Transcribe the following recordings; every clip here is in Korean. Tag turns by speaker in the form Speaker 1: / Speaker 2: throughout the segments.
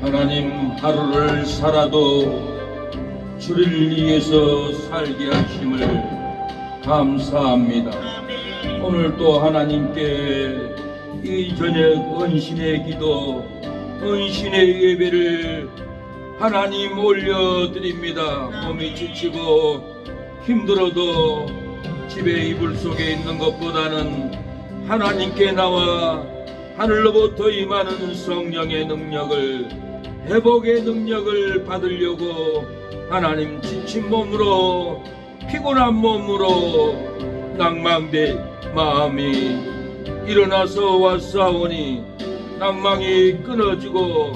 Speaker 1: 하나님, 하루를 살아도 주를 위해서 살게 하심을 감사합니다. 오늘 또 하나님께 이 저녁 은신의 기도, 은신의 예배를 하나님 올려드립니다. 몸이 지치고 힘들어도 집에 이불 속에 있는 것보다는 하나님께 나와 하늘로부터 임하는 성령의 능력을, 회복의 능력을 받으려고 하나님 지친 몸으로, 피곤한 몸으로 낭망된 마음이 일어나서 왔사오니 낭망이 끊어지고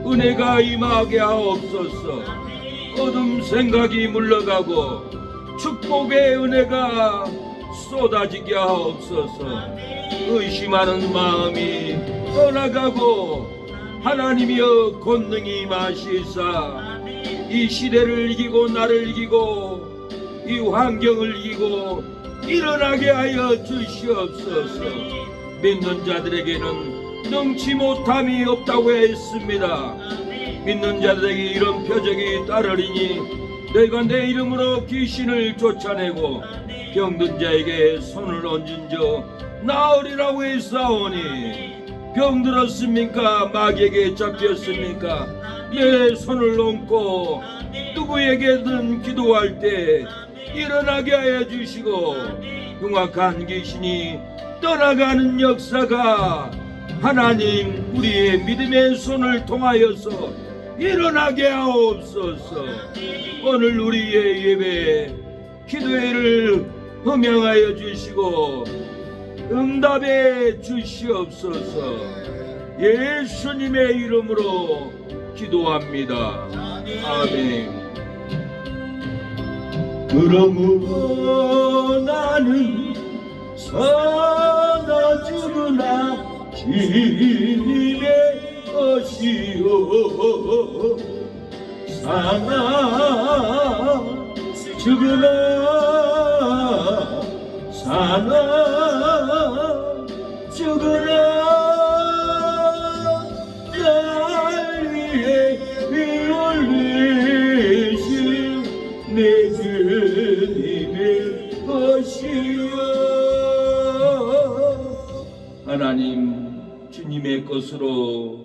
Speaker 1: 은혜가 임하게 하옵소서. 어둠 생각이 물러가고 축복의 은혜가 쏟아지게 하옵소서. 의심하는 마음이 떠나가고 하나님이여 권능이 임하시사 이 시대를 이기고 나를 이기고 이 환경을 이기고 일어나게 하여 주시옵소서. 믿는 자들에게는 능치 못함이 없다고 했습니다. 믿는 자들에게 이런 표적이 따르리니 너희가 내 이름으로 귀신을 쫓아내고 병든 자에게 손을 얹은 저 나으리라고 했사오니 병들었습니까? 마귀에게 잡혔습니까? 내 손을 얹고 누구에게든 기도할 때 일어나게 하여 주시고 흉악한 귀신이 떠나가는 역사가 하나님 우리의 믿음의 손을 통하여서 일어나게 하옵소서. 오늘 우리의 예배 기도회를 허명하여 주시고 응답해 주시옵소서. 예수님의 이름으로 기도합니다. 아멘. 그러므로 나는 사나 죽으나 주님의 것이요, 사나 죽으나 사나 죽으나 날 위해 피 흘리신 내 주님의 것이요. 하나님, 주님의 것으로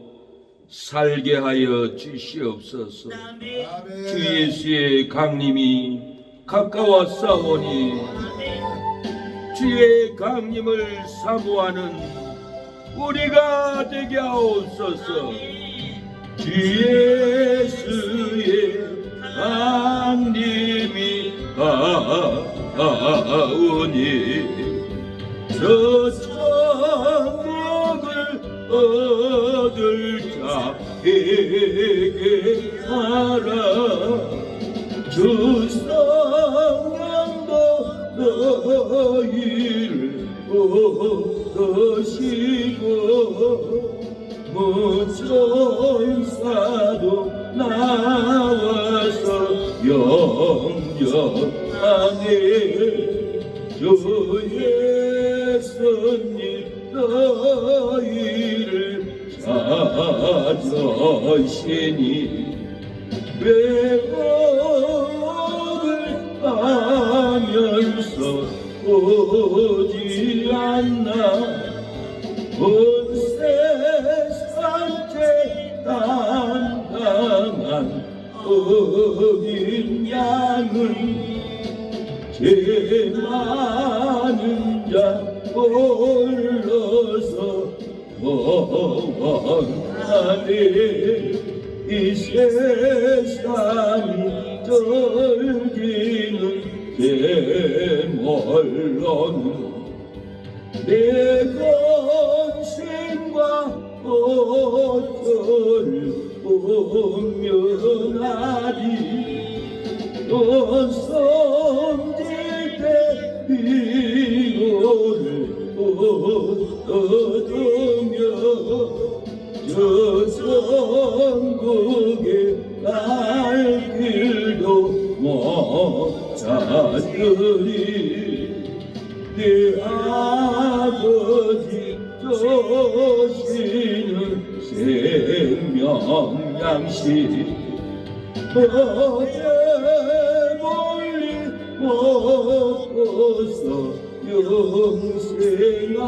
Speaker 1: 살게 하여 주시옵소서. 주 예수의 강림이 가까웠사오니 주의 강림을 사모하는 우리가 되게 하옵소서. 주 예수의 강림이 가까우니 저 천국을 얻을 자에게 하라. 주 성령도 너희를 얻으시고 무천사도 나와서 영접하네. 주 예수님 너희를 찾으시니 외국을 가면서 오지 않나. 온 세상 재단당한 어린 양을 제 많은 자 홀로서 원하네. 이 세상이 떨기는 제멀로는 내 건생과 어쩔 운명하리. 또 섬길 때 비로를 얻으며 저 천국에 갈 길도 못 찾으리. 내 아버지 조심 양식 어제 멀리 먹어서 영생하라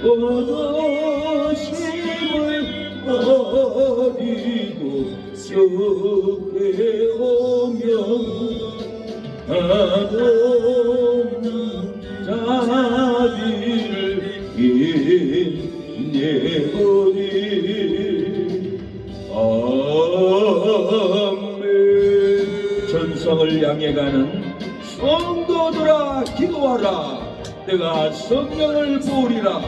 Speaker 1: 어두심을 버리고 속에 오면 한없는 자비를 인내오니 아멘. 전성을 향해 가는 성도들아 기도하라. 내가 성령을 부으리라.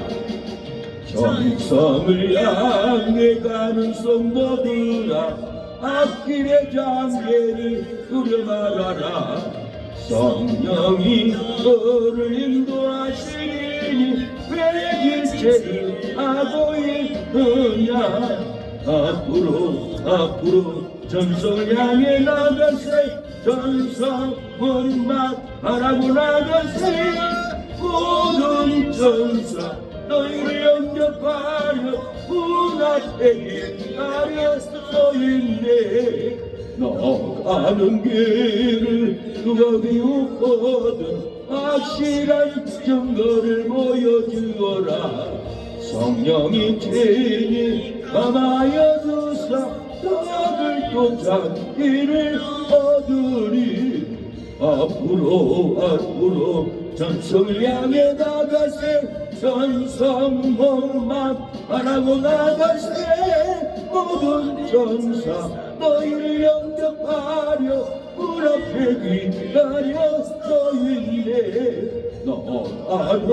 Speaker 1: 전성을 향해 가는 성도들아 앞길의 장애를 두려 말아라. 성령이 너를 인도하시니 왜 길체를 하고 있느냐. 앞으로 전성을 향해 나가세. 전성은 막하라고 나가세. 모든 전사 너희를 영접하려 문 앞에 기다려 서있네. 나가는 길을 누가 비웃거든 확실한 증거를 보여주어라. 성령이 친히 감하여 주사 너들도 잔기를 얻으리. 앞으로 전성을 향해 나가세. 전성만 하라고 나가세. 모든 전사 너희를 영접하려 문 앞에 기다려 서있네. 너가는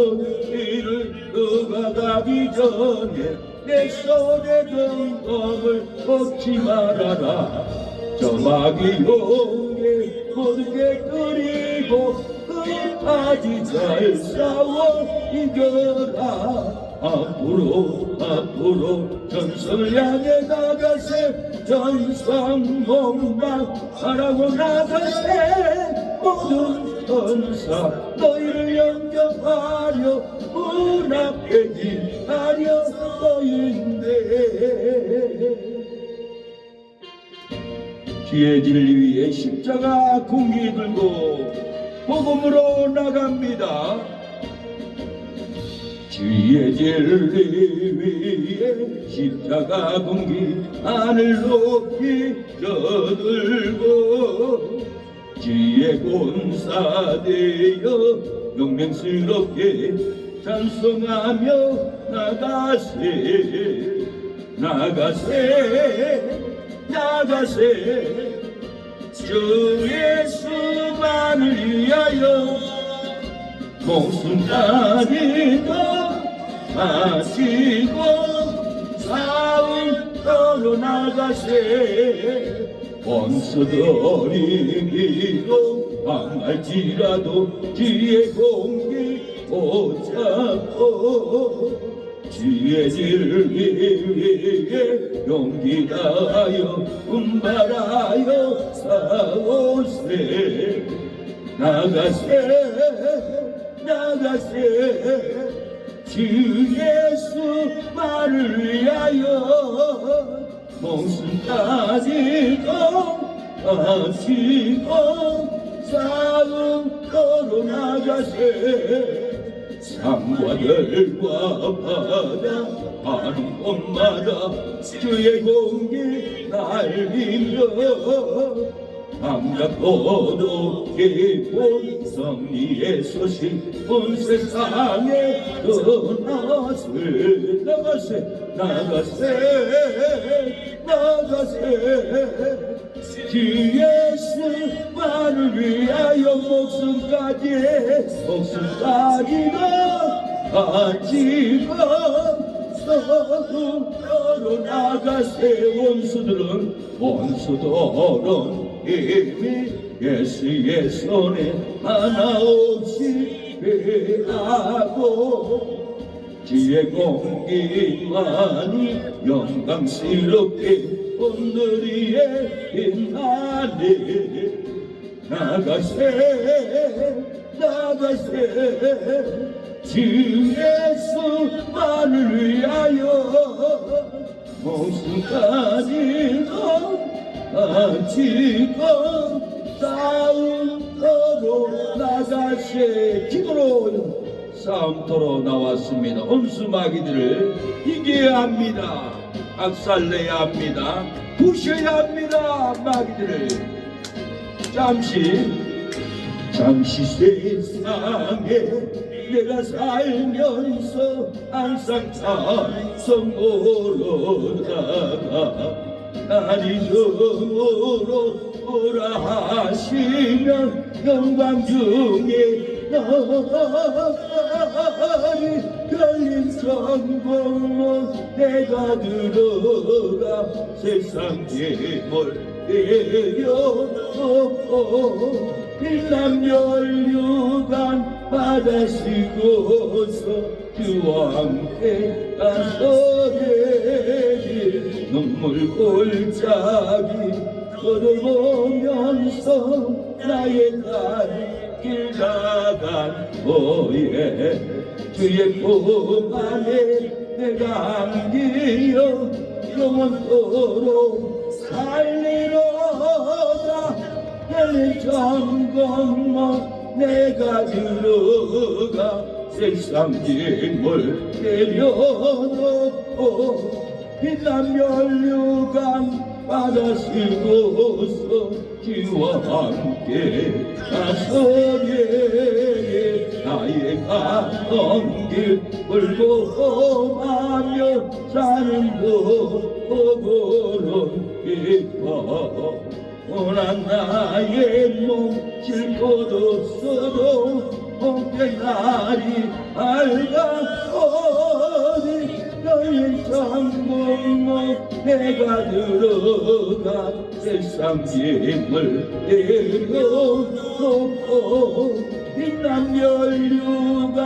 Speaker 1: 길을 너가 가기 전에 내 손에 든 검을 벗지 말아라. 저 마귀 용에 모든 게 끓이고 끝까지 잘 싸워 이겨라. 앞으로 전성을 향해 나가세. 전성목만 하라고 나가세. 모든 전사 너희를 영접하려 문 앞에 기다려 서있네. 주의 진리 위에 십자가 궁기 들고 복음으로 나갑니다. 주의 진리 위에 십자가 궁기 하늘 높이 저들고 주의 본사되어 용맹스럽게 찬송하며 나가세. 주 예수만을 위하여 목숨까지도 바치고 싸움터로 나가세. 원수들이 비록 망할지라도 주의 공기 붙잡고 주의 진리 위에 용기 다하여 분발하여 싸우세. 나가세. 주 예수만을 위하여 목숨까지도 바치고 싸움터로 나가세. 산과들과 바다 가는 곳마다 주의 공기 날리며 반갑고도 기쁜 성리의 소식 온 세상에 나가세. 주 예수만을 위하여 목숨까지도 바치고 서로 나가세. 원수들은 이미 예수의 손에 하나 없이 피하고 주의 공기만이 영광스럽게 오늘이에 빛나네. 나가세. 주 예수만을 위하여 목숨까지도 바치고 싸움터로 나가세. 기도로 싸움터로 나왔습니다. 온수 마귀들을 이겨야 합니다. 박살내야 합니다. 부셔야 합니다. 마귀들을 잠시 세상에 내가 살면서 항상 찬송으로다가 나리 등으로 오라 하시면 영광 중에 나리 걸린 성공은 내가 들어가 세상 힘을 내려놓고 빛남연류관 받아쓰고서 주와 함께 나서게 눈물 골짜기 걸어보면서 나의 갈 길 나간 후에 주의 품 안에 내가 안기어 영원토록 살리로다. 열린 전공문 내가 들어가 세상 힘을 내려놓고 빛난 면류관 받아쓰고서 주와 함께 나서게 나의 가던 길 불고하며 사는 것 보고는 기뻐. 오난 나의 몸 쉴곳 없어도 헛된 날이 밝아오니 너의 전공은 내가 들어가 세상 힘을 내려놓고 빛난 연류관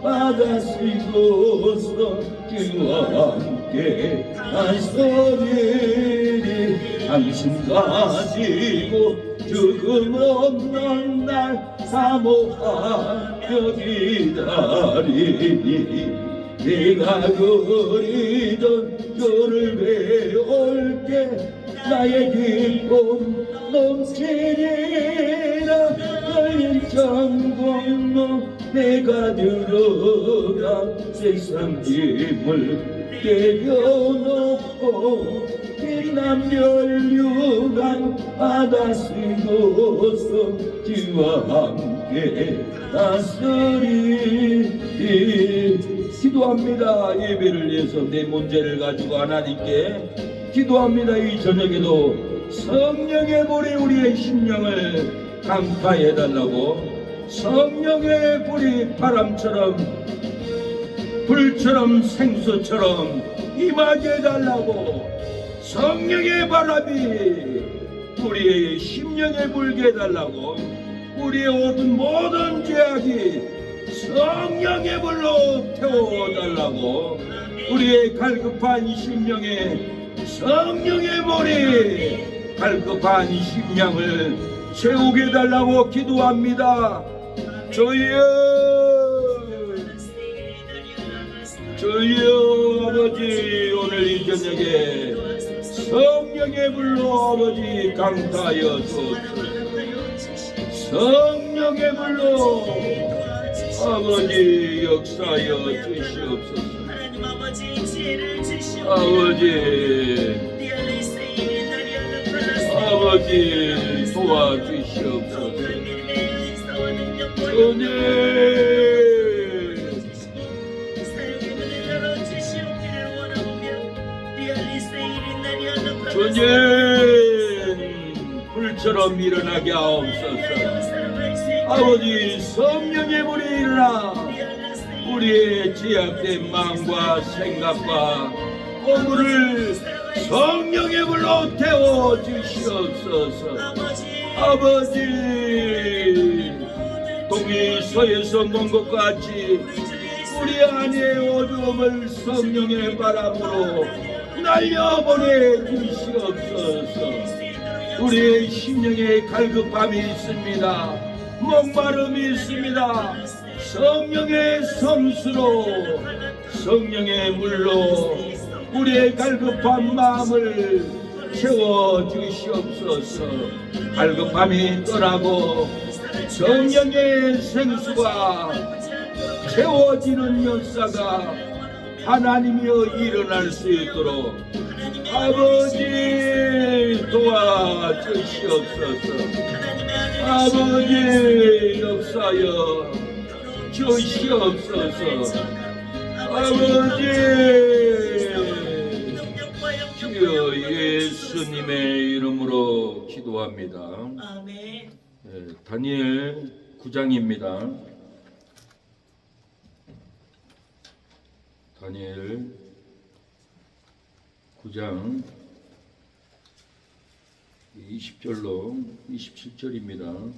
Speaker 1: 받아쓰고서 주와 함께 나서리니 당신 가지고 죽음 없는 날 사모하며 기다리니 내가 그리던 너를 배울게 나의 기쁨 넘치리라. 열린 전공문 내가 들어가 세상 힘을 내려놓고 빛난 연류관 받아쓰고서 주와 함께 나서리니. 기도합니다. 예배를 위해서 내 문제를 가지고 하나님께 기도합니다. 이 저녁에도 성령의 불이 우리의 심령을 강타해달라고, 성령의 불이 바람처럼 불처럼 생수처럼 임하게 해달라고, 성령의 바람이 우리의 심령에 불게 해달라고, 우리의 모든 죄악이 성령의 불로 태워달라고, 우리의 갈급한 심령에 성령의 물이 갈급한 심령을 채우게 해달라고 기도합니다. 주여 아버지, 오늘 이 저녁에 성령의 불로 아버지 강타하여 주옵소서. 성령의 불로 아버지 역사하여 주시옵소서. 아버지 도와주시옵소서. 주님 불처럼 일어나게 하옵소서. 아버지 성령의 불이 일어나 우리의 제약된 마음과 생각과 오물을 성령의 불로 태워주시옵소서. 아버지 동이 서에서 먼 것 같이 우리 안의 어두움을 성령의 바람으로 날려보내 주시옵소서. 우리의 심령에 갈급함이 있습니다. 목마름이 있습니다. 성령의 성수로 성령의 물로 우리의 갈급한 마음을 채워 주시옵소서. 갈급함이 떠나고 성령의 생수가 채워지는 역사가 하나님이여 일어날 수 있도록 아버지 도와주시옵소서. 아버지 역사여 주시옵소서. 아버지 주여 예수님의 이름으로 기도합니다.
Speaker 2: 아멘.
Speaker 1: 다니엘 9장입니다. 다니엘 9장 20절로 27절입니다.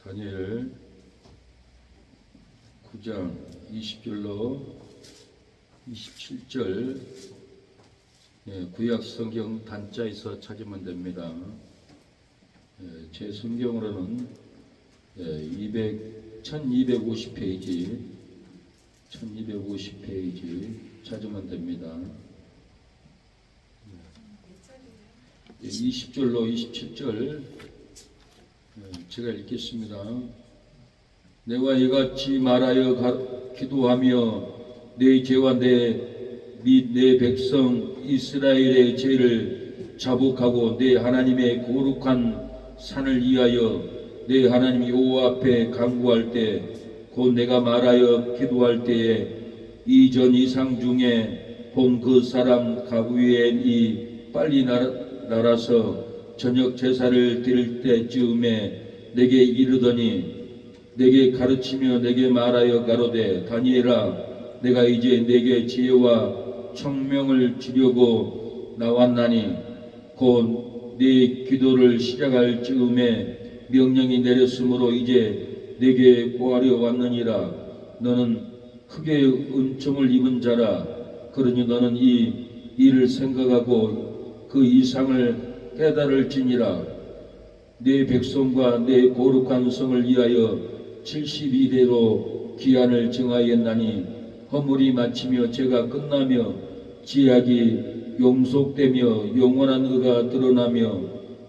Speaker 1: 다니엘 9장 20절로 27절 구약 성경 단자에서 찾으면 됩니다. 제 성경으로는 1250페이지 찾으면 됩니다. 20절로 27절 제가 읽겠습니다. 내가 이같이 말하여 기도하며 내 죄와 및 내 백성 이스라엘의 죄를 자복하고 내 하나님의 거룩한 산을 위하여 내 하나님 여호와 앞에 간구할 때 곧 내가 말하여 기도할 때에 이전 이상 중에 본 그 사람 가부인이 빨리 날아서 저녁 제사를 드릴 때쯤에 내게 이르더니 내게 가르치며 내게 말하여 가로되 다니엘아 내가 이제 내게 지혜와 청명을 주려고 나왔나니 곧 네 기도를 시작할 즈음에 명령이 내렸으므로 이제 내게 구하려 왔느니라. 너는 크게 은총을 입은 자라. 그러니 너는 이 일을 생각하고 그 이상을 깨달을지니라. 내 백성과 내 거룩한 성을 위하여 70일에로 기한을 정하였나니 허물이 마치며 죄가 끝나며 지약이 용속되며 영원한 의가 드러나며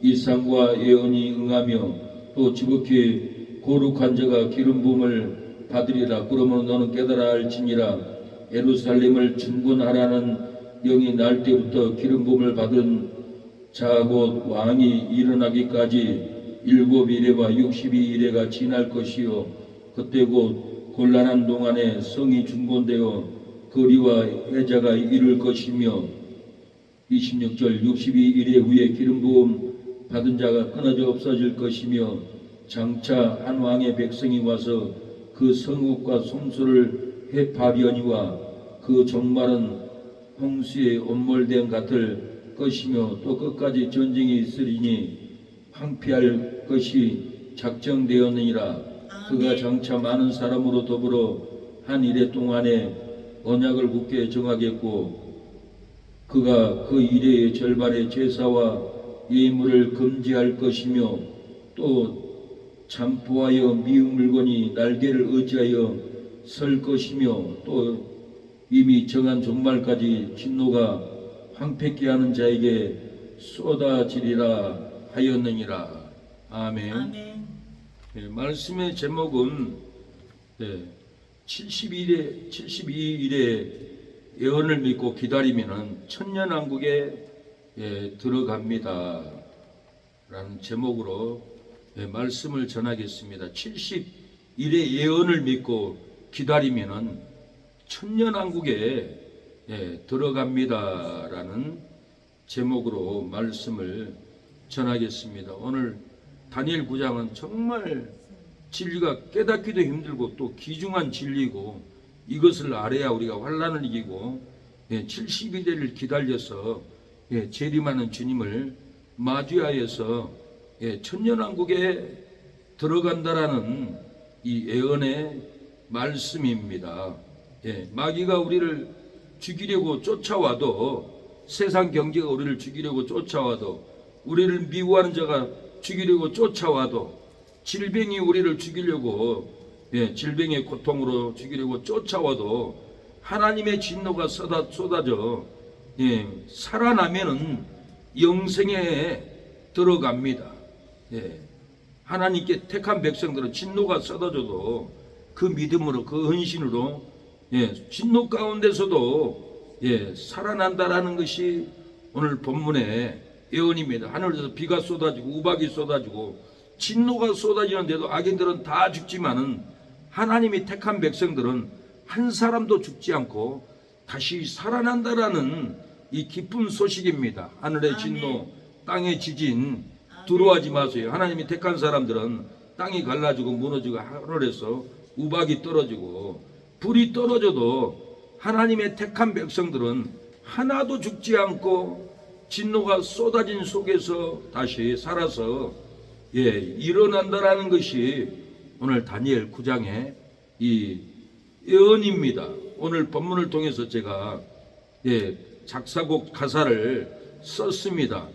Speaker 1: 일상과 예언이 응하며 또 지극히 거룩한 자가 기름 부음을 받으리라. 그러므로 너는 깨달아 알지니라. 예루살렘을 중건하라는 영이 날 때부터 기름 부음을 받은 자 곧 왕이 일어나기까지 7일에와 62일에가 지날 것이요 그때 곧 곤란한 동안에 성이 중건되어 거리와 해자가 이를 것이며 26절 62일에 후에 기름 부음 받은 자가 끊어져 없어질 것이며 장차 한 왕의 백성이 와서 그 성읍과 성소를 해파려니와 그 종말은 홍수에 온몰됨 같을 것이며 또 끝까지 전쟁이 있으리니 황폐할 것이 작정되었느니라. 그가 장차 많은 사람으로 더불어 한 일해 동안에 언약을 굳게 정하겠고 그가 그 일의 절반의 제사와 예물을 금지할 것이며 또 잠포하여 미운 물건이 날개를 의지하여 설 것이며 또 이미 정한 종말까지 진노가 황폐케 하는 자에게 쏟아지리라 하였느니라. 아멘.
Speaker 2: 아멘.
Speaker 1: 말씀의 제목은 72일의 예언을 믿고 기다리면 천년왕국에 들어갑니다 라는 제목으로 말씀을 전하겠습니다. 70일의 예언을 믿고 기다리면 천년왕국에 들어갑니다 라는 제목으로 말씀을 전하겠습니다. 오늘 다니엘 9장은 정말 진리가 깨닫기도 힘들고 또 귀중한 진리고 이것을 알아야 우리가 환난을 이기고 70일을 기다려서 재림하는 주님을 마주하여서 천년왕국에 들어간다라는 이 예언의 말씀입니다. 마귀가 우리를 죽이려고 쫓아와도 세상 경제가 우리를 죽이려고 쫓아와도 우리를 미워하는 자가 죽이려고 쫓아와도 질병이 우리를 죽이려고 질병의 고통으로 죽이려고 쫓아와도 하나님의 진노가 쏟아져 살아나면은 영생에 들어갑니다. 하나님께 택한 백성들은 진노가 쏟아져도 그 믿음으로, 그 헌신으로 진노 가운데서도 살아난다라는 것이 오늘 본문의 예언입니다. 하늘에서 비가 쏟아지고 우박이 쏟아지고 진노가 쏟아지는데도 악인들은 다 죽지만은 하나님이 택한 백성들은 한 사람도 죽지 않고 다시 살아난다라는 이 기쁜 소식입니다. 하늘의 진노, 땅의 지진 두려워하지 마세요. 하나님이 택한 사람들은 땅이 갈라지고 무너지고 하늘에서 우박이 떨어지고 불이 떨어져도 하나님의 택한 백성들은 하나도 죽지 않고 진노가 쏟아진 속에서 다시 살아서 일어난다라는 것이 오늘 다니엘 9장의 이 예언입니다. 오늘 본문을 통해서 제가 작사곡 가사를 썼습니다.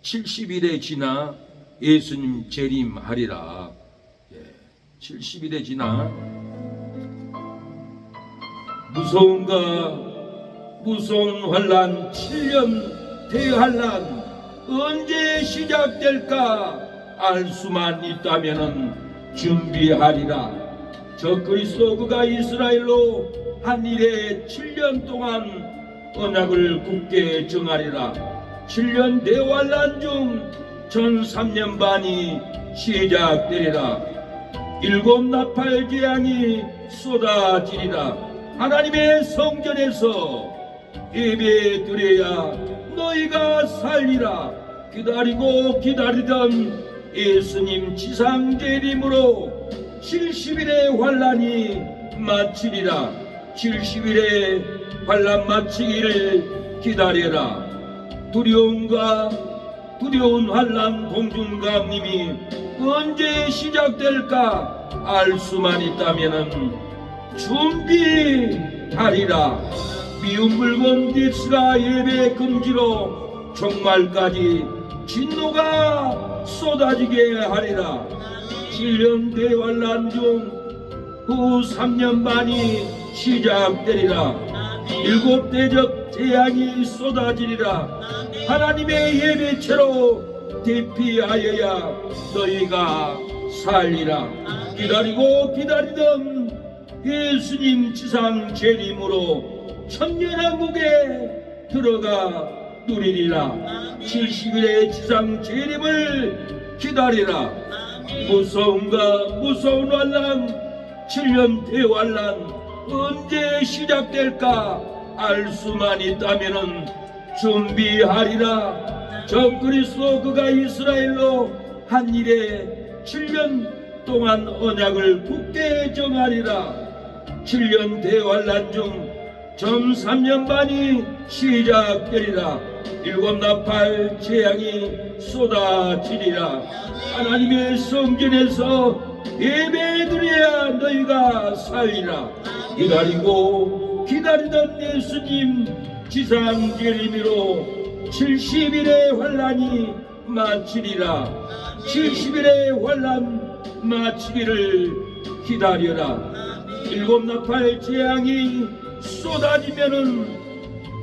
Speaker 1: 70일에 지나 예수님 재림하리라. 70일에 지나 무서운 환란 7년 대환란 언제 시작될까 알 수만 있다면은 준비하리라. 저 그리스도 그가 이스라엘로 한 일에 7년 동안 언약을 굳게 정하리라. 7년 대환란 중 전 3년 반이 시작되리라. 7 나팔 재앙이 쏟아지리라. 하나님의 성전에서 예배 드려야 너희가 살리라. 기다리고 기다리던 예수님 지상 재림으로 70일의 환란이 마치리라. 70일의 환란 마치기를 기다려라. 두려운 환란 공중감님이 언제 시작될까 알 수만 있다면은 준비하리라. 미운 물건 깁스가 예배 금지로 종말까지 진노가 쏟아지게 하리라. 7년 대환란 중 후 3년 반이 시작되리라. 7 대적 재앙이 쏟아지리라. 하나님의 예배체로 대피하여야 너희가 살리라. 기다리고 기다리던 예수님 지상 재림으로 천년왕국에 들어가 누리리라. 70일의 지상 재림을 기다리라. 무서운 환란 7년 대환란 언제 시작될까 알 수만 있다면은 준비하리라. 저 그리스도 그가 이스라엘로 한 일에 7년 동안 언약을 굳게 정하리라. 7년 대환란 중 전 3년 반이 시작되리라. 7 나팔 재앙이 쏟아지리라. 하나님의 성전에서 예배드려야 너희가 살리라. 기다리고 기다리던 예수님 지상 재림으로 70일의 환란이 마치리라. 70일의 환란 마치기를 기다려라. 7 나팔 재앙이 쏟아지면은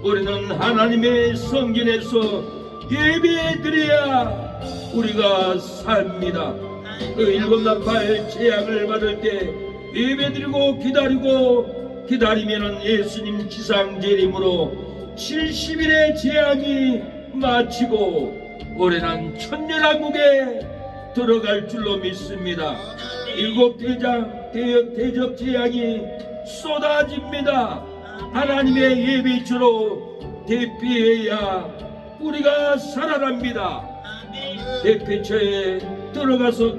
Speaker 1: 우리는 하나님의 성전에서 예배드려야 우리가 삽니다. 그 7 나팔 재앙을 받을 때 예배드리고 기다리면은 예수님 지상 재림으로 70일의 재앙이 마치고 올해는 천년왕국에 들어갈 줄로 믿습니다. 7 대적 재앙이 쏟아집니다. 하나님의 예배처로 대피해야 우리가 살아납니다. 대피처에 들어가서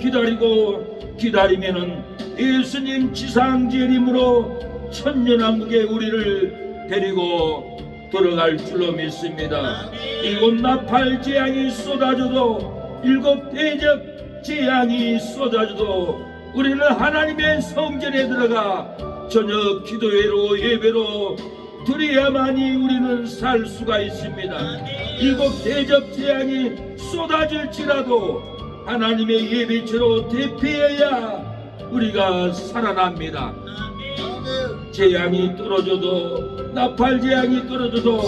Speaker 1: 기다리면은 예수님 지상 재림으로 천년왕국에 우리를 데리고 들어갈 줄로 믿습니다. 7 나팔 재앙이 쏟아져도 7 대적 재앙이 쏟아져도 우리는 하나님의 성전에 들어가 저녁 기도회로 예배로 드려야만이 우리는 살 수가 있습니다. 7 대적 재앙이 쏟아질지라도 하나님의 예배처로 대피해야 우리가 살아납니다. 재앙이 떨어져도, 나팔 재앙이 떨어져도,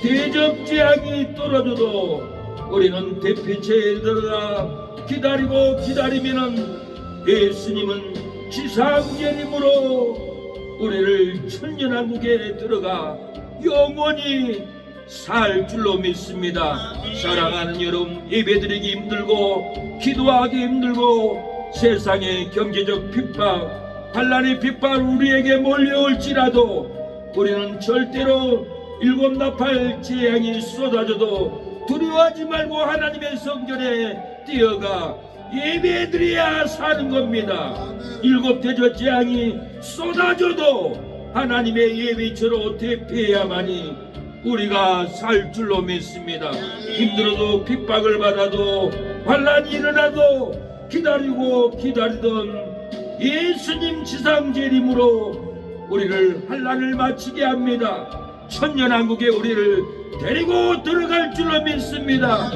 Speaker 1: 대적 재앙이 떨어져도 우리는 대피체에 들어가 기다리고 기다리면은 예수님은 지상재림으로 우리를 천년왕국에 들어가 영원히 살 줄로 믿습니다. 사랑하는 여러분, 예배드리기 힘들고 기도하기 힘들고 세상의 경제적 핍박, 환난의 핍박 우리에게 몰려올지라도 우리는 절대로 일곱 나팔 재앙이 쏟아져도 두려워하지 말고 하나님의 성전에 뛰어가 예배드려야 사는 겁니다. 일곱 대저 재앙이 쏟아져도 하나님의 예배처로 대피해야만이 우리가 살 줄로 믿습니다. 힘들어도 핍박을 받아도 환난이 일어나도 기다리고 기다리던 예수님 지상재림으로 우리를 환난을 마치게 합니다. 천년왕국에 우리를 데리고 들어갈 줄로 믿습니다.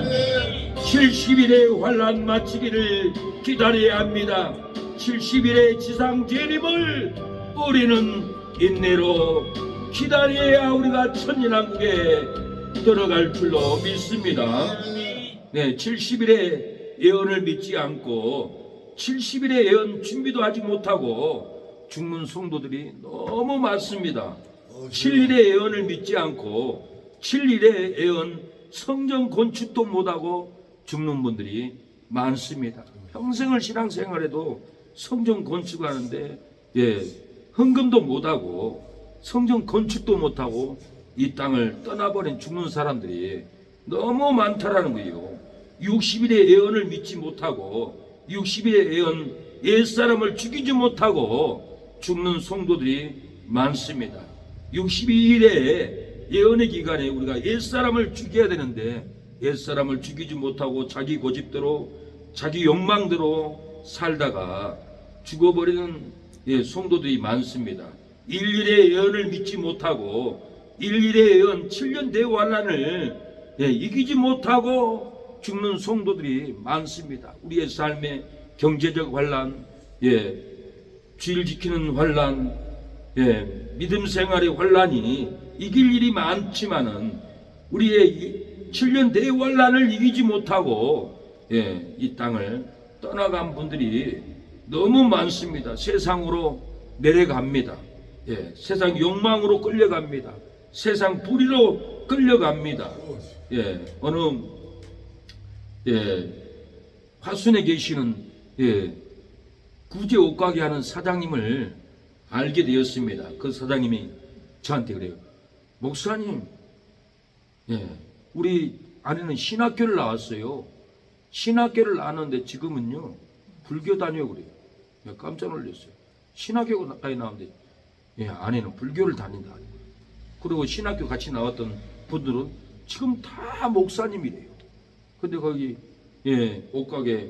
Speaker 1: 70일의 환난 마치기를 기다려야 합니다. 70일의 지상재림을 우리는 인내로 기다려야 우리가 천년왕국에 들어갈 줄로 믿습니다. 네, 70일의 예언을 믿지 않고 70일의 예언 준비도 하지 못하고 죽는 성도들이 너무 많습니다. 7일의 예언을 믿지 않고 7일의 예언 성전 건축도 못하고 죽는 분들이 많습니다. 평생을 신앙생활에도 성전 건축하는데 헌금도 못하고 성전 건축도 못하고 이 땅을 떠나버린 죽는 사람들이 너무 많다라는 거예요. 60일의 예언을 믿지 못하고 60일의 예언 옛사람을 죽이지 못하고 죽는 성도들이 많습니다. 62일의 예언의 기간에 우리가 옛사람을 죽여야 되는데 옛사람을 죽이지 못하고 자기 고집대로 자기 욕망대로 살다가 죽어버리는 성도들이 많습니다. 일일의 예언을 믿지 못하고 일일의 예언 7년 대환란을 이기지 못하고 죽는 성도들이 많습니다. 우리의 삶의 경제적 환란, 주일 지키는 환란, 믿음 생활의 환란이 이길 일이 많지만은 우리의 7년 대환란을 이기지 못하고 이 땅을 떠나간 분들이 너무 많습니다. 세상으로 내려갑니다. 세상 욕망으로 끌려갑니다. 세상 불의로 끌려갑니다. 어느 화순에 계시는 구제 옷가게 하는 사장님을 알게 되었습니다. 그 사장님이 저한테 그래요. 목사님, 우리 아내는 신학교를 나왔어요. 신학교를 나왔는데 지금은요 불교 다녀 그래요. 깜짝 놀랐어요. 신학교까지 나왔는데 아내는 불교를 다닌다. 그리고 신학교 같이 나왔던 분들은 지금 다 목사님이래요. 근데 거기 옷가게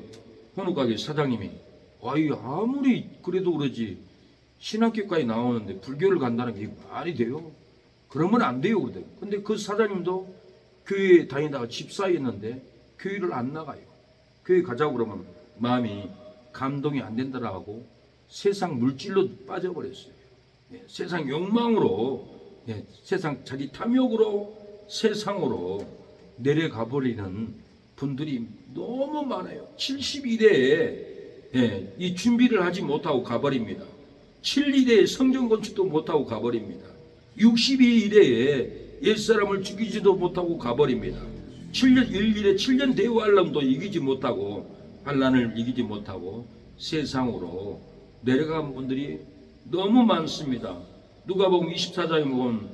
Speaker 1: 혼옷가게 사장님이 아무리 그래도 그러지 신학교까지 나오는데 불교를 간다는 게 말이 돼요? 그러면 안 돼요 그러대요. 근데 그 사장님도 교회에 다니다가 집사였는데 교회를 안 나가요. 교회 가자고 그러면 마음이 감동이 안 된다라고 세상 물질로 빠져버렸어요. 세상 욕망으로, 세상 자기 탐욕으로 세상으로 내려가 버리는 분들이 너무 많아요. 70일에 이 준비를 하지 못하고 가버립니다. 7일에 성전 건축도 못하고 가버립니다. 62일에 옛사람을 죽이지도 못하고 가버립니다. 7년 1일에 7년 대환란도 이기지 못하고 환란을 이기지 못하고 세상으로 내려간 분들이 너무 많습니다. 누가복음 24장에 보면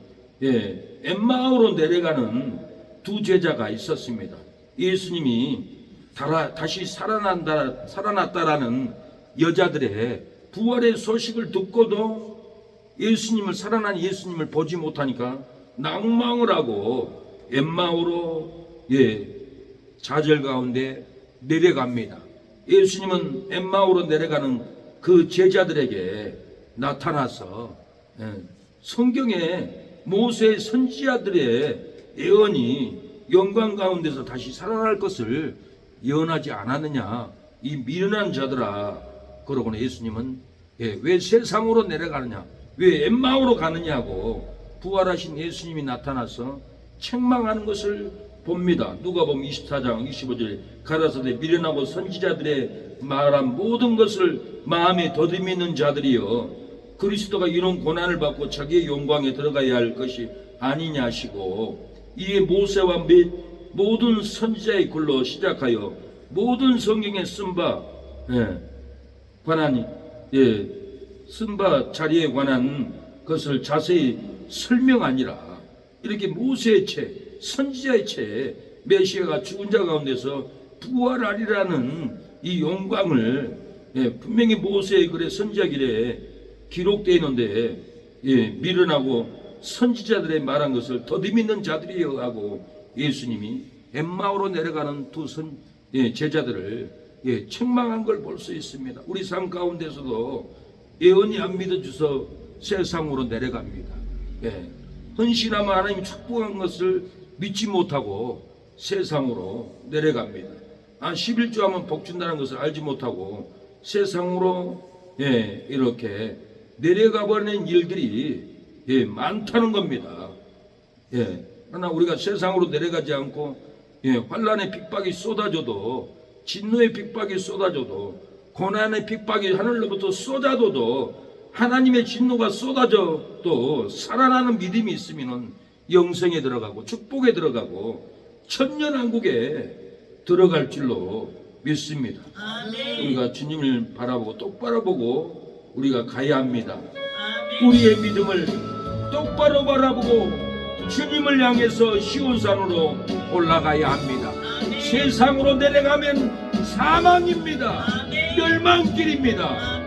Speaker 1: 엠마오로 내려가는 두 제자가 있었습니다. 예수님이 다시 살아났다라는 여자들의 부활의 소식을 듣고도 살아난 예수님을 보지 못하니까 낭망을 하고 엠마오로 좌절 가운데 내려갑니다. 예수님은 엠마오로 내려가는 그 제자들에게 나타나서 성경에 모세의 선지자들의 예언이 영광 가운데서 다시 살아날 것을 예언하지 않았느냐, 이 미련한 자들아, 그러고는 예수님은 왜 세상으로 내려가느냐, 왜 엠마오로 가느냐고 부활하신 예수님이 나타나서 책망하는 것을 봅니다. 누가복음 24장 25절에 가라사대 미련하고 선지자들의 말한 모든 것을 마음에 더듬이는 자들이여 그리스도가 이런 고난을 받고 자기의 영광에 들어가야 할 것이 아니냐 하시고, 이에 모세와 및 모든 선지자의 글로 시작하여 모든 성경에 쓴바 관한 쓴바 자리에 관한 것을 자세히 설명하니라. 이렇게 모세의 책, 선지자의 책, 메시아가 죽은 자 가운데서 부활하리라는 이 영광을 분명히 모세의 글에 선지자 글에 기록되어 있는데 미련하고 선지자들의 말한 것을 더듬이는 자들이여 하고 예수님이 엠마오로 내려가는 두 제자들을 책망한 걸 볼 수 있습니다. 우리 삶 가운데서도 예언이 안 믿어져서 세상으로 내려갑니다. 헌신하면 하나님이 축복한 것을 믿지 못하고 세상으로 내려갑니다. 11조 하면 복 준다는 것을 알지 못하고 세상으로 이렇게 내려가 버리는 일들이 많다는 겁니다. 그러나 우리가 세상으로 내려가지 않고 환난의 핍박이 쏟아져도, 진노의 핍박이 쏟아져도, 고난의 핍박이 하늘로부터 쏟아져도, 하나님의 진노가 쏟아져도 살아나는 믿음이 있으면 영생에 들어가고 축복에 들어가고 천년왕국에 들어갈 줄로 믿습니다. 우리가 주님을 바라보고 똑바로 보고 우리가 가야 합니다. 우리의 믿음을 똑바로 바라보고 주님을 향해서 시온산으로 올라가야 합니다. 세상으로 내려가면 사망입니다. 멸망길입니다.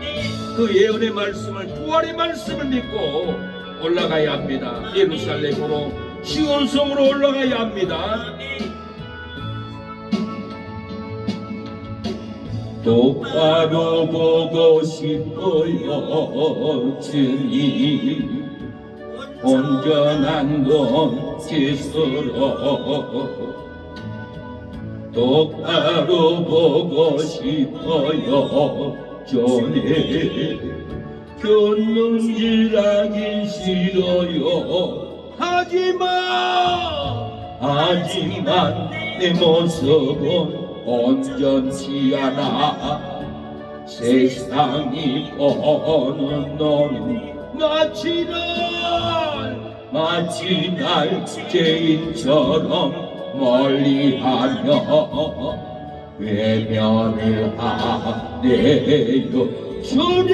Speaker 1: 그 예언의 말씀을, 부활의 말씀을 믿고 올라가야 합니다. 예루살렘으로, 시온성으로 올라가야 합니다.
Speaker 2: 똑바로 보고 싶어요 주님, 온전한 건 지스러. 똑바로 보고 싶어요 전에 견눈질하기 싫어요. 하지만 내 모습은 온전치 않아. 세상이 보는 너는 마치 날 죄인처럼 멀리하며 외면을 하네요. 주님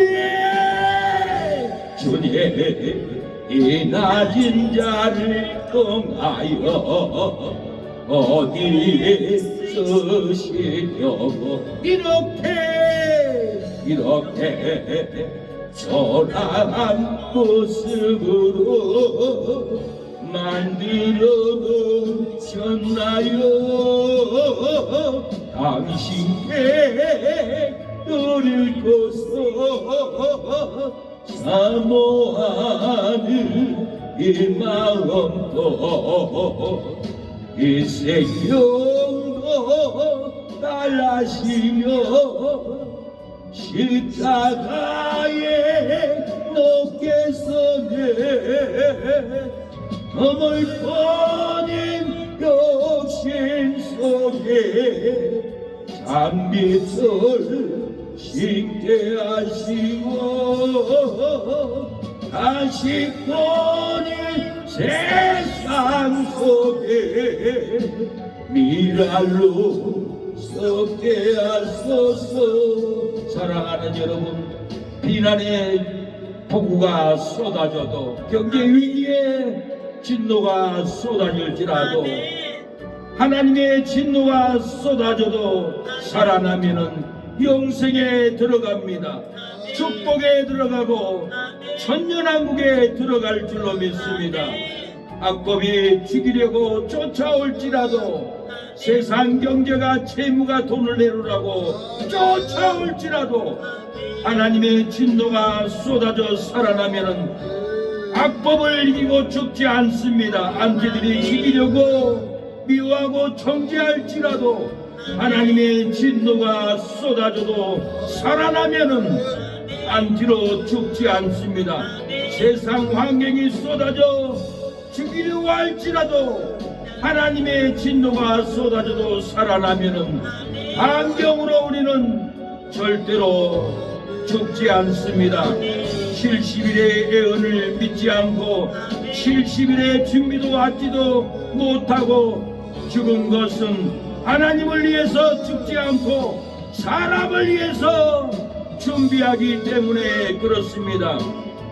Speaker 2: 이 낮은 자를 통하여 어디에 쓰시려고 이렇게 초라한 모습으로 만들어 놓으셨나요? 당신께 뚫고서 사모하는 이 마음도 이 생명도 따라시며 십자가에 높게 서게 넘을 뻔인 욕심 속에 잠빛을 씻게 하시고 다시 보니 세상 속에 미랄로 썩게 하소서. 사랑하는 여러분, 비난의 폭우가 쏟아져도, 경제 위기에 진노가 쏟아질지라도, 하나님의 진노가 쏟아져도 살아나면은 영생에 들어갑니다. 축복에 들어가고 천년왕국에 들어갈 줄로 믿습니다. 악법이 죽이려고 쫓아올지라도, 세상 경제가 채무가 돈을 내놓으라고 쫓아올지라도 하나님의 진노가 쏟아져 살아나면은 악법을 이기고 죽지 않습니다. 안티들이 죽이려고 미워하고 정죄할지라도 하나님의 진노가 쏟아져도 살아나면은 안티로 죽지 않습니다. 세상 환경이 쏟아져 죽이려고 할지라도 하나님의 진노가 쏟아져도 살아나면은 안경으로 우리는 절대로 죽지 않습니다. 70일의 예언을 믿지 않고 70일의 준비도 하지도 못하고 죽은 것은 하나님을 위해서 죽지 않고 사람을 위해서 준비하기 때문에 그렇습니다.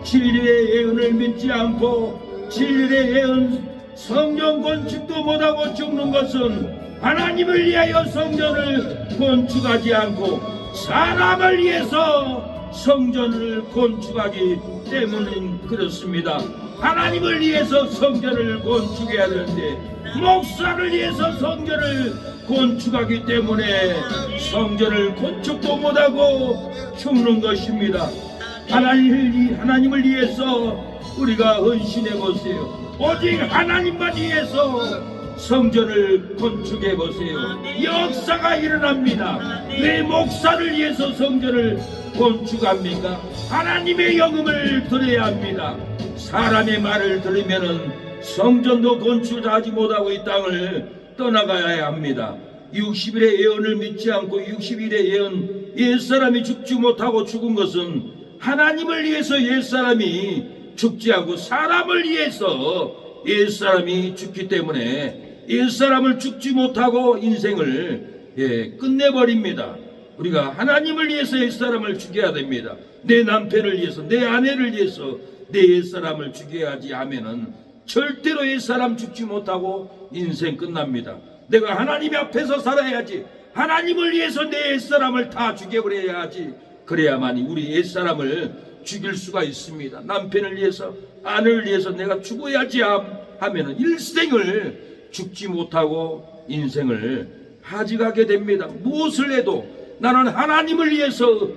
Speaker 2: 7일의 예언을 믿지 않고 7일의 예언 성전 건축도 못하고 죽는 것은 하나님을 위하여 성전을 건축하지 않고 사람을 위해서 성전을 건축하기 때문에 그렇습니다. 하나님을 위해서 성전을 건축해야 하는데 목사를 위해서 성전을 건축하기 때문에 성전을 건축도 못하고 죽는 것입니다. 하나님을 위해서 우리가 헌신해 보세요. 오직 하나님만 위해서 성전을 건축해 보세요. 역사가 일어납니다. 왜 목사를 위해서 성전을 건축합니까? 하나님의 영음을 들어야 합니다. 사람의 말을 들으면은 성전도 건축하지 못하고 이 땅을 떠나가야 합니다. 60일의 예언을 믿지 않고 60일의 예언 옛사람이 죽지 못하고 죽은 것은 하나님을 위해서 옛사람이 죽지 않고 사람을 위해서 옛사람이 죽기 때문에 옛사람을 죽지 못하고 인생을 끝내버립니다. 우리가 하나님을 위해서 옛사람을 죽여야 됩니다. 내 남편을 위해서 내 아내를 위해서 내 옛사람을 죽여야지 하면은 절대로 옛사람 죽지 못하고 인생 끝납니다. 내가 하나님 앞에서 살아야지. 하나님을 위해서 내 옛사람을 다 죽여버려야지. 그래야만이 우리 옛사람을 죽일 수가 있습니다. 남편을 위해서 아내를 위해서 내가 죽어야지 하면은 일생을 죽지 못하고 인생을 하직하게 됩니다. 무엇을 해도 나는 하나님을 위해서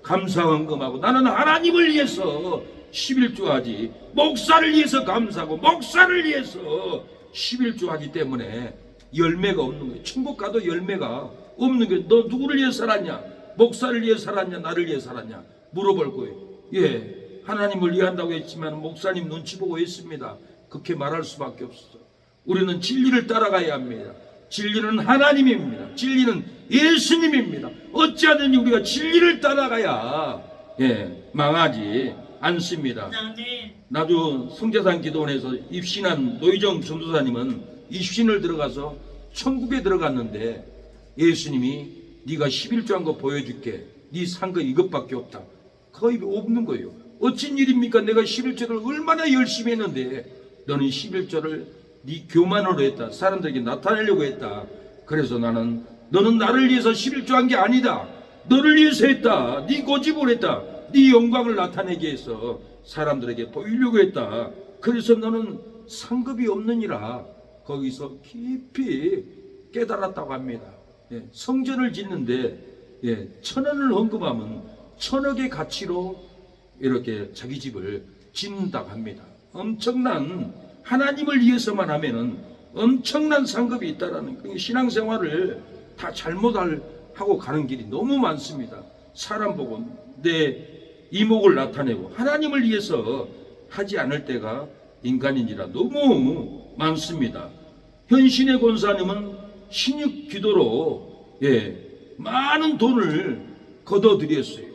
Speaker 2: 감사헌금하고 나는 하나님을 위해서 11조하지 목사를 위해서 감사하고 목사를 위해서 11조 하기 때문에 열매가 없는 거예요. 천국 가도 열매가 없는 거예요. 너 누구를 위해 살았냐? 목사를 위해 살았냐? 나를 위해 살았냐? 물어볼 거예요. 예, 하나님을 위한다고 했지만 목사님 눈치 보고 했습니다. 그렇게 말할 수밖에 없어요. 우리는 진리를 따라가야 합니다. 진리는 하나님입니다. 진리는 예수님입니다. 어찌하든지 우리가 진리를 따라가야 망하지 않습니다. 나도 성제산 기도원에서 입신한 노희정 전도사님은 입신을 들어가서 천국에 들어갔는데 예수님이 네가 11조 한 거 보여줄게. 네 산 거 이것밖에 없다. 거의 없는 거예요. 어쩐 일입니까? 내가 11조를 얼마나 열심히 했는데 너는 11조를 네 교만으로 했다. 사람들에게 나타내려고 했다. 그래서 너는 나를 위해서 11조 한 게 아니다. 너를 위해서 했다. 네 고집을 했다. 네 영광을 나타내기 위해서 사람들에게 보이려고 했다. 그래서 너는 상급이 없느니라. 거기서 깊이 깨달았다고 합니다. 성전을 짓는데 1,000원을 헌금하면 1,000억의 가치로 이렇게 자기 집을 짓는다고 합니다. 엄청난 하나님을 위해서만 하면은 엄청난 상급이 있다라는 그 신앙생활을 다 잘못하고 가는 길이 너무 많습니다. 사람 보고 내 이목을 나타내고 하나님을 위해서 하지 않을 때가 인간인지라 너무 많습니다. 현신의 권사님은 신육 기도로 많은 돈을 걷어들였어요.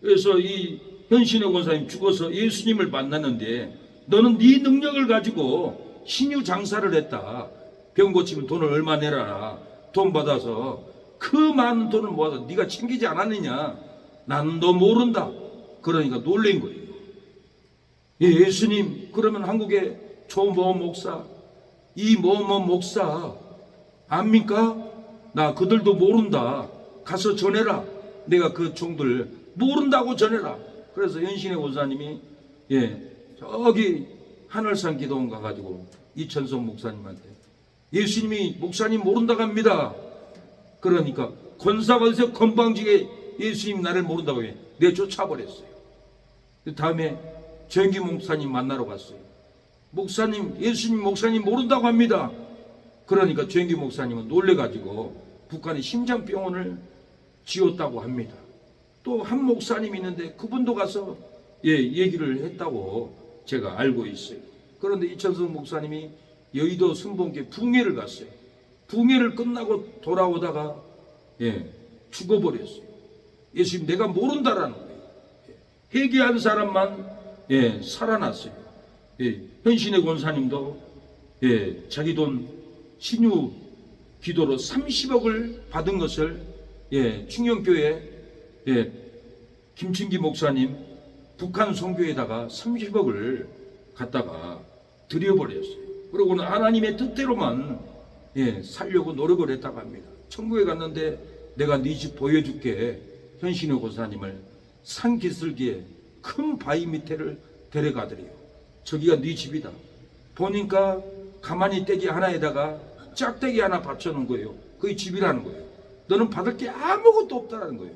Speaker 2: 그래서 이 현신의 권사님 죽어서 예수님을 만났는데 너는 네 능력을 가지고 신유 장사를 했다. 병 고치면 돈을 얼마 내라. 돈 받아서 그 많은 돈을 모아서 네가 챙기지 않았느냐. 나는 너 모른다. 그러니까 놀란 거예요. 예수님 그러면 한국의 조모 목사 이모모 목사 압니까? 나 그들도 모른다. 가서 전해라. 내가 그 종들 모른다고 전해라. 그래서 현신의 권사님이 저기 하늘산 기도원 가가지고 이천성 목사님한테 예수님이 목사님 모른다고 합니다. 그러니까 권사가 어디서 건방지게 예수님 나를 모른다고 해. 내가 쫓아버렸어요. 다음에 정기 목사님 만나러 갔어요. 목사님 예수님 목사님 모른다고 합니다.
Speaker 1: 그러니까 조영기 목사님은 놀래가지고 북한에 심장병원을 지었다고 합니다. 또 한 목사님이 있는데 그분도 가서 얘기를 했다고 제가 알고 있어요. 그런데 이천성 목사님이 여의도 순복음교회 붕괴를 갔어요. 붕괴를 끝나고 돌아오다가 죽어버렸어요. 예수님 내가 모른다라는 거예요. 회개한 사람만 살아났어요. 현신의 권사님도 자기 돈 신유 기도로 30억을 받은 것을 충영교회 김춘기 목사님 북한 선교에다가 30억을 갖다가 드려버렸어요. 그러고는 하나님의 뜻대로만 살려고 노력을 했다고 합니다. 천국에 갔는데 내가 네 집 보여줄게. 현신의 권사님을 산기슭에 큰 바위 밑에를 데려가더래요. 저기가 네 집이다. 보니까 가만히 떼기 하나에다가 짝대기 하나 받쳐놓은 거예요. 그게 집이라는 거예요. 너는 받을 게 아무것도 없다라는 거예요.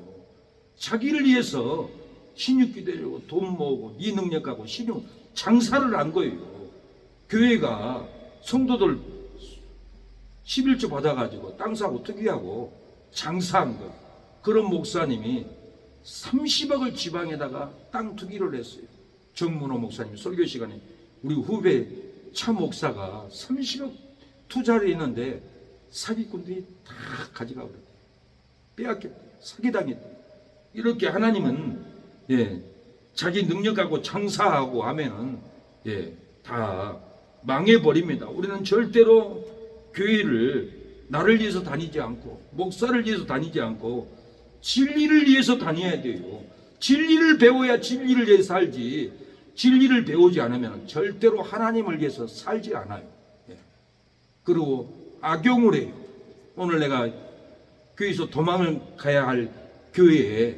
Speaker 1: 자기를 위해서 신육기 되려고 돈 모으고 이 능력하고 신용 장사를 한 거예요. 교회가 성도들 11조 받아가지고 땅 사고 투기하고 장사한 거예요. 그런 목사님이 30억을 지방에다가 땅 투기를 했어요. 정문호 목사님 설교 시간에 우리 후배 차 목사가 30억 투자를 했는데 사기꾼들이 다 가져가 버렸대요. 빼앗겼대요. 사기당했대요. 이렇게 하나님은 자기 능력하고 장사하고 하면은 다 망해버립니다. 우리는 절대로 교회를 나를 위해서 다니지 않고 목사를 위해서 다니지 않고 진리를 위해서 다녀야 돼요. 진리를 배워야 진리를 위해서 살지, 진리를 배우지 않으면 절대로 하나님을 위해서 살지 않아요. 그리고 악용을 해요. 오늘 내가 교회에서 도망을 가야 할 교회에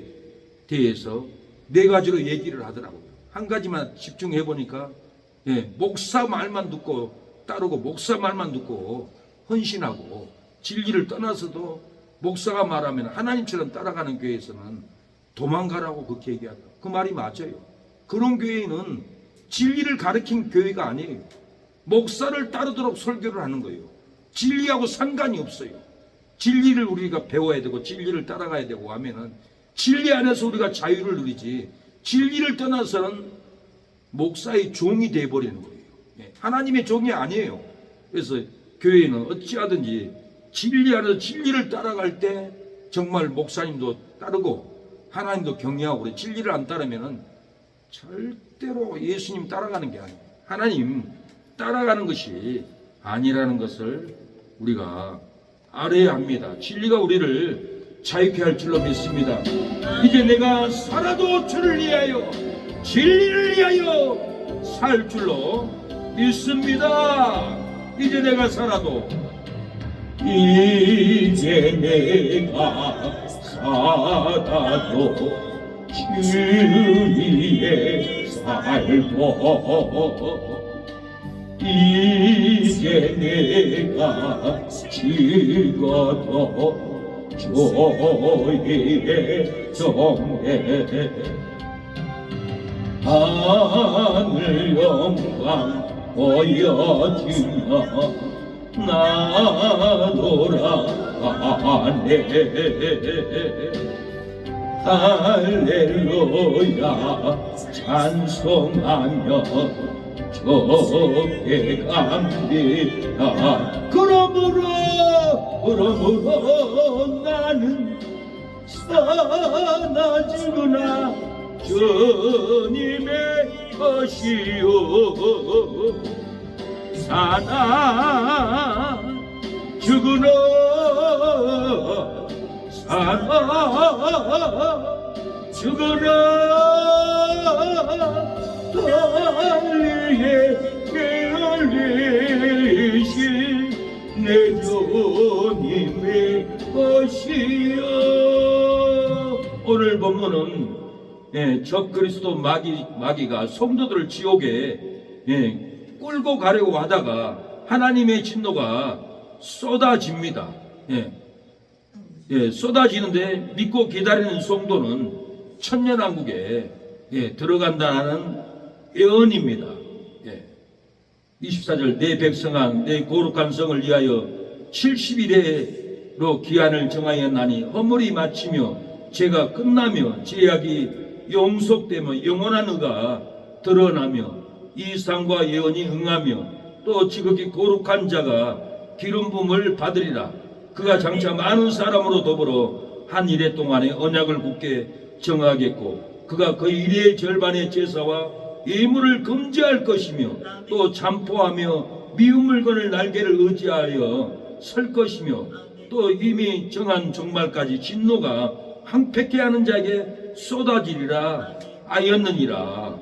Speaker 1: 대해서 네 가지로 얘기를 하더라고요. 한 가지만 집중해 보니까 목사 말만 듣고 따르고 목사 말만 듣고 헌신하고 진리를 떠나서도 목사가 말하면 하나님처럼 따라가는 교회에서는 도망가라고 그렇게 얘기하더라고요. 그 말이 맞아요. 그런 교회는 진리를 가르친 교회가 아니에요. 목사를 따르도록 설교를 하는 거예요. 진리하고 상관이 없어요. 진리를 우리가 배워야 되고 진리를 따라가야 되고 하면은 진리 안에서 우리가 자유를 누리지, 진리를 떠나서는 목사의 종이 되어버리는 거예요. 하나님의 종이 아니에요. 그래서 교회는 어찌하든지 진리 안에서 진리를 따라갈 때 정말 목사님도 따르고 하나님도 경외하고 그래. 진리를 안 따르면은 절대로 예수님 따라가는 게 아니에요. 하나님 따라가는 것이 아니라는 것을 우리가 알아야 합니다. 진리가 우리를 자유케 할 줄로 믿습니다. 이제 내가 살아도 주를 위하여 진리를 위하여 살 줄로 믿습니다. 이제 내가 살아도 이제 내가 살아도 주위에 살고 이제 내가 죽어도 주의 종에 하늘 영광 보여주며 나 돌아가네. 할렐루야 찬송하며 주께 갑니다. 그러므로 나는 사나지구나 주님의 것이요 사나 죽으나 사나 죽으나 달리에 깨어리신 내 주님의 것이요. 오늘 본문은 적그리스도 마귀가 성도들을 지옥에 끌고 가려고 하다가 하나님의 진노가 쏟아집니다. 쏟아지는데 믿고 기다리는 성도는 천년왕국에 들어간다는 예언입니다. 24절 내 백성아 내 거룩한 성을 위하여
Speaker 2: 70일에로 기한을 정하였나니 허물이 마치며 죄가 끝나며 죄악이 용속되며 영원한 의가 드러나며 이 상과 예언이 응하며 또 지극히 거룩한 자가 기름 부음을 받으리라. 그가 장차 많은 사람으로 더불어 한 이래 동안에 언약을 굳게 정하겠고 그가 그 일의 절반의 제사와 예물을 금지할 것이며 또 잠포하며 미운 물건을 날개를 의지하여 설 것이며 또 이미 정한 종말까지 진노가 항폐케 하는 자에게 쏟아지리라 하였느니라.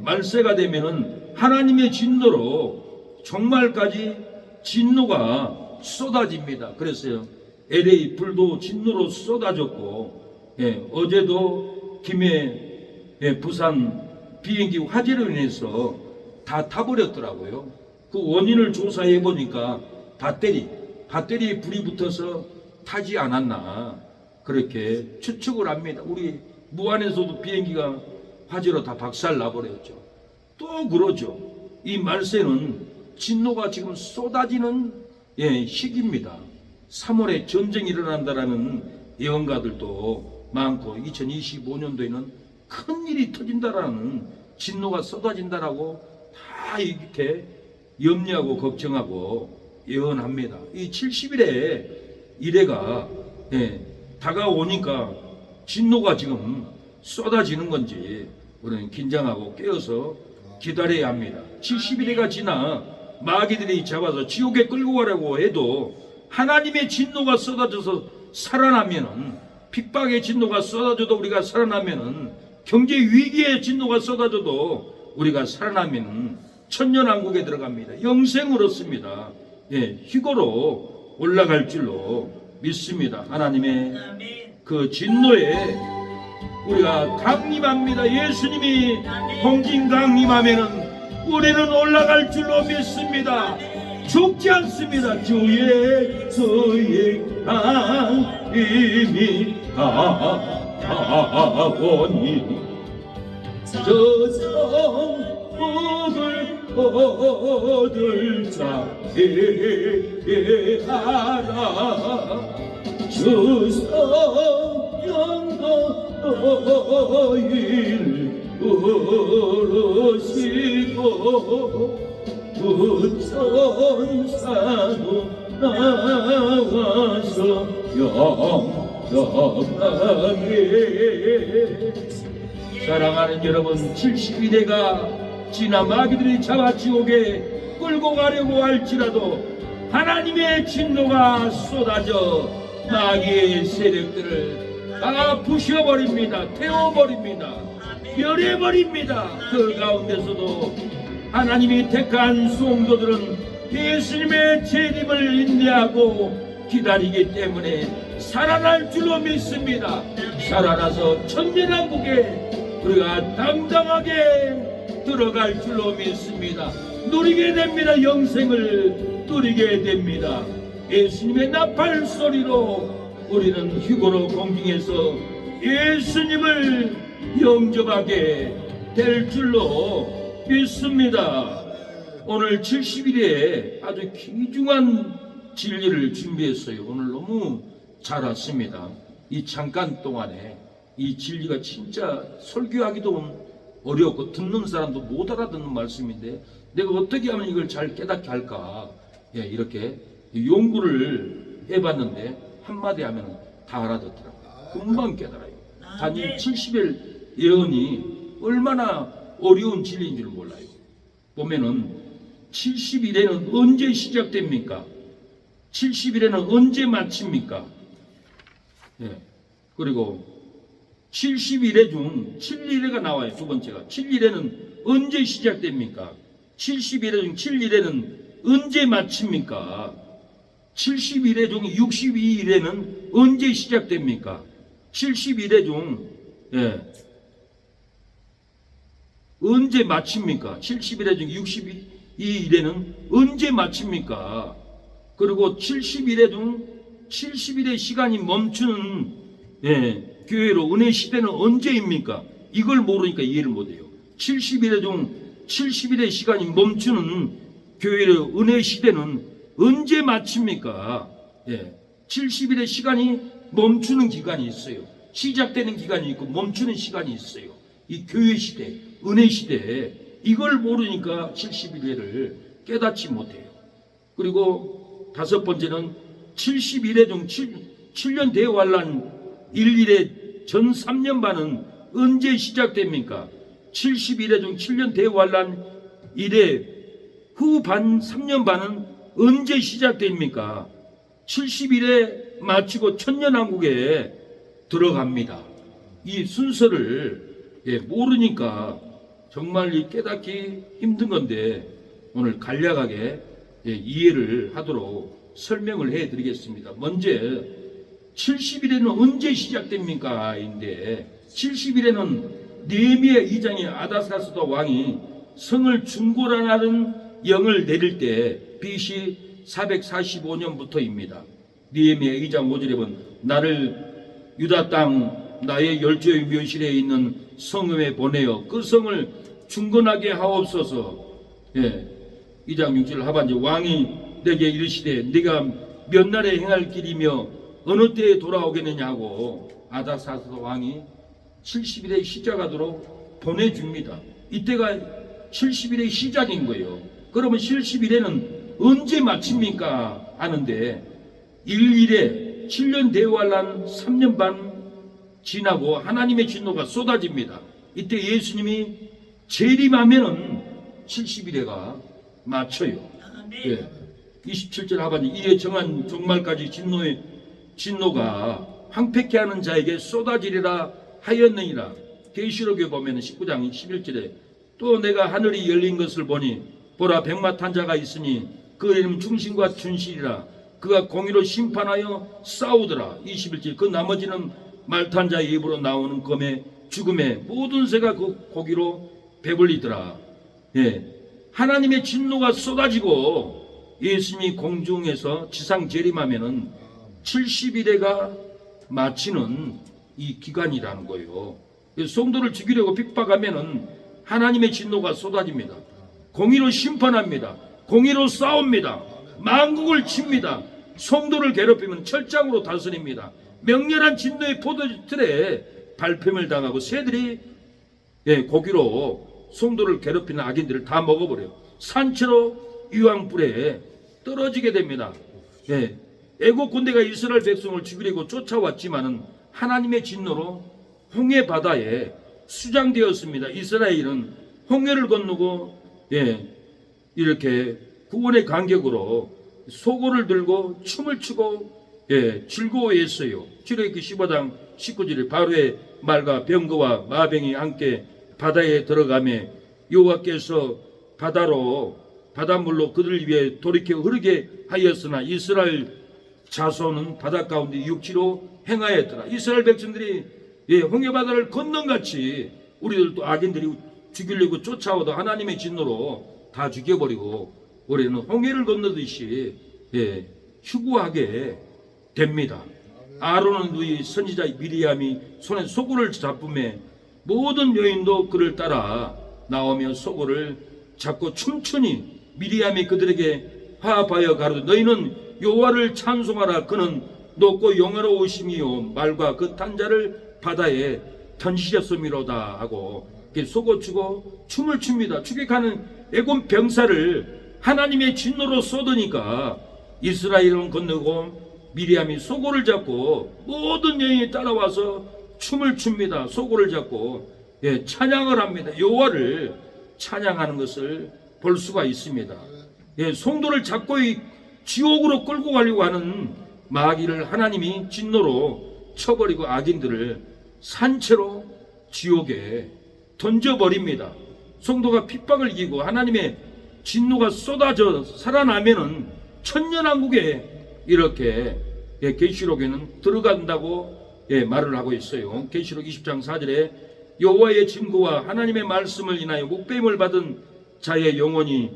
Speaker 2: 말세가 되면은 하나님의 진노로 종말까지 진노가 쏟아집니다. 그랬어요. LA 불도 진노로 쏟아졌고, 어제도 김해 부산 비행기 화재로 인해서 다 타버렸더라고요. 그 원인을 조사해 보니까 배터리에 불이 붙어서 타지 않았나 그렇게 추측을 합니다. 우리 무안에서도 비행기가 화재로 다 박살 나버렸죠. 또 그러죠. 이 말세는 진노가 지금 쏟아지는 시기입니다. 3월에 전쟁이 일어난다라는 예언가들도 많고 2025년도에는 큰 일이 터진다라는 진노가 쏟아진다라고 다 이렇게 염려하고 걱정하고 예언합니다. 이 70일의 이래가 다가오니까 진노가 지금 쏟아지는 건지 우리는 긴장하고 깨어서 기다려야 합니다. 70일이가 지나 마귀들이 잡아서 지옥에 끌고 가려고 해도 하나님의 진노가 쏟아져서 살아나면은, 핍박의 진노가 쏟아져도 우리가 살아나면은, 경제 위기의 진노가 쏟아져도 우리가 살아나면은 천년왕국에 들어갑니다. 영생을 얻습니다. 희고로 올라갈 줄로 믿습니다. 하나님의 그 진노에 우리가 강림합니다. 예수님이 공진 강림하면은 우리는 올라갈 줄로 믿습니다. 죽지 않습니다. 주의 강림이 다가오니 저 성복을 얻을 자에 알아 주 성령도 너희를 부르시고 천사도 나와서 영접하게. 사랑하는 여러분, 70일에가 지나 마귀들이 잡아 지옥에 끌고 가려고 할지라도 하나님의 진노가 쏟아져 마귀의 세력들을 다 부셔버립니다. 태워버립니다. 멸해버립니다. 그 가운데서도 하나님이 택한 성도들은 예수님의 재림을 인내하고 기다리기 때문에 살아날 줄로 믿습니다. 살아나서 천년왕국에 우리가 당당하게 들어갈 줄로 믿습니다. 누리게 됩니다. 영생을 누리게 됩니다. 예수님의 나팔 소리로 우리는 희고로 공중에서 예수님을 영접하게 될 줄로 믿습니다. 오늘 70일에 아주 귀중한 진리를 준비했어요. 오늘 너무 잘 왔습니다. 이 잠깐 동안에 이 진리가 진짜 설교하기도 어렵고 듣는 사람도 못 알아듣는 말씀인데 내가 어떻게 하면 이걸 잘 깨닫게 할까, 이렇게 연구를 해봤는데 한마디 하면 다 알아듣더라고요. 금방 깨달아요. 단지 70일 예언이 얼마나 어려운 진리인 줄 몰라요. 보면은 70일에는 언제 시작됩니까? 70일에는 언제 마칩니까? 그리고 70일에 중 7일에가 나와요. 두 번째가 7일에는 언제 시작됩니까? 70일에 중 7일에는 언제 마칩니까? 70일에 중 62일에는 언제 시작됩니까? 70일에 중 언제 마칩니까? 70일에 중 62일에는 언제 마칩니까? 그리고 70일에 중 70일의 시간이 멈추는 교회로 은혜 시대는 언제입니까? 이걸 모르니까 이해를 못해요. 70일에 중 70일의 시간이 멈추는 교회로 은혜 시대는
Speaker 1: 언제 마칩니까? 70일의 시간이 멈추는 기간이 있어요. 시작되는 기간이 있고 멈추는 시간이 있어요. 이 교회 시대, 은혜 시대에 이걸 모르니까 70일회를 깨닫지 못해요. 그리고 다섯 번째는 70일회 중 7년 대환란 일일의 전 3년 반은 언제 시작됩니까? 70일회 중 7년 대환란 일의 후 반 3년 반은 언제 시작됩니까? 70일에 마치고 천년왕국에 들어갑니다. 이 순서를 모르니까 정말 이 깨닫기 힘든 건데 오늘 간략하게 이해를 하도록 설명을 해드리겠습니다. 먼저 70일에는 언제 시작됩니까? 인데 70일에는 느헤미야 2장의 아다사스다 왕이 성을 중고란하는 영을 내릴 때 BC 445년부터입니다. 느헤미야 2장 5절에 보면 나를 유다 땅 나의 열조의 묘실에 있는 성읍에 보내어 그 성을 중건하게 하옵소서. 2장 6절 하반절 왕이 내게 이르시되 네가 몇 날에 행할 길이며 어느 때에 돌아오겠느냐고 아다사스다 왕이 70일에 시작하도록 보내줍니다. 이때가 70일의 시작인 거예요. 그러면 70일에는 언제 마칩니까? 하는데 일일에 7년 대환란 3년 반 지나고 하나님의 진노가 쏟아집니다. 이때 예수님이 재림하면은 70일에가 맞춰요. 27절 하반절 이에 정한 종말까지 진노가 황폐케 하는 자에게 쏟아지리라 하였느니라. 계시록에 보면 19장 11절에 또 내가 하늘이 열린 것을 보니 보라 백마 탄 자가 있으니 그 이름 충신과 춘실이라. 그가 공의로 심판하여 싸우더라. 21절 그 나머지는 말 탄 자의 입으로 나오는 검에 죽음에 모든 새가 그 고기로 배불리더라. 하나님의 진노가 쏟아지고 예수님이 공중에서 지상 재림하면은 70일에가 마치는 이 기간이라는 거예요. 성도를 죽이려고 핍박하면은 하나님의 진노가 쏟아집니다. 공의로 심판합니다. 공의로 싸웁니다. 만국을 칩니다. 성도를 괴롭히면 철장으로 다스립니다. 맹렬한 진노의 포도틀에 밟힘을 당하고 새들이 고기로 성도를 괴롭히는 악인들을 다 먹어버려요. 산채로 유황불에 떨어지게 됩니다. 애국 군대가 이스라엘 백성을 죽이려고 쫓아왔지만은 하나님의 진노로 홍해 바다에 수장되었습니다. 이스라엘은 홍해를 건너고 이렇게 구원의 간격으로 소고를 들고 춤을 추고 즐거워했어요. 출애굽기 15장 19절에 바로의 말과 병거와 마병이 함께 바다에 들어가매 여호와께서 바닷물로 그들 위에 돌이켜 흐르게 하였으나 이스라엘 자손은 바다 가운데 육지로 행하였더라. 이스라엘 백성들이 홍해 바다를 건넌같이 우리들도 악인들이 죽이려고 쫓아와도 하나님의 진노로 다 죽여버리고 우리는 홍해를 건너듯이 휴구하게 됩니다. 아론은 누이 선지자 미리암이 손에 소고를 잡음에 모든 여인도 그를 따라 나오며 소고를 잡고 춤추니 미리암이 그들에게 화합하여 가로되 너희는 여호와를 찬송하라. 그는 높고 영화로우심이요 말과 그 탄자를 바다에 던지셨음이로다 하고 소고 추고 춤을 춥니다. 추격하는 애굽 병사를 하나님의 진노로 쏟으니까 이스라엘은 건너고 미리암이 소고를 잡고 모든 여인이 따라와서 춤을 춥니다. 소고를 잡고 찬양을 합니다. 여호와를 찬양하는 것을 볼 수가 있습니다. 성도를 잡고 지옥으로 끌고 가려고 하는 마귀를 하나님이 진노로 쳐버리고 악인들을 산채로 지옥에 던져버립니다. 성도가 핍박을 이기고 하나님의 진노가 쏟아져 살아나면은 천년왕국에 이렇게 계시록에는 들어간다고 말을 하고 있어요. 계시록 20장 4절에 여호와의 증거와 하나님의 말씀을 인하여 목배임을 받은 자의 영혼이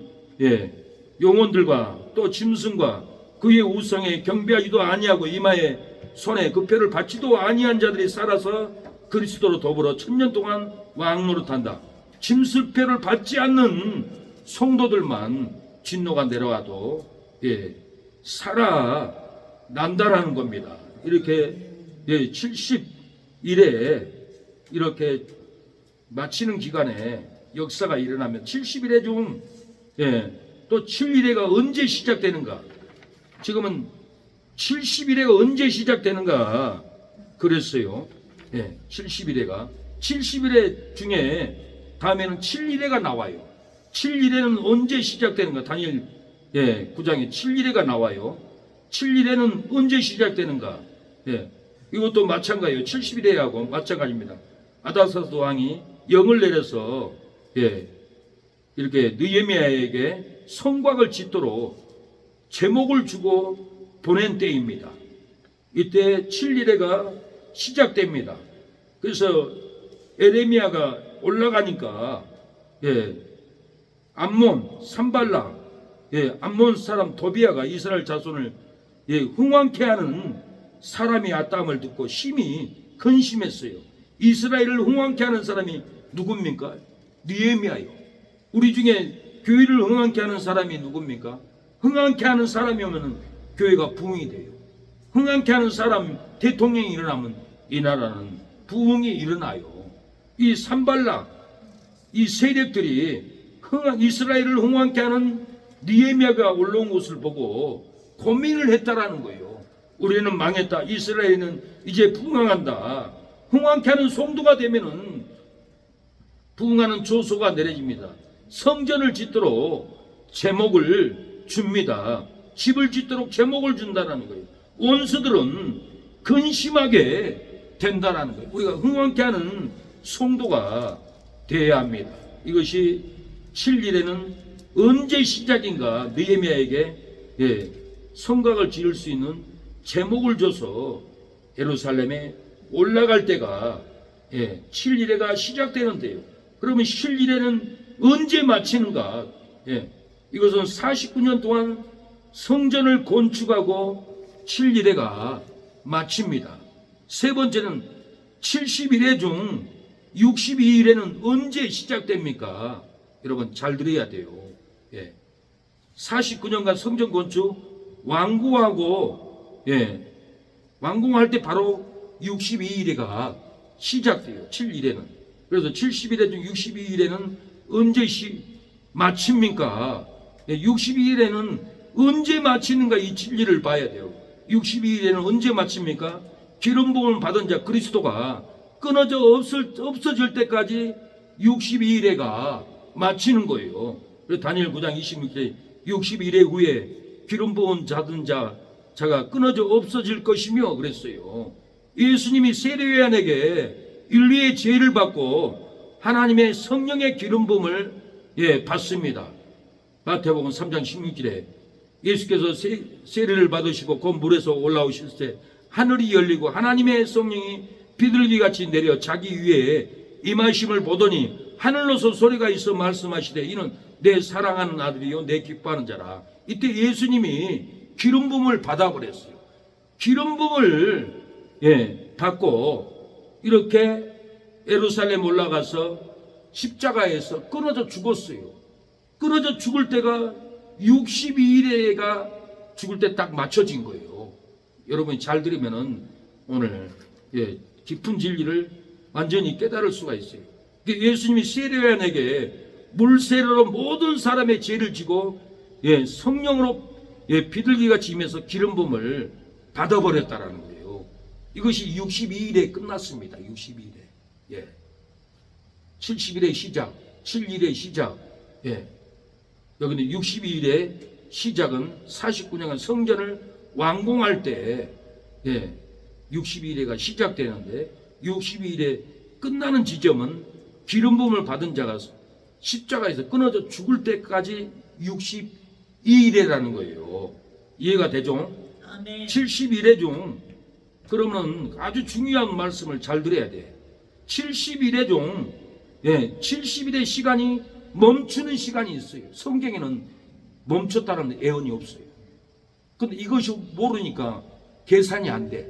Speaker 1: 영혼들과 또 짐승과 그의 우상에 경배하지도 아니하고 이마에 손에 그 표를 받지도 아니한 자들이 살아서 그리스도로 더불어 천년 동안 왕노릇한다. 짐승표를 받지 않는 성도들만 진노가 내려와도 살아난다라는 겁니다. 이렇게 70일에 이렇게 마치는 기간에 역사가 일어나면 70일에 중 또 7일에가 언제 시작되는가? 지금은 70일에가 언제 시작되는가? 그랬어요. 70일에가 70일에 중에 다음에는 7일에가 나와요. 7일에는 언제 시작되는가? 다니엘 9장에 7일에가 나와요. 7일에는 언제 시작되는가? 이것도 마찬가지예요. 70일에하고 마찬가지입니다. 아닥사스 왕이 영을 내려서 이렇게 느헤미야에게 성곽을 짓도록 제목을 주고 보낸 때입니다. 이때 7일에가 시작됩니다. 그래서 에레미야가 올라가니까 암몬, 산발라, 암몬 사람 도비아가 이스라엘 자손을 흥왕케 하는 사람이 왔다함을 듣고 심히 근심했어요. 이스라엘을 흥왕케 하는 사람이 누굽니까? 느헤미야요. 우리 중에 교회를 흥왕케 하는 사람이 누굽니까? 흥왕케 하는 사람이 오면 교회가 부흥이 돼요. 흥왕케 하는 사람, 대통령이 일어나면 이 나라는 부흥이 일어나요. 이 산발락, 이 세력들이 이스라엘을 흥왕케 하는 느헤미야가 올라온 것을 보고 고민을 했다라는 거예요. 우리는 망했다. 이스라엘은 이제 부흥한다. 흥왕케 하는 성도가 되면은 부흥하는 조소가 내려집니다. 성전을 짓도록 제목을 줍니다. 집을 짓도록 제목을 준다라는 거예요. 원수들은 근심하게 된다라는 거예요. 우리가 흥왕케 하는 성도가 되어야 합니다. 이것이 7일에는 언제 시작인가? 느헤미야에게 성곽을 지을 수 있는 제목을 줘서 예루살렘에 올라갈 때가 7일에가 시작되는데요. 그러면 7일에는 언제 마치는가? 이것은 49년 동안 성전을 건축하고 7일에가 마칩니다. 세 번째는 70일에 중 62일에는 언제 시작됩니까? 여러분 잘 들어야 돼요. 49년간 성전 건축 완공하고 완공할 때 바로 62일에가 시작돼요. 7일에는. 그래서 70일에 중 62일에는 언제 마칩니까? 62일에는 언제 마치는가? 이 진리를 봐야 돼요. 62일에는 언제 마칩니까? 기름 부음을 받은 자 그리스도가 끊어져 없어질 때까지 62일에가 마치는 거예요. 그래서 다니엘 9장 26절에 62일 후에 기름 부음 받은 자가 끊어져 없어질 것이며 그랬어요. 예수님이 세례요한에게 인류의 죄를 받고 하나님의 성령의 기름 부음을 받습니다. 마태복음 3장 16절에 예수께서 세례를 받으시고 그 물에서 올라오실 때 하늘이 열리고 하나님의 성령이 비둘기같이 내려 자기 위에 임하심을 보더니 하늘로서 소리가 있어 말씀하시되 이는 내 사랑하는 아들이요 내 기뻐하는 자라. 이때 예수님이 기름 부음을 받아버렸어요. 기름 부음을 받고 이렇게 예루살렘 올라가서 십자가에서 끊어져 죽었어요. 끊어져 죽을 때가 62일에가 죽을 때 딱 맞춰진 거예요. 여러분이 잘 들으면은 오늘 깊은 진리를 완전히 깨달을 수가 있어요. 예수님이 세례요한에게 물세례로 모든 사람의 죄를 지고 성령으로 비둘기같이 임해서 기름 부음을 받아버렸다라는 거예요. 이것이 62일에 끝났습니다. 62일에 70일의 시작, 7일의 시작. 여기는 62일의 시작은 49년간 성전을 완공할 때 62일에가 시작되는데 62일에 끝나는 지점은 기름 부음을 받은 자가 십자가에서 끊어져 죽을 때까지 62일이라는 거예요. 이해가 되죠?
Speaker 3: 아멘.
Speaker 1: 70일에 중 그러면 아주 중요한 말씀을 잘 들어야 돼. 70일에 중 70일의 시간이 멈추는 시간이 있어요. 성경에는 멈췄다는 애언이 없어요. 근데 이것이 모르니까 계산이 안 돼.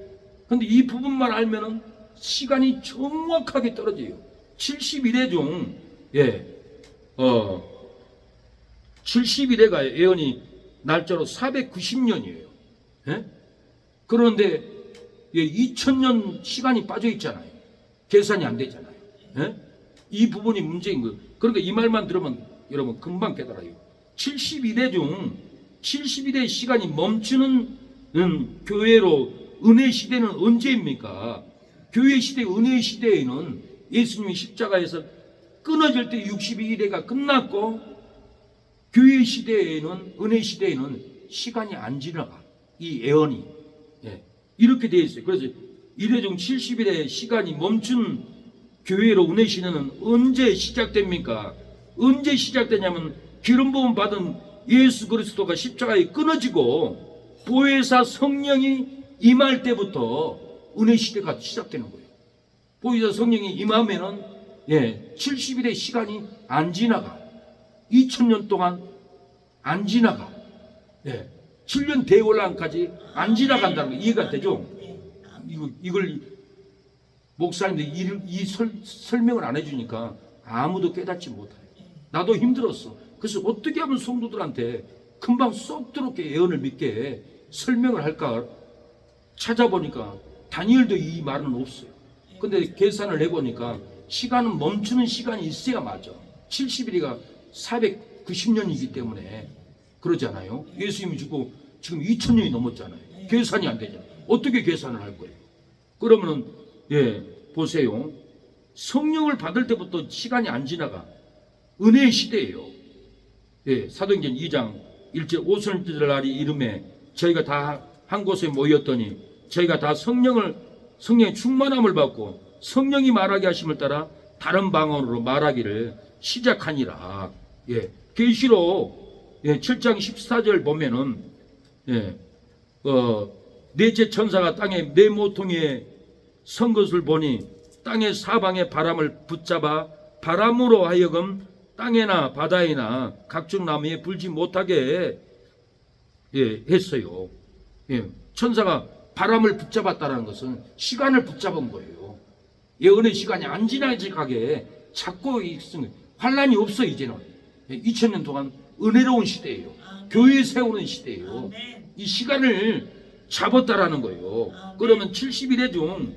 Speaker 1: 근데 이 부분만 알면은 시간이 정확하게 떨어져요. 70일에 중 70일에가 애언이 날짜로 490년이에요. 예? 그런데 2000년 시간이 빠져 있잖아요. 계산이 안 되잖아요. 예? 이 부분이 문제인 거예요. 그러니까 이 말만 들으면 여러분 금방 깨달아요. 70일의 중 70일의 시간이 멈추는 교회로 은혜 시대는 언제입니까? 교회 시대, 은혜 시대에는 예수님이 십자가에서 끊어질 때 62일회가 끝났고, 교회 시대에는, 은혜 시대에는 시간이 안 지나가. 이 애언이. 예, 이렇게 되어 있어요. 그래서 이래 중 70일의 시간이 멈춘 교회로 은혜 시대는 언제 시작됩니까? 언제 시작되냐면 기름 부음 받은 예수 그리스도가 십자가에 끊어지고 보혜사 성령이 임할 때부터 은혜 시대가 시작되는 거예요. 보혜사 성령이 임하면은 70일의 시간이 안 지나가. 2000년 동안 안 지나가. 7년 대혼란까지 안 지나간다는 거 이해가 되죠? 이걸 목사님들이 설명을 안 해주니까 아무도 깨닫지 못해요. 나도 힘들었어. 그래서 어떻게 하면 성도들한테 금방 쏙 들어오게 예언을 믿게 설명을 할까 찾아보니까 다니엘도 이 말은 없어요. 근데 계산을 해보니까 시간은 멈추는 시간이 있어야 맞아. 70일이가 490년이기 때문에 그러잖아요. 예수님이 죽고 지금 2000년이 넘었잖아요. 계산이 안 되잖아요. 어떻게 계산을 할 거예요? 그러면은 보세요. 성령을 받을 때부터 시간이 안 지나가. 은혜의 시대예요. 사도행전 2장 1절 오순절 날이 이름에 저희가 다 한 곳에 모였더니 저희가 다 성령의 충만함을 받고 성령이 말하게 하심을 따라 다른 방언으로 말하기를 시작하니라. 계시록 7장 14절 보면은 넷째 천사가 땅에 네 모퉁이에 선 것을 보니 땅의 사방에 바람을 붙잡아 바람으로 하여금 땅에나 바다에나 각종 나무에 불지 못하게 했어요. 천사가 바람을 붙잡았다는 것은 시간을 붙잡은 거예요. 예언의 시간이 안 지나가게 잡고 있으면 환란이 없어. 이제는 2000년 동안 은혜로운 시대예요. 교회 세우는 시대예요. 이 시간을 잡았다라는 거예요. 그러면 70일의 중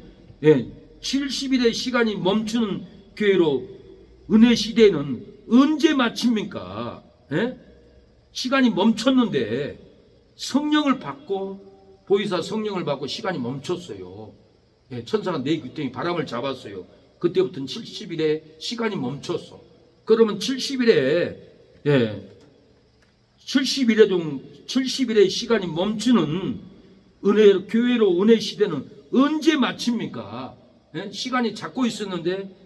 Speaker 1: 70일의 시간이 멈추는 교회로 은혜 시대는 언제 마칩니까? 시간이 멈췄는데 성령을 받고 보혜사 성령을 받고 시간이 멈췄어요. 천사가 네 귀퉁이 바람을 잡았어요. 그때부터는 70일에 시간이 멈췄어. 그러면 70일에 70일의 중 70일의 시간이 멈추는 교회로 은혜 시대는 언제 마칩니까? 시간이 잡고 있었는데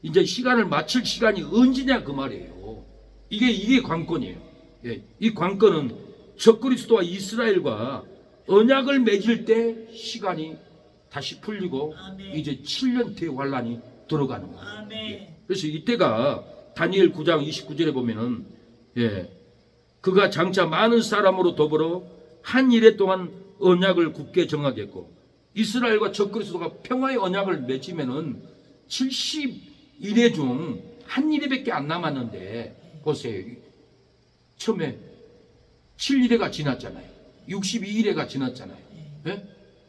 Speaker 1: 이제 시간을 마칠 시간이 언제냐 그 말이에요. 이게 관건이에요. 이 관건은 적그리스도와 이스라엘과 언약을 맺을 때 시간이 다시 풀리고 이제 7년 대환란이 들어가는 거예요. 그래서 이때가 다니엘 9장 29절에 보면은 그가 장차 많은 사람으로 더불어 한 일해 동안 언약을 굳게 정하겠고 이스라엘과 적그리스도가 평화의 언약을 맺으면은 70일의 중 한 일회밖에 안 남았는데 보세요. 처음에 7일회가 지났잖아요. 62일회가 지났잖아요.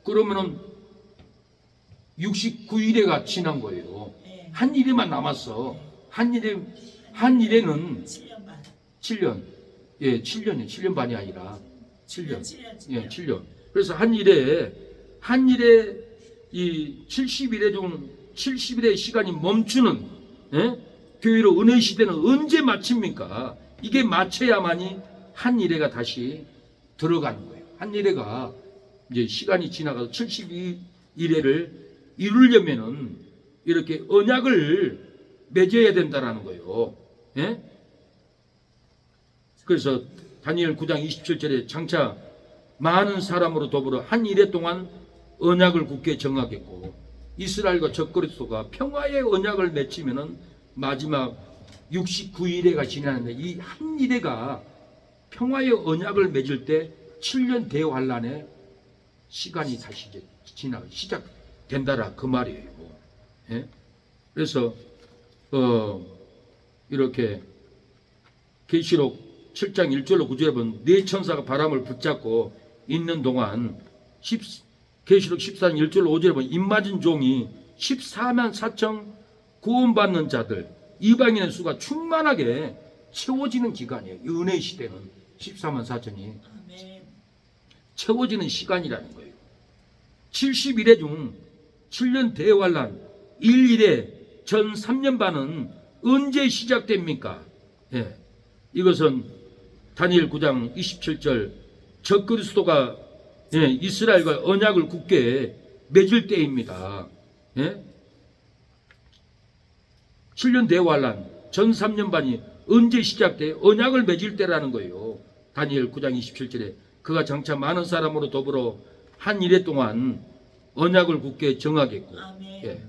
Speaker 1: 그러면은 69일회가 지난 거예요. 한 일회만 남았어. 한 일회는 7년. 7년이에요. 7년 반이 아니라 7년. 7년. 그래서 한 일에 이 70일의 중 70일의 시간이 멈추는 교회로 은혜 시대는 언제 마칩니까? 이게 마쳐야만이 한 일회가 다시 들어가는 거예요. 한 일회가 이제 시간이 지나가서 72일회를 이루려면은 이렇게 언약을 맺어야 된다라는 거예요. 그래서 다니엘 9장 27절에 장차 많은 사람으로 더불어 한 일회 동안 언약을 굳게 정하겠고 이스라엘과 적그리스도가 평화의 언약을 맺으면은 마지막 69일회가 지나는데 이 한 일회가 평화의 언약을 맺을 때 7년 대환란의 시간이 다시 이제 시작된다라 그 말이에요. 그래서 이렇게 계시록 7장 1절로 9절에 보면 네 천사가 바람을 붙잡고 있는 동안 계시록 14장 1절로 5절에 보면 입맞은 종이 14만 4천 구원받는 자들 이방인의 수가 충만하게 채워지는 기간이에요. 이 은혜의 시대는 14만 4천이 채워지는 시간이라는 거예요. 70일의 중 7년 대환란 1일에 전 3년 반은 언제 시작됩니까? 예. 이것은 다니엘 9장 27절 적그리스도가 이스라엘과 언약을 굳게 맺을 때입니다. 예? 7년 대환란 전 3년 반이 언제 시작돼? 언약을 맺을 때라는 거예요. 다니엘 9장 27절에 그가 장차 많은 사람으로 더불어 한 일해 동안 언약을 굳게 정하겠고, 예.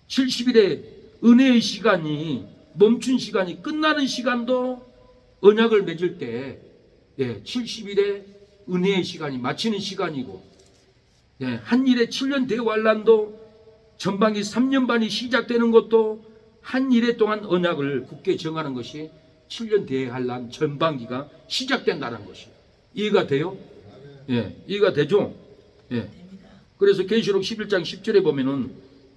Speaker 1: 70일의 은혜의 시간이 멈춘 시간이 끝나는 시간도 언약을 맺을 때 70일의 은혜의 시간이 마치는 시간이고, 한 일에 7년 대환란도 전반기 3년 반이 시작되는 것도 한 일해 동안 언약을 굳게 정하는 것이 7년 대환란 전반기가 시작된다는 것이에요. 이해가 돼요? 이해가 되죠? 그래서 계시록 11장 10절에 보면은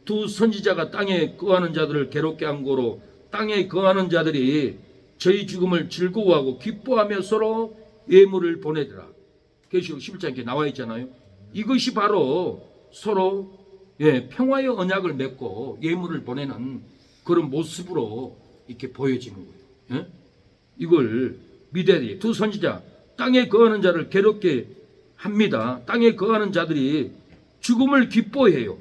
Speaker 1: 두 선지자가 땅에 거하는 자들을 괴롭게 한 고로 땅에 거하는 자들이 저희 죽음을 즐거워하고 기뻐하며 서로 예물을 보내더라. 계시록 11장에 이렇게 나와 있잖아요. 이것이 바로 서로 평화의 언약을 맺고 예물을 보내는 그런 모습으로 이렇게 보여지는 거예요. 이걸 믿어야 돼요. 두 선지자 땅에 거하는 자를 괴롭게 합니다. 땅에 거하는 자들이 죽음을 기뻐해요.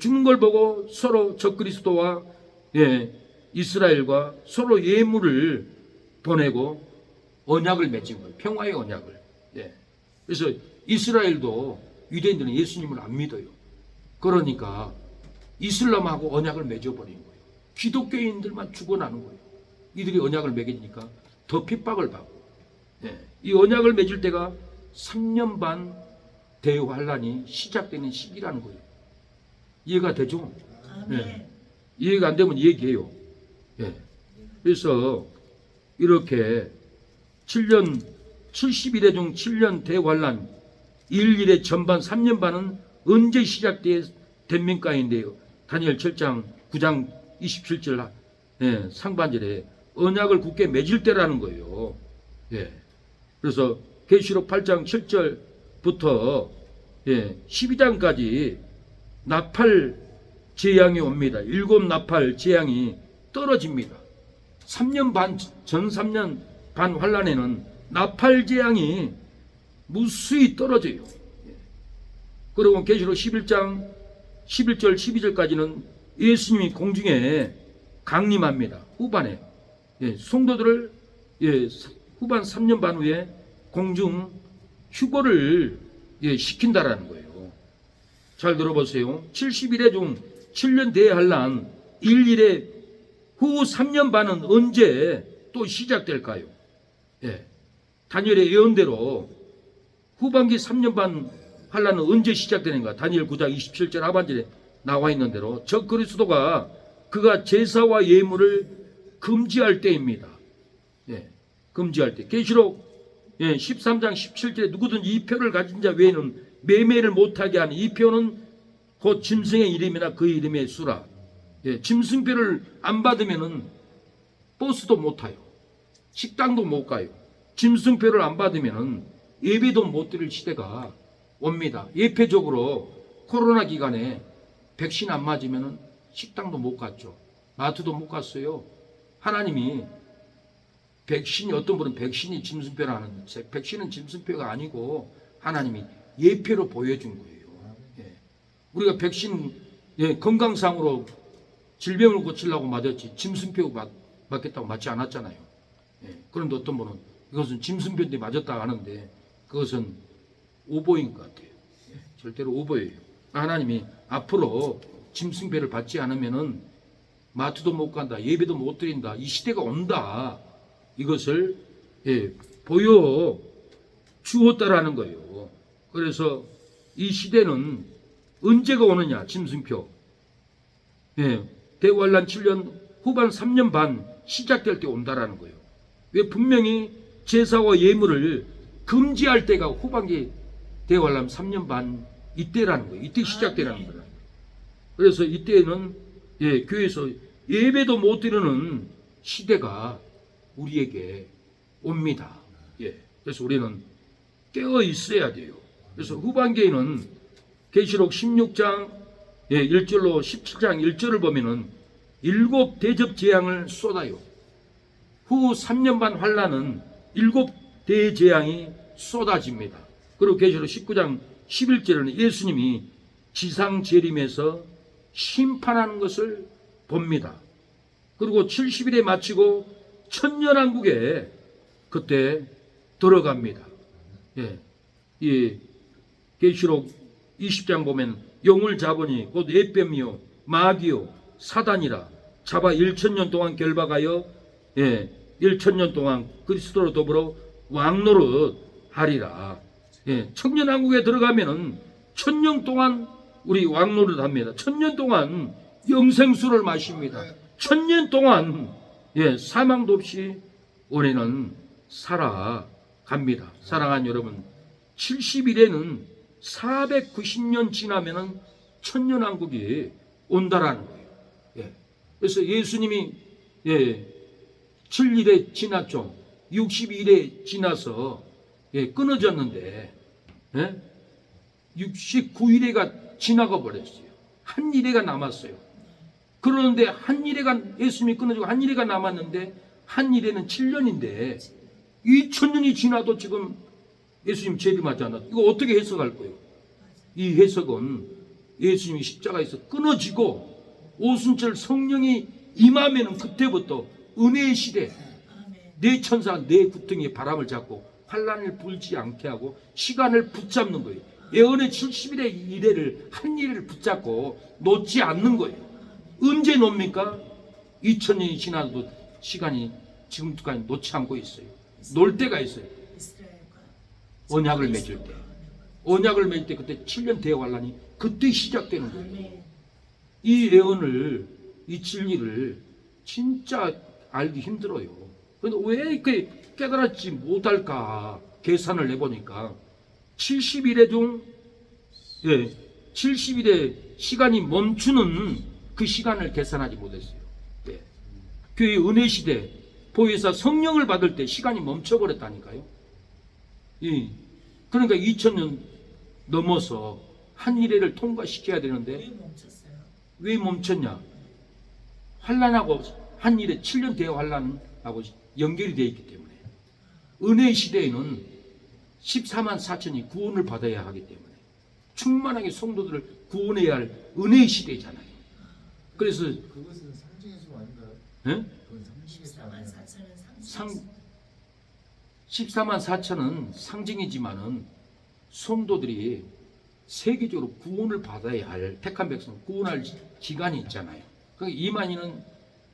Speaker 1: 죽는 걸 보고 서로 적그리스도와 이스라엘과 서로 예물을 보내고 언약을 맺은 거예요. 평화의 언약을. 그래서 이스라엘도 유대인들은 예수님을 안 믿어요. 그러니까 이슬람하고 언약을 맺어버린 거예요. 기독교인들만 죽어나는 거예요. 이들이 언약을 맺으니까 더 핍박을 받고. 이 언약을 맺을 때가 3년 반 대환란이 시작되는 시기라는 거예요. 이해가 되죠? 이해가 안 되면 얘기해요. 그래서 이렇게 70일의 중 7년 대환란 1일의 전반 3년 반은 언제 시작됩니까인데요. 다니엘 7장 9장 27절 상반절에 언약을 굳게 맺을 때라는 거예요. 그래서 계시록 8장 7절부터 12장까지 나팔 재앙이 옵니다. 7 나팔 재앙이 떨어집니다. 3년 반, 전 3년 반 환란에는 나팔 재앙이 무수히 떨어져요. 그리고 계시록 11장 11절 12절까지는 예수님이 공중에 강림합니다. 후반에 성도들을 후반 3년 반 후에 공중 휴거를 시킨다라는 거예요. 잘 들어보세요. 70일의 중 7년 대환란 1일에 후 3년 반은 언제 또 시작될까요? 다니엘의 예언대로 후반기 3년 반 환란은 언제 시작되는가? 다니엘 9장 27절 하반절에 나와 있는 대로 적그리스도가 그가 제사와 예물을 금지할 때입니다. 금지할 때. 계시록 13장 17절에 누구든지 이 표를 가진 자 외에는 매매를 못하게 하는 이 표는 곧 짐승의 이름이나 그 이름의 수라. 짐승표를 안 받으면은 버스도 못 타요. 식당도 못 가요. 짐승표를 안 받으면은 예배도 못 드릴 시대가 옵니다. 예표적으로 코로나 기간에 백신 안 맞으면은 식당도 못 갔죠. 마트도 못 갔어요. 하나님이 백신이 어떤 분은 백신이 짐승표라 하는데 백신은 짐승표가 아니고 하나님이 예표로 보여준 거예요. 우리가 백신 건강상으로 질병을 고치려고 맞았지 짐승표 맞겠다고 맞지 않았잖아요. 그런데 어떤 분은 이것은 짐승표인데 맞았다 하는데 그것은 오보인 것 같아요. 절대로 오보예요. 하나님이 앞으로 짐승표를 받지 않으면은 마트도 못 간다, 예배도 못 드린다, 이 시대가 온다. 이것을 보여 주었다라는 거예요. 그래서 이 시대는 언제가 오느냐? 짐승표. 대환란 7년 후반 3년 반 시작될 때 온다라는 거예요. 왜 분명히 제사와 예물을 금지할 때가 후반기 대환란 3년 반 이때라는 거예요. 이때 시작되라는 거예요. 그래서 이때는 교회에서 예배도 못 드리는 시대가 우리에게 옵니다. 그래서 우리는 깨어 있어야 돼요. 그래서 후반기에는 계시록 16장 1절로 17장 1절을 보면은 7 대접 재앙을 쏟아요. 후 3년 반 환란은 7 대재앙이 쏟아집니다. 그리고 계시록 19장 11절에는 예수님이 지상 재림에서 심판하는 것을 봅니다. 그리고 70일에 마치고 천년왕국에 그때 들어갑니다. 이 계시록 20장 보면 용을 잡으니 곧 에뱀이요 마귀요 사단이라 잡아 1000년 동안 결박하여 1000년 동안 그리스도로 더불어 왕노릇 하리라. 천년왕국에 들어가면은 1000년 동안 우리 왕노릇 합니다. 1000년 동안 영생수를 마십니다. 1000년 동안 사망도 없이 우리는 살아갑니다. 사랑하는 여러분, 70일에는 490년 지나면은 천년왕국이 온다라는 거예요. 그래서 예수님이 7일에 지났죠. 60일에 지나서 끊어졌는데 69일에가 지나가 버렸어요. 한 일회가 남았어요. 그런데 한 일회가 예수님이 끊어지고 한 일회가 남았는데 한 일회는 7년인데 2000년이 지나도 지금 예수님 재림하지 않았다. 이거 어떻게 해석할 거예요? 이 해석은 예수님이 십자가에서 끊어지고 오순절 성령이 임하면은 그때부터 은혜의 시대, 내 천사 내 구덩이에 바람을 잡고 환란을 불지 않게 하고 시간을 붙잡는 거예요. 예언의 70일의 이래를 한 일을 붙잡고 놓지 않는 거예요. 언제 놓습니까? 2000년이 지나도 시간이 지금까지 놓지 않고 있어요. 놀 때가 있어요. 언약을 맺을 때. 언약을 맺을 때 그때 7년 대환란이 그때 시작되는 거예요. 이 예언을, 이 진리를 진짜 알기 힘들어요. 그런데 왜 이렇게 깨달았지 못할까 계산을 해보니까 70일에 중 70일에 시간이 멈추는 그 시간을 계산하지 못했어요. 교회 은혜 시대 보혜사 성령을 받을 때 시간이 멈춰버렸다니까요. 그러니까 2000년 넘어서 한 일회를 통과시켜야 되는데 왜 멈췄냐? 환란하고 한 일에 7년 대환란하고 연결이 되어 있기 때문에 은혜 시대에는 14만 4천이 구원을 받아야 하기 때문에 충만하게 성도들을 구원해야 할 은혜의 시대잖아요. 그래서
Speaker 3: 그것은 상징의 수 아닌가요? 그건 상징의 수 아닌가요?
Speaker 1: 14만 4천은 상징이지만은 성도들이 세계적으로 구원을 받아야 할 택한 백성 구원할 기간이 있잖아요. 그러니까 이만희는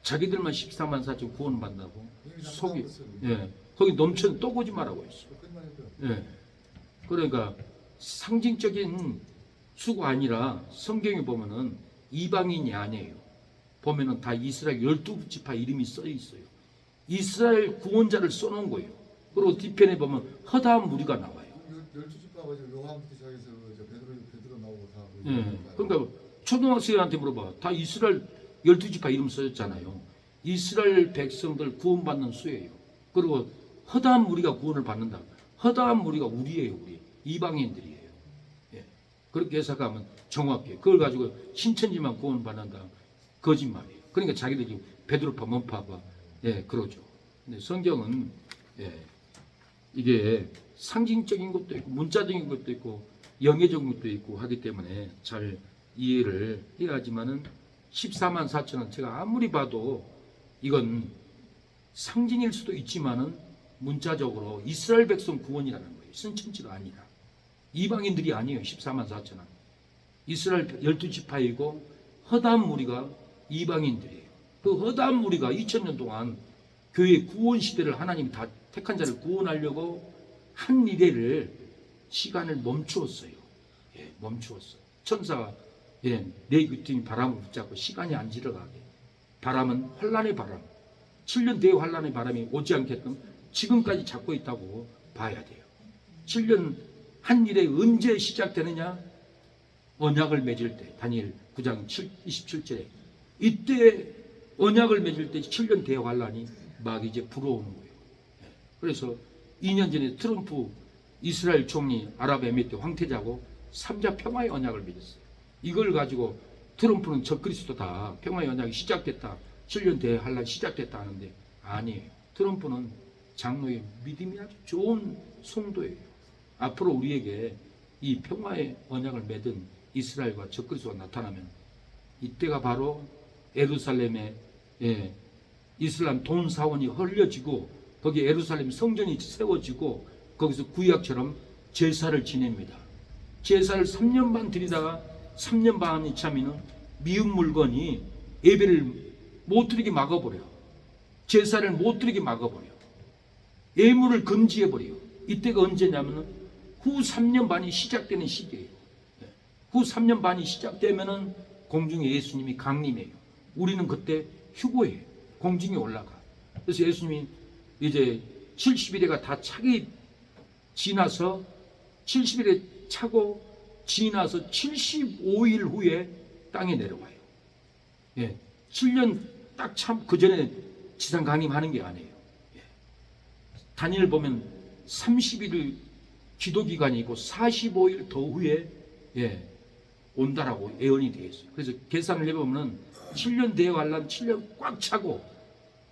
Speaker 1: 자기들만 14만 4천 구원 받는다고 속이 거기 넘쳐 또 거짓말하고 있어. 그러니까 상징적인 수가 아니라 성경에 보면은 이방인이 아니에요. 보면은 다 이스라엘 12지파 이름이 써 있어요. 이스라엘 구원자를 써놓은 거예요. 그리고 뒤편에 보면 허다한 무리가 나와요.
Speaker 3: 12지파가 요한부터 시작해서 베드로 나오고 다.
Speaker 1: 그러니까 초등학생한테 물어봐. 다 이스라엘 12지파 이름 써졌잖아요. 이스라엘 백성들 구원받는 수예요. 그리고 허다한 무리가 구원을 받는다. 허다한 무리가 우리예요. 우리 이방인들이에요. 그렇게 해석하면 정확해요. 그걸 가지고 신천지만 구원받는다. 거짓말이에요. 그러니까 자기들이 베드로파 먼파가 그러죠. 근데 성경은 이게 상징적인 것도 있고 문자적인 것도 있고 영예적인 것도 있고 하기 때문에 잘 이해를 해야 하지만은 14만 4천은 제가 아무리 봐도 이건 상징일 수도 있지만은 문자적으로 이스라엘 백성 구원이라는 거예요. 신천지가 아니라 이방인들이 아니에요. 14만 4천은 이스라엘 12지파이고 허다한 무리가 이방인들이에요. 그 허다한 무리가 2000년 동안 교회 구원 시대를 하나님이 다 택한 자를 구원하려고 한 일회를 시간을 멈추었어요. 멈추었어. 천사가 내 귀퉁이 바람을 붙잡고 시간이 안 지나가게. 바람은 환란의 바람. 7년 대환란의 바람이 오지 않게끔 지금까지 잡고 있다고 봐야 돼요. 7년 한 일에 언제 시작되느냐? 언약을 맺을 때, 다니엘 9장 27절에 이때 언약을 맺을 때 7년 대환란이 막 이제 불어오는 거예요. 그래서 2년 전에 트럼프 이스라엘 총리 아랍에미리트 황태자하고 3자 평화의 언약을 맺었어요. 이걸 가지고 트럼프는 적그리스도다, 평화의 언약이 시작됐다, 7년 대환란 시작됐다 하는데 아니에요. 트럼프는 장로의 믿음이 아주 좋은 성도예요. 앞으로 우리에게 이 평화의 언약을 맺은 이스라엘과 적그리스도가 나타나면 이때가 바로 예루살렘에 이슬람 돈 사원이 흘려지고 거기 예루살렘 성전이 세워지고 거기서 구약처럼 제사를 지냅니다. 제사를 3년 반 드리다가 3년 반이 차면은 미운 물건이 예배를 못 드리게 막아버려. 제사를 못 드리게 막아버려. 예물을 금지해버려요. 이때가 언제냐면은 후 3년 반이 시작되는 시기예요. 후 3년 반이 시작되면은 공중에 예수님이 강림해요. 우리는 그때 휴고예요. 공중에 올라가. 그래서 예수님이 이제 70일에가 다 차기 지나서 70일에 차고 지나서 75일 후에 땅에 내려와요. 7년 딱 참 그 전에 지상 강림하는 게 아니에요. 다니엘 보면 30일 기도 기간이 있고 45일 더 후에 온다라고 예언이 되어 있어요. 그래서 계산을 해보면 7년 대환란 7년 꽉 차고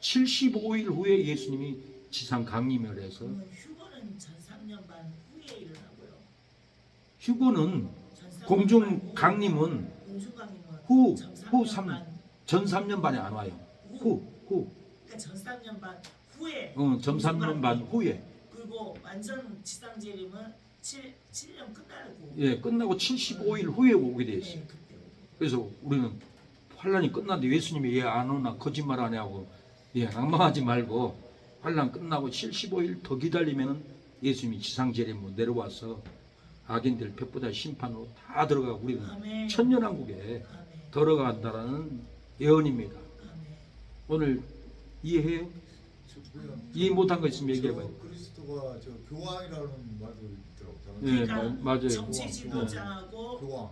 Speaker 1: 75일 후에 예수님이 지상 강림을 해서
Speaker 4: 그러면 휴거는 전 3년 반 후에 일어나고요.
Speaker 1: 휴고는
Speaker 4: 전 3년
Speaker 1: 공중
Speaker 4: 반 후,
Speaker 1: 강림은
Speaker 4: 공중 강림은
Speaker 1: 후
Speaker 4: 전
Speaker 1: 전
Speaker 4: 3년
Speaker 1: 3년 반에 안 와요. 후.
Speaker 4: 그러니까 전 3년 반 후에
Speaker 1: 전 3년 반 후에.
Speaker 4: 그리고 완전 지상 재림은 7년 끝나고
Speaker 1: 끝나고 75일 후에 오게 돼 있어요.
Speaker 4: 그때
Speaker 1: 그래서 우리는 환란이 끝났는데 예수님이 안 오나 거짓말 안 하고 낭망하지 말고 환란 끝나고 75일 더 기다리면은 예수님이 지상 재림으로 내려와서 악인들 벽보다 심판으로 다 들어가고 우리는
Speaker 4: 아멘.
Speaker 1: 천년왕국에
Speaker 4: 아멘.
Speaker 1: 들어간다라는 예언입니다.
Speaker 4: 아멘.
Speaker 1: 오늘 이해해요? 이해 못한 거 있으면 얘기해봐요.
Speaker 3: 그리스도가 저 교황이라는 말도 있더라고요.
Speaker 4: 그러니까
Speaker 1: 맞아요.
Speaker 4: 정치 지도자하고
Speaker 3: 교황.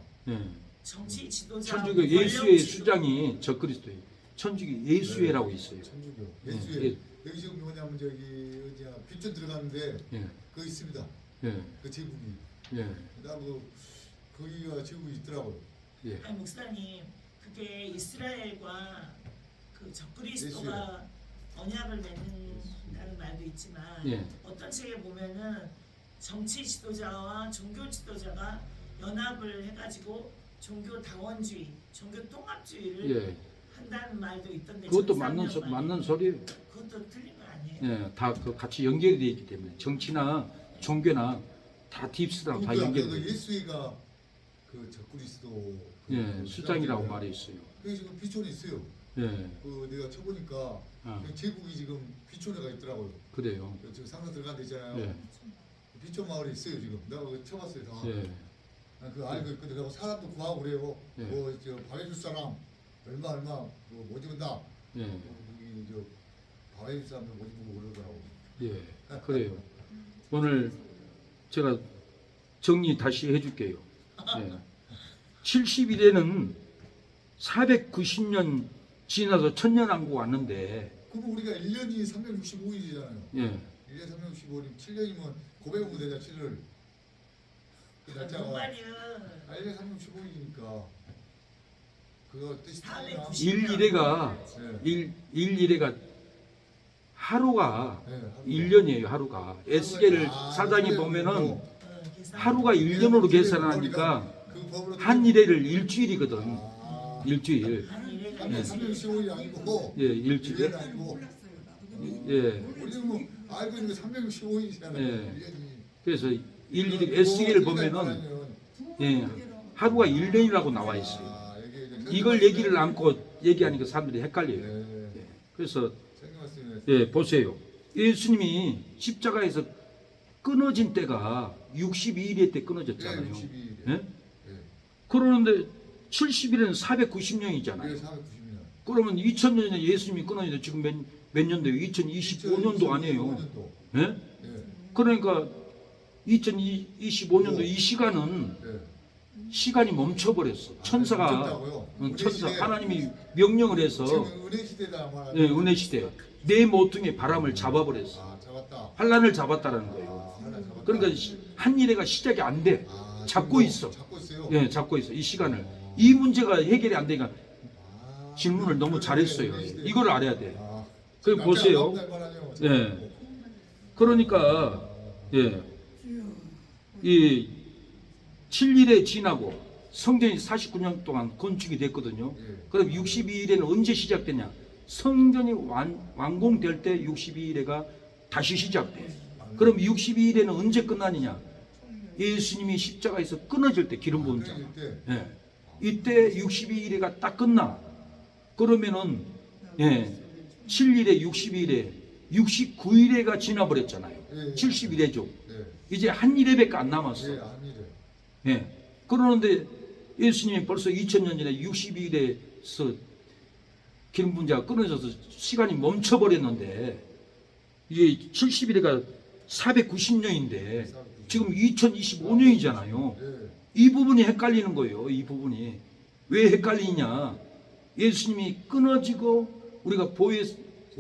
Speaker 4: 정치 지도자하고
Speaker 1: 천주교 예수의
Speaker 4: 권력 지도-
Speaker 1: 수장이 적그리스도예요. 천주교 예수회라고 있어요.
Speaker 3: 천주교.
Speaker 1: 예,
Speaker 3: 예수의 여기 지금 뭐냐면 저기 어디야 빚전 들어가는데
Speaker 1: 예,
Speaker 3: 그거 있습니다.
Speaker 1: 예,
Speaker 3: 그 제국이.
Speaker 1: 예,
Speaker 3: 나도 거기가 제국이 있더라고요.
Speaker 1: 예.
Speaker 4: 아니 목사님 그게 이스라엘과 그 적그리스도가 언약을 맺는다는 말도 있지만
Speaker 1: 예.
Speaker 4: 어떤 책에 보면은 정치 지도자와 종교 지도자가 연합을 해가지고 종교 다원주의, 종교 통합주의를
Speaker 1: 예.
Speaker 4: 한다는 말도 있던데
Speaker 1: 그것도
Speaker 4: 전삼년 만에.
Speaker 1: 맞는 소리예요.
Speaker 4: 그것도 틀린 거 아니에요?
Speaker 1: 예, 다 그 같이 연결이 되어 있기 때문에 정치나 종교나 다 딥스랑 다
Speaker 3: 그러니까
Speaker 1: 연결이
Speaker 3: 그
Speaker 1: 돼요.
Speaker 3: 예수이가 그 적그리스도
Speaker 1: 예, 수장이라고 말해 있어요.
Speaker 3: 그게 지금 비촌에 있어요.
Speaker 1: 예,
Speaker 3: 그 내가 쳐보니까 제국이 지금 비촌에가 있더라고요.
Speaker 1: 그래요.
Speaker 3: 지금 상가 들어간 데 있잖아요.
Speaker 1: 예,
Speaker 3: 비촌 마을에 있어요 지금. 내가 그거 쳐봤어요 다.
Speaker 1: 예,
Speaker 3: 그 알고 있거든. 내가 사람도 구하고 그래요.
Speaker 1: 예.
Speaker 3: 뭐저 밥해줄 사람 얼마 뭐 집은다.
Speaker 1: 예,
Speaker 3: 거기 저 밥해줄 사람들 못 입고 그러더라고.
Speaker 1: 예, 그래요. 오늘 제가 정리 다시 해줄게요. 예. 70일에는 490년 지나서 천년왕국 왔는데,
Speaker 3: 그럼 우리가 1년이 365일이잖아요.
Speaker 1: 예,
Speaker 3: 1년 365일 7년이면 고백하면 되잖아 7을. 그
Speaker 4: 뭔
Speaker 3: 날짜가
Speaker 4: 말이야?
Speaker 3: 1년 365일이니까 그거 뜻이 다르나?
Speaker 4: 490.
Speaker 1: 1일에가
Speaker 3: 네.
Speaker 1: 1일에가 하루가
Speaker 3: 네, 하루가.
Speaker 1: 1년이에요. 하루가 에스겔 사장이
Speaker 3: 그래,
Speaker 1: 보면은
Speaker 4: 어, 계산.
Speaker 1: 하루가 1년으로 계산하니까
Speaker 3: 그 법으로
Speaker 1: 한 일회를 일주일이거든.
Speaker 3: 아,
Speaker 1: 일주일.
Speaker 4: 한 일에
Speaker 3: 한 년 365일이 아니고
Speaker 1: 예, 일주일.
Speaker 3: 1년 아니고
Speaker 1: 예.
Speaker 3: 우리는 뭐 알고 있는 게 365일이잖아요.
Speaker 1: 예.
Speaker 3: 1년이.
Speaker 1: 그래서 일일이 에스겔을 보면은 예, 하루가 1년이라고 나와 있어요.
Speaker 3: 아,
Speaker 1: 이걸 얘기를 않고 얘기하니까 사람들이 헷갈려요.
Speaker 3: 네.
Speaker 1: 예. 그래서
Speaker 3: 생각했어요.
Speaker 1: 예, 보세요. 예수님이 십자가에서 끊어진 때가 62일의 때 끊어졌잖아요.
Speaker 3: 62일.
Speaker 1: 예?
Speaker 3: 예.
Speaker 1: 그러는데 70일은
Speaker 3: 예,
Speaker 1: 490년이잖아요.
Speaker 3: 490년.
Speaker 1: 그러면 2000년에 예수님이 끊어졌는데 지금 몇 년도예요? 2025년도 아니에요. 예?
Speaker 3: 예.
Speaker 1: 그러니까 2025년도 이 시간은
Speaker 3: 예.
Speaker 1: 시간이 멈춰버렸어. 천사가
Speaker 3: 멈췄다고요?
Speaker 1: 천사
Speaker 3: 은혜 시대.
Speaker 1: 하나님이 명령을 해서
Speaker 3: 지금 은혜 시대다 말하는.
Speaker 1: 예, 은혜 시대 내 모퉁이의 바람을 잡아버렸어.
Speaker 3: 아, 잡았다.
Speaker 1: 환란을 잡았다는 거예요.
Speaker 3: 아, 하나 잡았다.
Speaker 1: 그러니까 한 일회가 시작이 안 돼.
Speaker 3: 아,
Speaker 1: 잡고
Speaker 3: 지금
Speaker 1: 있어.
Speaker 3: 잡고 있어요.
Speaker 1: 예, 잡고 있어. 이 시간을. 이 문제가 해결이 안 되니까
Speaker 3: 아,
Speaker 1: 질문을 너무 잘했어요.
Speaker 3: 은혜 시대.
Speaker 1: 이걸 알아야 돼.
Speaker 3: 아,
Speaker 1: 그
Speaker 3: 깜짝
Speaker 1: 보세요.
Speaker 3: 놀랄 만하네요.
Speaker 1: 예. 그러니까 예. 이 7일에 지나고 성전이 49년 동안 건축이 됐거든요.
Speaker 3: 예.
Speaker 1: 그럼 62일에는 언제 시작되냐? 성전이 완공될 때 62일에가 다시 시작돼. 그럼 62일에는 언제 끝나느냐? 예수님이 십자가에서 끊어질 때 기름 부은 자.
Speaker 3: 그때
Speaker 1: 예. 이때 62일에가 딱 끝나. 그러면은 예. 7일에 62일에 69일에가 지나버렸잖아요.
Speaker 3: 예.
Speaker 1: 70일에죠.
Speaker 3: 예.
Speaker 1: 이제 한 일에밖에 안 남았어.
Speaker 3: 예, 아니래.
Speaker 1: 예. 그러는데 예수님이 벌써 2000년 전에 62일에서 기름 분자가 끊어져서 시간이 멈춰버렸는데 이게 70일에가 490년인데 지금 2025년이잖아요.
Speaker 3: 예.
Speaker 1: 이 부분이 헷갈리는 거예요. 이 부분이. 왜 헷갈리냐? 예수님이 끊어지고 우리가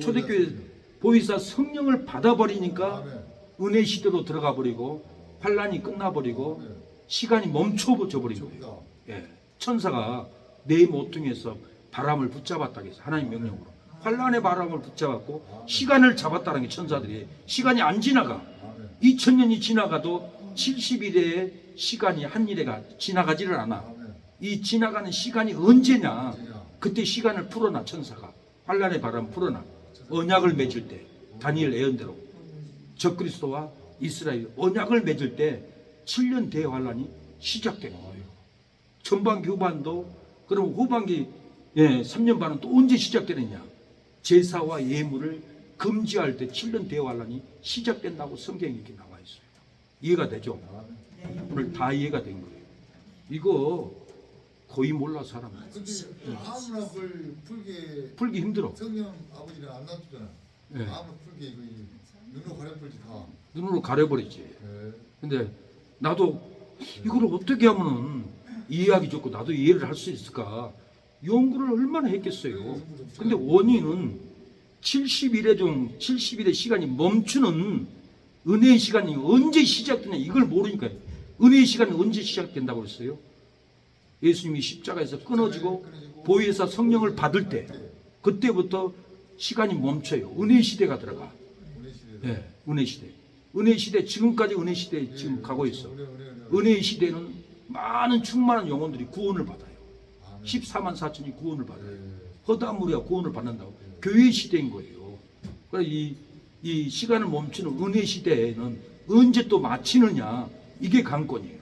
Speaker 1: 초대교회 보혜사 성령을 받아버리니까
Speaker 3: 아멘.
Speaker 1: 은혜 시대로 들어가 버리고 환란이 끝나버리고
Speaker 3: 아멘.
Speaker 1: 시간이 멈춰져 버린 거예요.
Speaker 3: 좋다.
Speaker 1: 예. 천사가 내 모퉁이에서 바람을 붙잡았다고 해서 하나님 명령으로 환란의 바람을 붙잡았고 시간을 잡았다는 게 천사들이 시간이 안 지나가.
Speaker 3: 아멘.
Speaker 1: 2000년이 지나가도 70일의 시간이 한 일에가 지나가지를 않아.
Speaker 3: 아멘.
Speaker 1: 이 지나가는 시간이 언제냐?
Speaker 3: 진짜.
Speaker 1: 그때 시간을 풀어놔 천사가. 환란의 바람 풀어놔. 언약을 맺을 때 다니엘 예언대로 적그리스도와 이스라엘 언약을 맺을 때 7년 대환란이 시작되는 거예요. 전반기 후반도 그럼 후반기 3년 반은 또 언제 시작되느냐? 제사와 예물을 금지할 때 7년 대환란이 시작된다고 성경에 이렇게 나와 있어요. 이해가 되죠?
Speaker 3: 아멘.
Speaker 4: 네.
Speaker 1: 오늘 다 이해가 된 거예요. 이거 거의 몰라 사람.
Speaker 3: 근데 아무나 그걸
Speaker 1: 풀기 힘들어.
Speaker 3: 성령 아버지는 안 놔두잖아.
Speaker 1: 예.
Speaker 3: 아무나 풀게 이거 눈으로 가려풀지 다.
Speaker 1: 눈으로 가려버리지.
Speaker 3: 예.
Speaker 1: 근데 나도 이걸 어떻게 하면은 이해하기 좋고 나도 이해를 할 수 있을까? 연구를 얼마나 했겠어요. 근데 원인은 70일의 시간이 멈추는 은혜의 시간이 언제 시작되냐 이걸 모르니까 은혜의 시간이 언제 시작된다고 했어요? 예수님이 십자가에서 끊어지고 보혜사 성령을 받을 때 그때부터 시간이 멈춰요. 은혜 시대가 들어가.
Speaker 3: 은혜 시대.
Speaker 1: 예, 은혜 시대. 은혜 시대 지금까지 은혜 시대에 지금 가고 있어. 은혜의 시대는 많은 충만한 영혼들이 구원을 받아요. 14만 4천이 구원을 받아요. 허다한 무리가 구원을 받는다고. 교회 시대인 거예요. 그래서 이 시간을 멈추는 은혜 시대에는 언제 또 마치느냐 이게 관건이에요.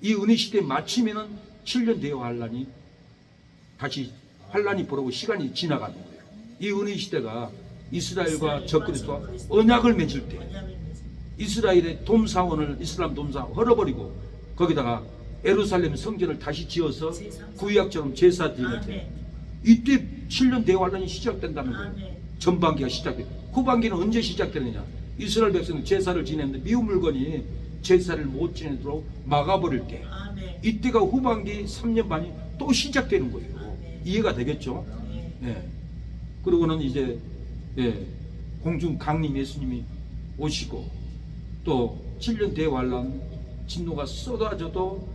Speaker 1: 이 은혜 시대에 마치면은 7년 대의 환란이 다시 환란이 벌어고 시간이 지나가는 거예요. 이 은혜 시대가 이스라엘과 적그리스도와 언약을 맺을 때 이스라엘의 돔사원을 이슬람 돔사원 헐어버리고 거기다가 예루살렘 성전을 다시 지어서 구약처럼 제사 드릴 때 이때 7년 대환란이 시작된다는 거예요. 전반기가 시작돼. 후반기는 언제 시작되느냐? 이스라엘 백성은 제사를 지냈는데 미운 물건이 제사를 못 지내도록 막아버릴 때 이때가 후반기 3년 반이 또 시작되는 거예요. 이해가 되겠죠? 예. 그리고는 이제 공중 강림 예수님이 오시고 또 7년 대환란 진노가 쏟아져도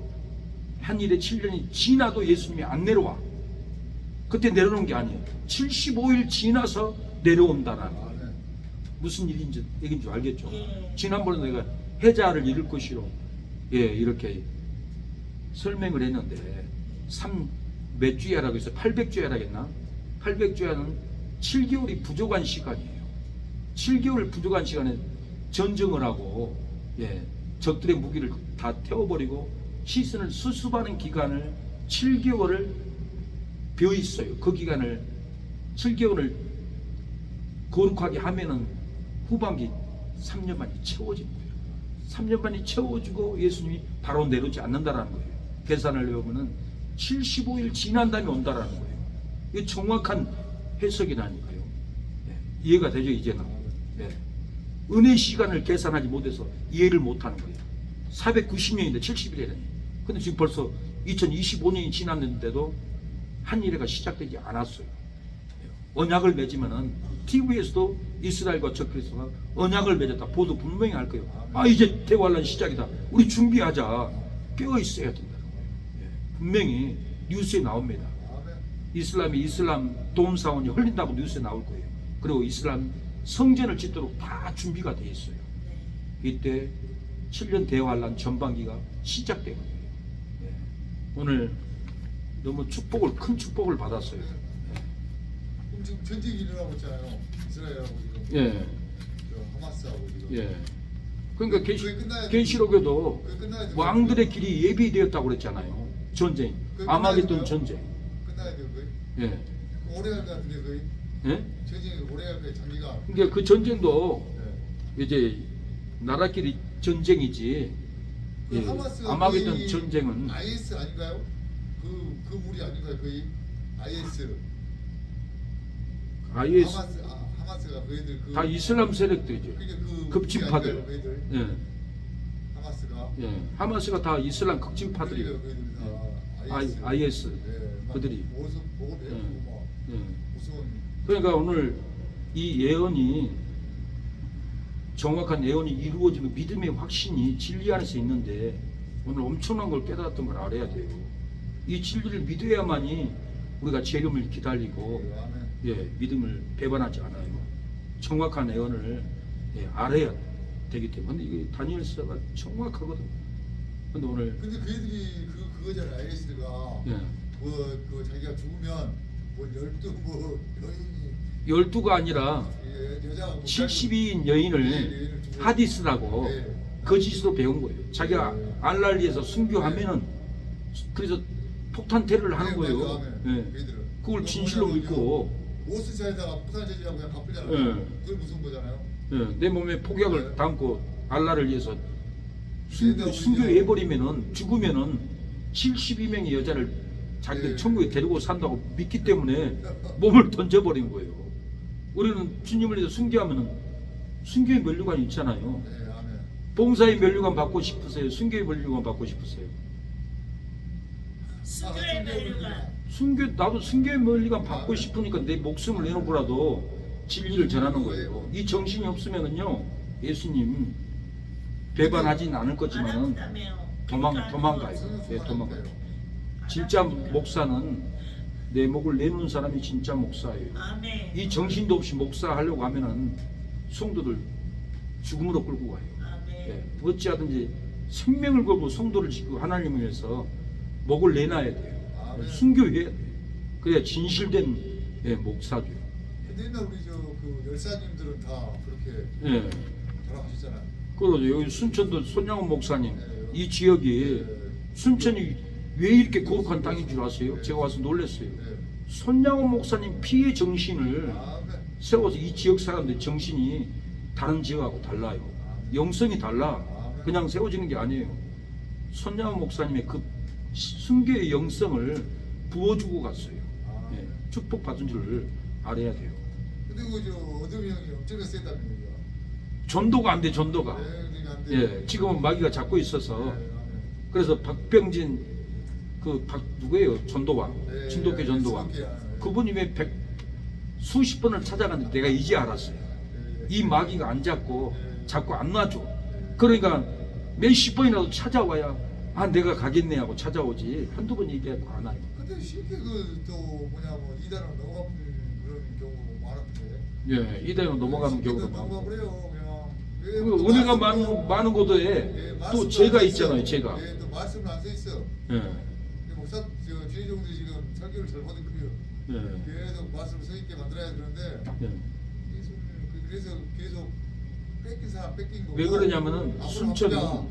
Speaker 1: 한 일에 7년이 지나도 예수님이 안 내려와. 그때 내려오는 게 아니에요. 75일 지나서 내려온다라는 거예요. 무슨 일인지 얘기인 줄 알겠죠? 지난번에 내가 해자를 잃을 것이로 이렇게 설명을 했는데 몇 주야라고 해서 800주야라겠나? 800주야는 7개월이 부족한 시간이에요. 7개월 부족한 시간에 전쟁을 하고 적들의 무기를 다 태워버리고 시선을 수습하는 기간을 7개월을 비어 있어요. 그 기간을 7개월을 거룩하게 하면은 후반기 3년 만이 채워진 거예요. 3년 만이 채워지고 예수님이 바로 내려오지 않는다라는 거예요. 계산을 해보면은 75일 지난 다음에 온다라는 거예요. 이 정확한 해석이라니까요. 예, 이해가 되죠 이제는. 예. 은혜 시간을 계산하지 못해서 이해를 못하는 거예요. 490년인데 70일이라니. 근데 지금 벌써 2025년이 지났는데도 한일회가 시작되지 않았어요. 언약을 맺으면은 TV에서도 이스라엘과 적그리스도가 언약을 맺었다 보도 분명히 할 거예요. 아 이제 대환란 시작이다. 우리 준비하자. 깨어 있어야 된다. 분명히 뉴스에 나옵니다. 이슬람 도움 사원이 흘린다고 뉴스에 나올 거예요. 그리고 이슬람 성전을 짓도록 다 준비가 돼 있어요. 이때 7년 대환란 전반기가 시작되거든요. 오늘 너무 큰 축복을 받았어요.
Speaker 3: 그럼 지금 전쟁이 일어나고 있잖아요. 이스라엘하고 지금.
Speaker 1: 예.
Speaker 3: 저 하마스하고 지금.
Speaker 1: 예. 그러니까
Speaker 3: 그게 끝나야
Speaker 1: 계시록에도
Speaker 3: 그게 끝나야 돼요.
Speaker 1: 왕들의 길이 예비되었다고 그랬잖아요. 전쟁.
Speaker 3: 그게
Speaker 1: 아마겟돈
Speaker 3: 끝나야
Speaker 1: 전쟁.
Speaker 3: 끝나야 돼요, 거의.
Speaker 1: 예.
Speaker 3: 오래 갈 것 같은데 거의.
Speaker 1: 예?
Speaker 3: 전쟁이 오래 갈 거예요, 장기가.
Speaker 1: 그러니까 그 전쟁도
Speaker 3: 네.
Speaker 1: 이제 나라끼리 전쟁이지.
Speaker 3: 그
Speaker 1: 예.
Speaker 3: 하마스가
Speaker 1: 아마겟돈
Speaker 3: 거의
Speaker 1: 전쟁은
Speaker 3: IS 아닌가요? 그 무리 아닌가요, 거의? IS.
Speaker 1: IS
Speaker 3: 하마스가 그 애들 그
Speaker 1: 다 이슬람 세력들이죠.
Speaker 3: 그게 그
Speaker 1: 급진파들.
Speaker 3: 무리 아닌가요, 그 애들?
Speaker 1: 예.
Speaker 3: 하마스가.
Speaker 1: 예. 하마스가 다 이슬람 극진파들이에요.
Speaker 3: 그 애들 다
Speaker 1: IS.
Speaker 3: 네, 막
Speaker 1: 그들이.
Speaker 3: 모습 보고 배우고 뭐
Speaker 1: 예.
Speaker 3: 무서운.
Speaker 1: 그러니까 오늘 이 예언이 정확한 예언이 이루어지는 믿음의 확신이 진리 안에서 있는데 오늘 엄청난 걸 깨달았던 걸 알아야 돼요. 이 진리를 믿어야만이 우리가 재림을 기다리고
Speaker 3: 아멘.
Speaker 1: 예, 믿음을 배반하지 않아요. 정확한 예언을 예, 알아야 되기 때문에 근데 이게 다니엘서가 정확하거든. 근데 오늘
Speaker 3: 근데 그 애들이 그거잖아. IS가
Speaker 1: 예,
Speaker 3: 그 자기가 죽으면 뭐 12 여인이
Speaker 1: 12가 아니라
Speaker 3: 여자가 뭐
Speaker 1: 72인 여인을 하디스라고 거짓으로 배운 거예요. 자기가 알라를 위해서 순교하면은 그래서 폭탄 테러를 하는 거예요. 예. 그걸 진실로 믿고
Speaker 3: 오스차에다가 부산 제지하고 그냥 갚으잖아요.
Speaker 1: 예.
Speaker 3: 그게 무슨 거잖아요.
Speaker 1: 예, 내 몸에 폭약을 담고 알라를 위해서
Speaker 3: 네,
Speaker 1: 순교해버리면은 죽으면은 72명의 여자를 자기들
Speaker 3: 네.
Speaker 1: 천국에 데리고 산다고 믿기 때문에 몸을 던져버린 거예요. 우리는 주님을 위해서 순교하면은 순교의 면류관이 있잖아요.
Speaker 3: 네, 아멘.
Speaker 1: 봉사의 면류관 받고 싶으세요? 순교의 면류관 받고 싶으세요?
Speaker 4: 순교의 멸류관.
Speaker 1: 나도 순교의 면류관 받고 싶으니까 내 목숨을 내놓고라도 진리를 전하는 거예요. 이 정신이 없으면은요 예수님 배반하진 않을
Speaker 4: 안
Speaker 1: 거지만은
Speaker 4: 아프다며요.
Speaker 1: 도망가요. 네, 도망가요. 진짜 목사는 내 목을 내놓은 사람이 진짜 목사예요.
Speaker 4: 아멘.
Speaker 1: 이 정신도 없이 목사하려고 하면은 성도들 죽음으로 끌고 가요.
Speaker 4: 아멘.
Speaker 1: 예, 어찌하든지 생명을 걸고 성도를 지키고 하나님을 위해서 목을 내놔야 돼요.
Speaker 3: 아멘.
Speaker 1: 순교해야 돼요. 그래야 진실된 예, 목사죠.
Speaker 3: 근데 옛날 우리 그 열사님들은 다 그렇게
Speaker 1: 예.
Speaker 3: 돌아가셨잖아요.
Speaker 1: 그러죠. 여기 순천도 손양원 목사님
Speaker 3: 네.
Speaker 1: 이 지역이
Speaker 3: 네.
Speaker 1: 순천이 왜 이렇게 거룩한 땅인 줄 아세요? 제가 와서 놀랐어요.
Speaker 3: 네.
Speaker 1: 손양원 목사님 피의 정신을
Speaker 3: 아멘.
Speaker 1: 세워서 이 지역 사람들 정신이 다른 지역하고 달라요. 영성이 달라. 그냥 세워지는 게 아니에요. 손양원 목사님의 그 순교의 영성을 부어주고 갔어요. 예, 축복받은 줄 알아야 돼요.
Speaker 3: 근데 그저 어둠이 형이 엄청나게 세다는 거죠.
Speaker 1: 전도가 안 돼, 전도가.
Speaker 3: 네, 그러니까 안 돼.
Speaker 1: 예, 지금은 마귀가 잡고 있어서
Speaker 3: 네, 아멘.
Speaker 1: 그래서 박병진 누구예요? 전도왕,
Speaker 3: 네,
Speaker 1: 진돗개 전도왕.
Speaker 3: 진돗개, 네.
Speaker 1: 그분이 왜 수십 번을 찾아갔는데 내가 이제 알았어요.
Speaker 3: 네.
Speaker 1: 이 마귀가 안 잡고
Speaker 3: 네.
Speaker 1: 자꾸 안 놔줘. 그러니까 몇십 번이라도 찾아와야 아 내가 가겠네 하고 찾아오지 한두 번 얘기하고 안 와요.
Speaker 3: 근데 쉽게 그또 뭐냐 뭐 이단으로 넘어가는 그런 경우 많은데.
Speaker 1: 예, 이대로 넘어가는 경우도
Speaker 3: 넘어가
Speaker 1: 많고.
Speaker 3: 그래요 그냥. 왜
Speaker 1: 그
Speaker 3: 또
Speaker 1: 은혜가
Speaker 3: 말씀도-
Speaker 1: 많은 곳에
Speaker 3: 예,
Speaker 1: 또
Speaker 3: 말씀도
Speaker 1: 제가
Speaker 3: 안 써
Speaker 1: 있잖아요,
Speaker 3: 있어.
Speaker 1: 제가.
Speaker 3: 예, 또 말씀은 안 써 있어.
Speaker 1: 예,
Speaker 3: 근데 목사 주의종들이 지금 설교를 잘 받거든요.
Speaker 1: 예,
Speaker 3: 계속 말씀을 써 있게 만들어야 되는데
Speaker 1: 예.
Speaker 3: 그래서 계속 뺏긴 사람 뺏긴 거고.
Speaker 1: 왜 그러냐면은
Speaker 3: 앞으로
Speaker 1: 순천은
Speaker 3: 가보자.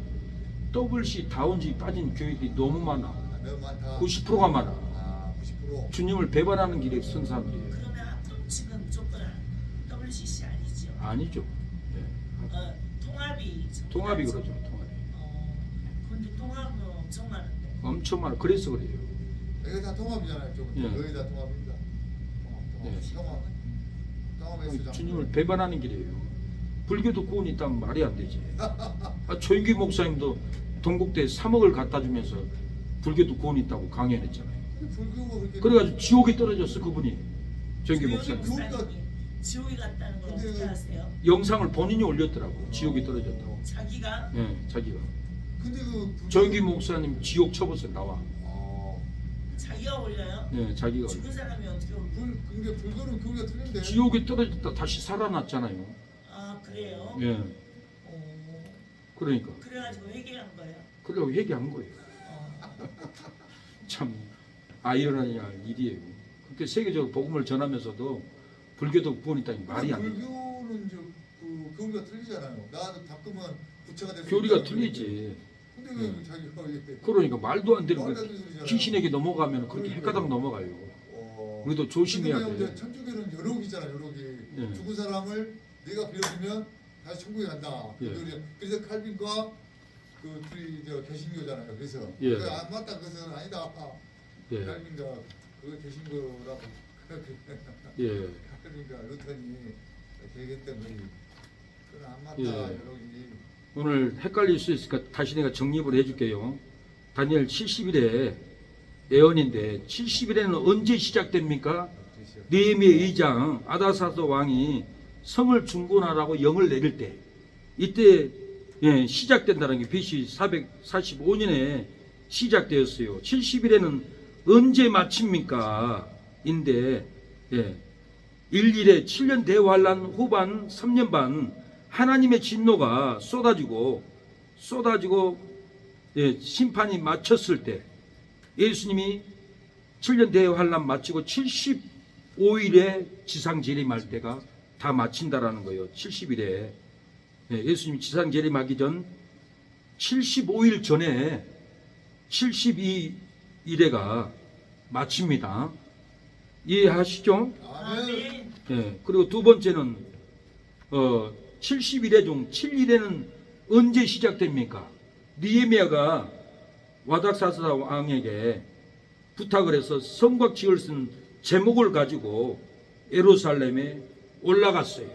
Speaker 1: WC 다운지 빠진 교육이 너무 많아.
Speaker 3: 너무 많다.
Speaker 1: 90%가 많아.
Speaker 3: 아, 90%.
Speaker 1: 주님을 배반하는 길에 선 사람들이에요.
Speaker 4: 그러면 앞으로 지금 무조건 WCC 아니죠?
Speaker 1: 아니죠. 예.
Speaker 4: 통합이
Speaker 1: 통합이 그러죠. 통합이.
Speaker 4: 근데 통합은 엄청 많은데.
Speaker 1: 엄청 많아. 그래서 그래요.
Speaker 3: 여기 다 통합이잖아요. 좀
Speaker 1: 예.
Speaker 3: 거의 다 통합입니다.
Speaker 1: 네.
Speaker 3: 경험에서
Speaker 1: 주님을 배반하는 길이에요. 불교도 구원이 있다면 말이 안 되지. 조인기 목사님도 동국대 3억을 갖다 주면서 불교도 구원이 있다고 강연했잖아요.
Speaker 3: 불교가 그렇게
Speaker 1: 그래가지고 지옥에 떨어졌어 그분이. 조인기 목사님.
Speaker 4: 지옥에 갔다는 걸
Speaker 3: 근데
Speaker 4: 어떻게 아세요?
Speaker 1: 영상을 본인이 올렸더라고. 지옥에 떨어졌다고.
Speaker 4: 자기가
Speaker 1: 예, 자기가.
Speaker 3: 근데 그
Speaker 1: 조인기 목사님 지옥 쳐보세요 나와.
Speaker 4: 자기가 올려요?
Speaker 1: 예, 자기가.
Speaker 4: 죽은 사람이 어떻게 올려?
Speaker 3: 근데 불교는 교리가 틀린데.
Speaker 1: 지옥에 떨어졌다 다시 살아났잖아요.
Speaker 4: 아 그래요?
Speaker 1: 예,
Speaker 4: 어,
Speaker 1: 그러니까.
Speaker 4: 그래가지고 회개한 거예요?
Speaker 1: 그래서 얘기한 거예요. 참 아이러니한 일이에요. 그렇게 세계적으로 복음을 전하면서도 불교도 구원이 있다니 말이 안 돼.
Speaker 3: 불교는 이제 그 교리가 틀리잖아요. 나도 가끔은 부처가 될 수
Speaker 1: 교리가
Speaker 3: 있다고
Speaker 1: 틀리지.
Speaker 3: 근데 왜 자기가 왜
Speaker 1: 그러니까 말도 안 되는
Speaker 3: 말도
Speaker 1: 거
Speaker 3: 안 되는 소리잖아요.
Speaker 1: 귀신에게 넘어가면 그렇게
Speaker 3: 그러니까요.
Speaker 1: 헷가닥 넘어가요.
Speaker 3: 어.
Speaker 1: 우리도 조심해야
Speaker 3: 근데
Speaker 1: 돼.
Speaker 3: 이제 천주교는 여록이잖아, 여록이.
Speaker 1: 예.
Speaker 3: 죽은 사람을 내가 빌어주면 다시 천국에 간다. 그
Speaker 1: 예.
Speaker 3: 교리야. 그래서 칼빈과 그 둘이 저 개신교잖아요. 그래서
Speaker 1: 예.
Speaker 3: 안 맞다, 그것은 아니다.
Speaker 1: 예,
Speaker 3: 칼빈과 그거 개신교라고.
Speaker 1: 예,
Speaker 3: 칼빈과 루턴이 얘기했던 거니. 그건 안 맞다,
Speaker 1: 예.
Speaker 3: 여록이.
Speaker 1: 오늘 헷갈릴 수 있으니까 다시 내가 정립을 해줄게요. 다니엘 70일에 예언인데 70일에는 언제 시작됩니까? 느헤미야 2장 아다사스 왕이 성을 중건하라고 영을 내릴 때 이때 시작된다는 게 BC 445년에 시작되었어요. 70일에는 언제 마칩니까? 인데 일일에 7년 대환란 후반 3년 반 하나님의 진노가 쏟아지고 심판이 마쳤을 때 예수님이 7년 대환란 마치고 75일에 지상 재림할 때가 다 마친다라는 거예요. 70일에 예수님이 지상 재림하기 전 75일 전에 72일에가 마칩니다. 이해하시죠?
Speaker 3: 아멘.
Speaker 1: 그리고 두 번째는 70일에 중 7일에는 언제 시작됩니까? 느헤미야가 와닥사스 왕에게 부탁을 해서 성곽 지을 쓴 제목을 가지고 예루살렘에 올라갔어요.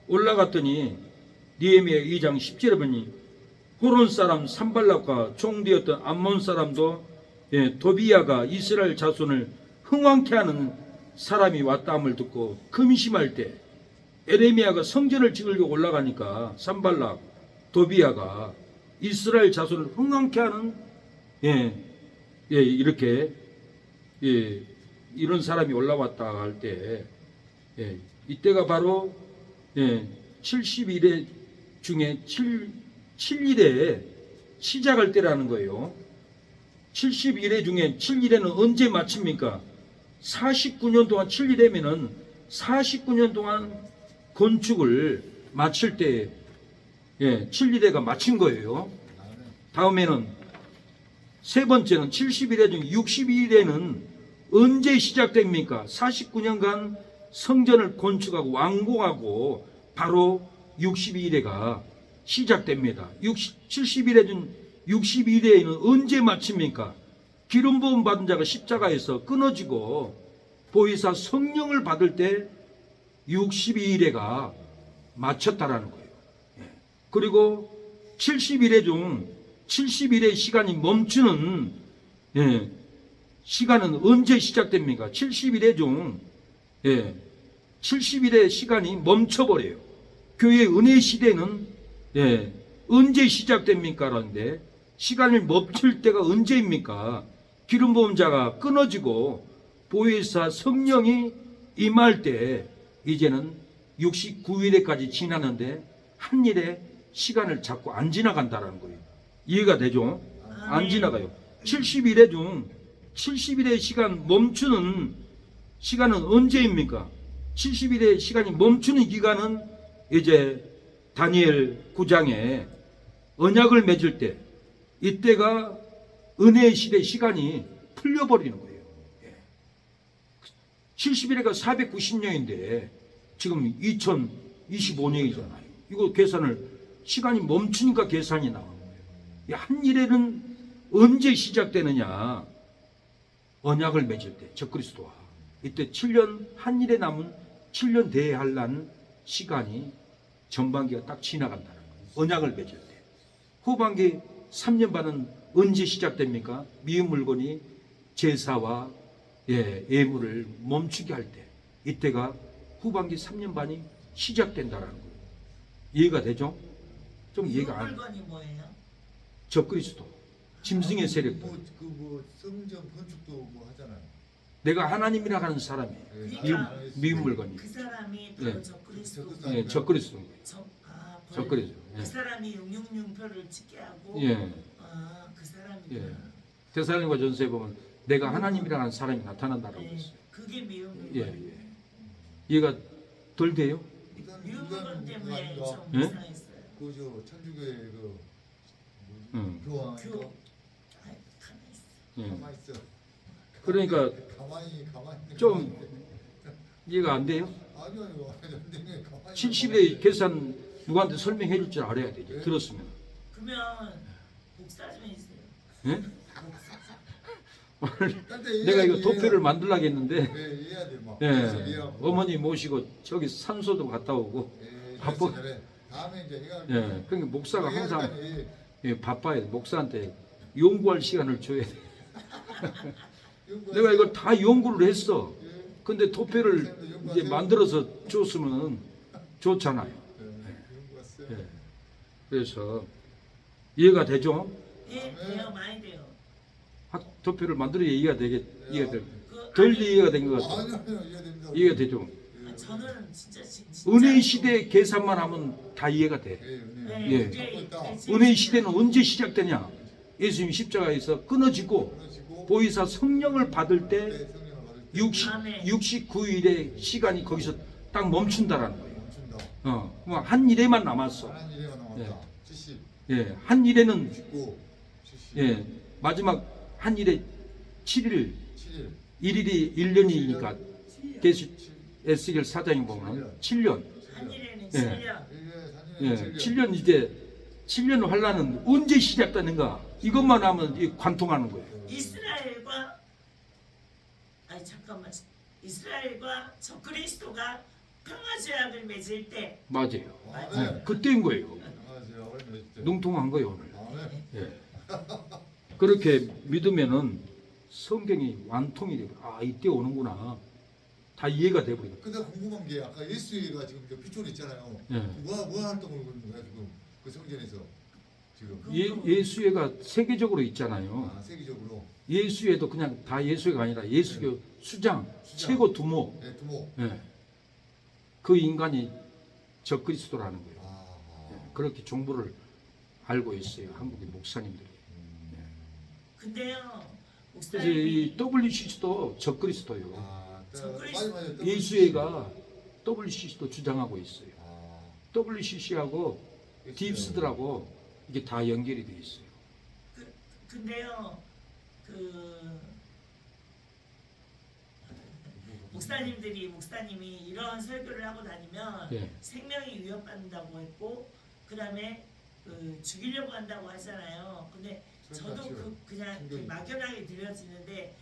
Speaker 1: 올라갔더니 느헤미야 2장 10절에 보니 호론 사람 산발락과 총되었던 암몬 사람도 도비야가 이스라엘 자손을 흥왕케 하는 사람이 왔다함을 듣고 금심할 때 에레미야가 성전을 지으려고 올라가니까 산발락, 도비야가 이스라엘 자손을 흥왕케 하는 이렇게 이런 사람이 올라왔다 할 때 이때가 바로 70일에 중에 7일에 시작할 때라는 거예요. 70일에 중에 7일에는 언제 마칩니까? 49년 동안 7일이면은 49년 동안 건축을 마칠 때 7일에가 마친 거예요. 다음에는 세 번째는 70일에 중 62일에는 언제 시작됩니까? 49년간 성전을 건축하고 완공하고 바로 62일에가 시작됩니다. 70일에 중 62일에는 언제 마칩니까? 기름 부음 받은 자가 십자가에서 끊어지고 보혜사 성령을 받을 때 62일에가 마쳤다라는 거예요. 그리고 70일에 중 70일의 시간이 멈추는 시간은 언제 시작됩니까? 70일에 중 70일의 시간이 멈춰버려요. 교회 은혜 시대는 언제 시작됩니까? 라는데 시간을 멈출 때가 언제입니까? 기름 부은 자가 끊어지고 보혜사 성령이 임할 때 이제는 69일에까지 지나는데 한 일에 시간을 자꾸 안 지나간다는 거예요. 이해가 되죠? 안 지나가요. 70일에 중 70일의 시간 멈추는 시간은 언제입니까? 70일의 시간이 멈추는 기간은 이제 다니엘 9장에 언약을 맺을 때 이때가 은혜의 시대 시간이 풀려버리는 거예요. 70일에가 490년인데 지금 2025년이잖아요. 이거 계산을 시간이 멈추니까 계산이 나오는 거예요. 한 일에는 언제 시작되느냐? 언약을 맺을 때 적그리스도와 이때 7년 한 일에 남은 7년 대할란 시간이 전반기가 딱 지나간다는 거예요. 언약을 맺을 때. 후반기 3년 반은 언제 시작됩니까? 미운 물건이 제사와 예물을 멈추게 할 때. 이때가 후반기 3년 반이 시작된다는 거예요. 이해가 되죠? 좀 이해가 안.
Speaker 4: 물건이 뭐예요?
Speaker 1: 적그리스도, 짐승의 세력들.
Speaker 3: 뭐 성전 건축도 뭐 하잖아요.
Speaker 1: 내가 하나님이라 하는 사람이
Speaker 4: 그러니까
Speaker 1: 미운 물건이.
Speaker 4: 그 사람이
Speaker 1: 예.
Speaker 4: 바로 적그리스도.
Speaker 3: 예,
Speaker 1: 적그리스도.
Speaker 4: 벌.
Speaker 1: 적그리스도.
Speaker 4: 그 사람이 666표를 찍게 하고.
Speaker 1: 예.
Speaker 4: 그 사람이.
Speaker 1: 예. 데살로니가 전서에 보면 내가 하나님이라 하는 사람이 나타난다라고
Speaker 4: 네,
Speaker 1: 했어요.
Speaker 4: 그게 미운 물건.
Speaker 1: 예. 이해가 덜 돼요?
Speaker 4: 미운 물건 때문에 좀
Speaker 1: 예?
Speaker 4: 이상했어요.
Speaker 3: 그저 천주교의 그 교황
Speaker 4: 교. 가만히 있어.
Speaker 1: 예.
Speaker 3: 가만히 있어.
Speaker 1: 그러니까
Speaker 3: 가만히
Speaker 1: 좀 이해가 안 돼요?
Speaker 3: 아니요. 가만히
Speaker 1: 70의 계산 누구한테 설명해 줄 줄 알아야 되죠. 들었으면.
Speaker 4: 그러면 목사 좀 해주세요.
Speaker 1: 예?
Speaker 3: 근데
Speaker 1: 내가 이거
Speaker 3: 이해하지,
Speaker 1: 도표를 만들려고 했는데
Speaker 3: 네, 이해해야 돼. 막.
Speaker 1: 예.
Speaker 3: 이해하고.
Speaker 1: 어머니 모시고 저기 산소도 갔다 오고 바빠.
Speaker 3: 다음에 이제 해가.
Speaker 1: 예. 그러니까 목사가 항상
Speaker 3: 예.
Speaker 1: 예, 바빠야 돼. 목사한테 연구할 시간을 줘야 돼. 내가 이걸 다 연구를 했어. 근데 도표를 이제 만들어서 줬으면 좋잖아요. 예. 그래서 이해가 되죠?
Speaker 4: 예, 돼요, 많이 돼요.
Speaker 1: 도표를 만들어야 이해가 되겠. 이해가 될.
Speaker 4: 그
Speaker 1: 덜
Speaker 4: 아니,
Speaker 1: 이해가 된 것 같아.
Speaker 3: 아니요, 이해됩니다.
Speaker 1: 이해가 되죠?
Speaker 4: 저는 진짜
Speaker 1: 은혜의 시대 계산만 하면 다 이해가 돼.
Speaker 4: 네,
Speaker 1: 예.
Speaker 4: 그게
Speaker 1: 은혜의 시대는 언제 시작되냐? 예수님 십자가에서 끊어지고 보이사 성령을 받을 때 69일의 시간이 거기서 딱 멈춘다라는 거예요. 그럼 한 일에만 남았어.
Speaker 3: 한 일에만 남았다. 70,
Speaker 1: 예, 한 일에는
Speaker 3: 69, 70,
Speaker 1: 예, 마지막 한 일에 7일,
Speaker 3: 7일,
Speaker 1: 1일이 1년이니까 계시 에스겔 4장에 보면 7년.
Speaker 4: 한 일에는
Speaker 1: 예.
Speaker 4: 7년.
Speaker 3: 1년,
Speaker 1: 예,
Speaker 3: 4년,
Speaker 1: 7년 이제 7년 환란은 언제 시작되는가? 이것만 하면 이 관통하는 거예요.
Speaker 4: 이스라엘과 아니 잠깐만 이스라엘과 적그리스도가 평화제약을 맺을 때
Speaker 1: 맞아요.
Speaker 3: 네.
Speaker 1: 그때인 거예요.
Speaker 3: 맞아요. 얼마 있죠?
Speaker 1: 능통한 거예요 오늘.
Speaker 3: 네.
Speaker 1: 예. 그렇게 믿으면은 성경이 완통이 되고 아 이때 오는구나 다 이해가 돼버려.
Speaker 3: 근데 궁금한 게 아까 예수가 지금 피초리 있잖아요.
Speaker 1: 예.
Speaker 3: 뭐 활동을 하는 거야 지금 그 성전에서 지금
Speaker 1: 예수회가 세계적으로 있잖아요.
Speaker 3: 세계적으로
Speaker 1: 예수회도 그냥 다 예수회가 아니라 예수교 수장 최고 두모.
Speaker 3: 네, 두모.
Speaker 1: 예. 그 인간이 적그리스도라는 거예요.
Speaker 3: 아,
Speaker 1: 예. 그렇게 정보를 알고 있어요 한국의 목사님들이.
Speaker 4: 근데요
Speaker 1: 그래서 이
Speaker 4: 목사님이
Speaker 1: WCC도 적그리스도예요.
Speaker 4: 적그리스도.
Speaker 1: 예수회가 WCC도 주장하고 있어요.
Speaker 3: 아,
Speaker 1: WCC하고 딥스들하고 이게 다 연결이 돼 있어요.
Speaker 4: 근데요 그 목사님이 이런 설교를 하고 다니면
Speaker 1: 예.
Speaker 4: 생명이 위협받는다고 했고 그다음에 그 죽이려고 한다고 하잖아요. 근데 저도 그냥 막연하게 들려지는데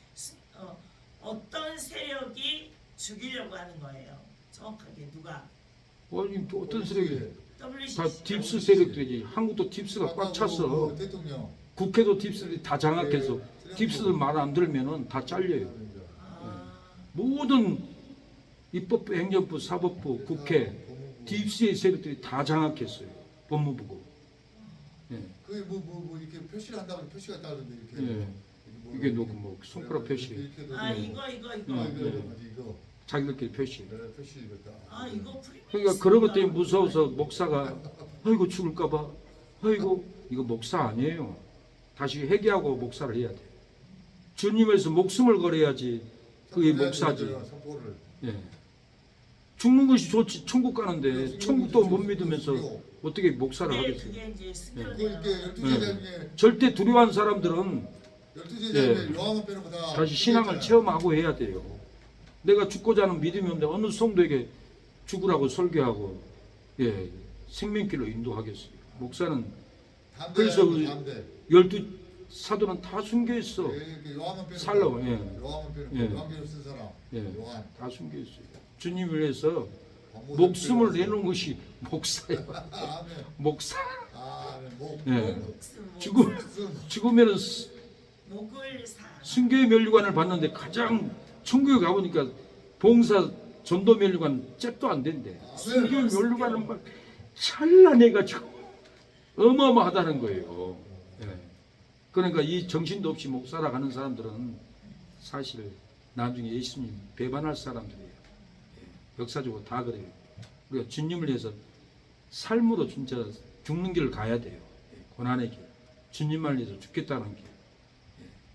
Speaker 4: 어떤 세력이 죽이려고 하는 거예요. 정확하게 누가?
Speaker 1: 아니 또 어떤 세력이
Speaker 4: WCC
Speaker 1: 다 딥스 세력들이지. 한국도 딥스가 꽉 찼어.
Speaker 3: 대통령
Speaker 1: 국회도 딥스들이 다 장악해서 딥스들 말 안 들으면은 다 잘려요.
Speaker 4: 아,
Speaker 1: 모든 입법부, 행정부, 사법부, 국회 딥스의 세력들이 다 장악했어요. 법무부고. 예.
Speaker 3: 그게 뭐 이렇게 표시를 한다고 표시가 따르는데 이렇게
Speaker 1: 예. 이게 뭐 손가락 표시.
Speaker 4: 이거
Speaker 3: 이거
Speaker 1: 자기들끼리 표시.
Speaker 3: 표시 이거다.
Speaker 4: 이거 프리미엄
Speaker 1: 그러니까 그런 것 때문에 무서워서 목사가 아이고 죽을까봐 아이고 이거 목사 아니에요. 다시 회개하고 목사를 해야 돼. 주님에서 목숨을 걸어야지 그게 목사지.
Speaker 3: 선포를.
Speaker 1: 예. 죽는 것이 좋지. 천국 가는데 천국도 못 믿으면서 어떻게 목사를 하겠어요?
Speaker 4: 그게 이제
Speaker 3: 그
Speaker 4: 승교네요.
Speaker 3: 이렇게 12제자 중에
Speaker 1: 절대 두려워한 사람들은
Speaker 3: 12제자
Speaker 1: 예.
Speaker 3: 중에 요한만 빼놓고 다
Speaker 1: 다시 신앙을 체험하고 해야 돼요. 내가 죽고자 하는 믿음이 없는데 어느 성도에게 죽으라고 설교하고 생명길로 인도하겠어요. 목사는 그래서
Speaker 3: 담대.
Speaker 1: 12 사도는 다 숨겨 있어.
Speaker 3: 요한은 빼는
Speaker 1: 살라고,
Speaker 3: 거야.
Speaker 1: 예.
Speaker 3: 요한은 빼는
Speaker 1: 예.
Speaker 3: 거야. 요한계를 쓴 사람.
Speaker 1: 예,
Speaker 3: 요한.
Speaker 1: 다 숨겨 있어요. 주님을 위해서
Speaker 3: 광고를
Speaker 1: 목숨을
Speaker 3: 빼는
Speaker 1: 내놓은 것이 목사예요.
Speaker 3: 아멘.
Speaker 1: 목사.
Speaker 3: 아멘. 목.
Speaker 1: 예.
Speaker 4: 목숨,
Speaker 1: 죽으면은
Speaker 4: 목을 사.
Speaker 1: 순교의 면류관을 받는데 가장 천국에 가보니까 봉사 전도 면류관 잽도 안 된대. 순교의 면류관은 막 찬란해가지고 어마어마하다는 거예요. 예. 그러니까 이 정신도 없이 목사라 가는 사람들은 사실 나중에 예수님 배반할 사람들이에요. 예. 역사적으로 다 그래요. 우리가 주님을 위해서 삶으로 진짜 죽는 길을 가야 돼요. 예. 고난의 길. 주님만 위해서 죽겠다는 길.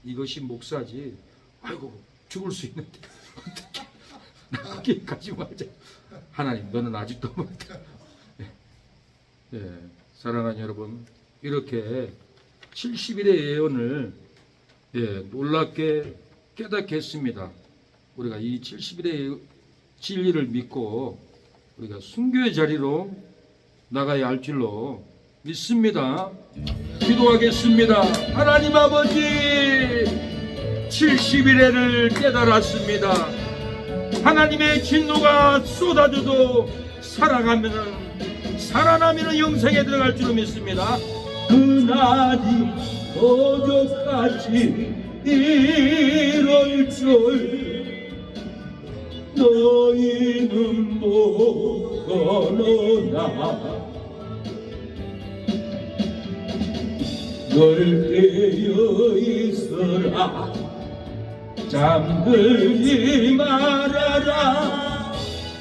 Speaker 1: 이것이 목사지. 아이고 죽을 수 있는데 어떻게 나쁘게 가지 말자. 하나님 너는 아직도 못해. 예, 사랑하는 여러분, 이렇게 70일의 예언을 놀랍게 깨닫게 했습니다. 우리가 이 70일의 진리를 믿고 우리가 순교의 자리로 나가야 할 줄로 믿습니다. 기도하겠습니다. 하나님 아버지, 70일에를 깨달았습니다. 하나님의 진노가 쏟아져도 살아나면은 영생에 들어갈 줄로 믿습니다. 그날이 어저까지 이럴 줄 너희는 모르나. 널 깨어 있어라. 잠들지 말아라.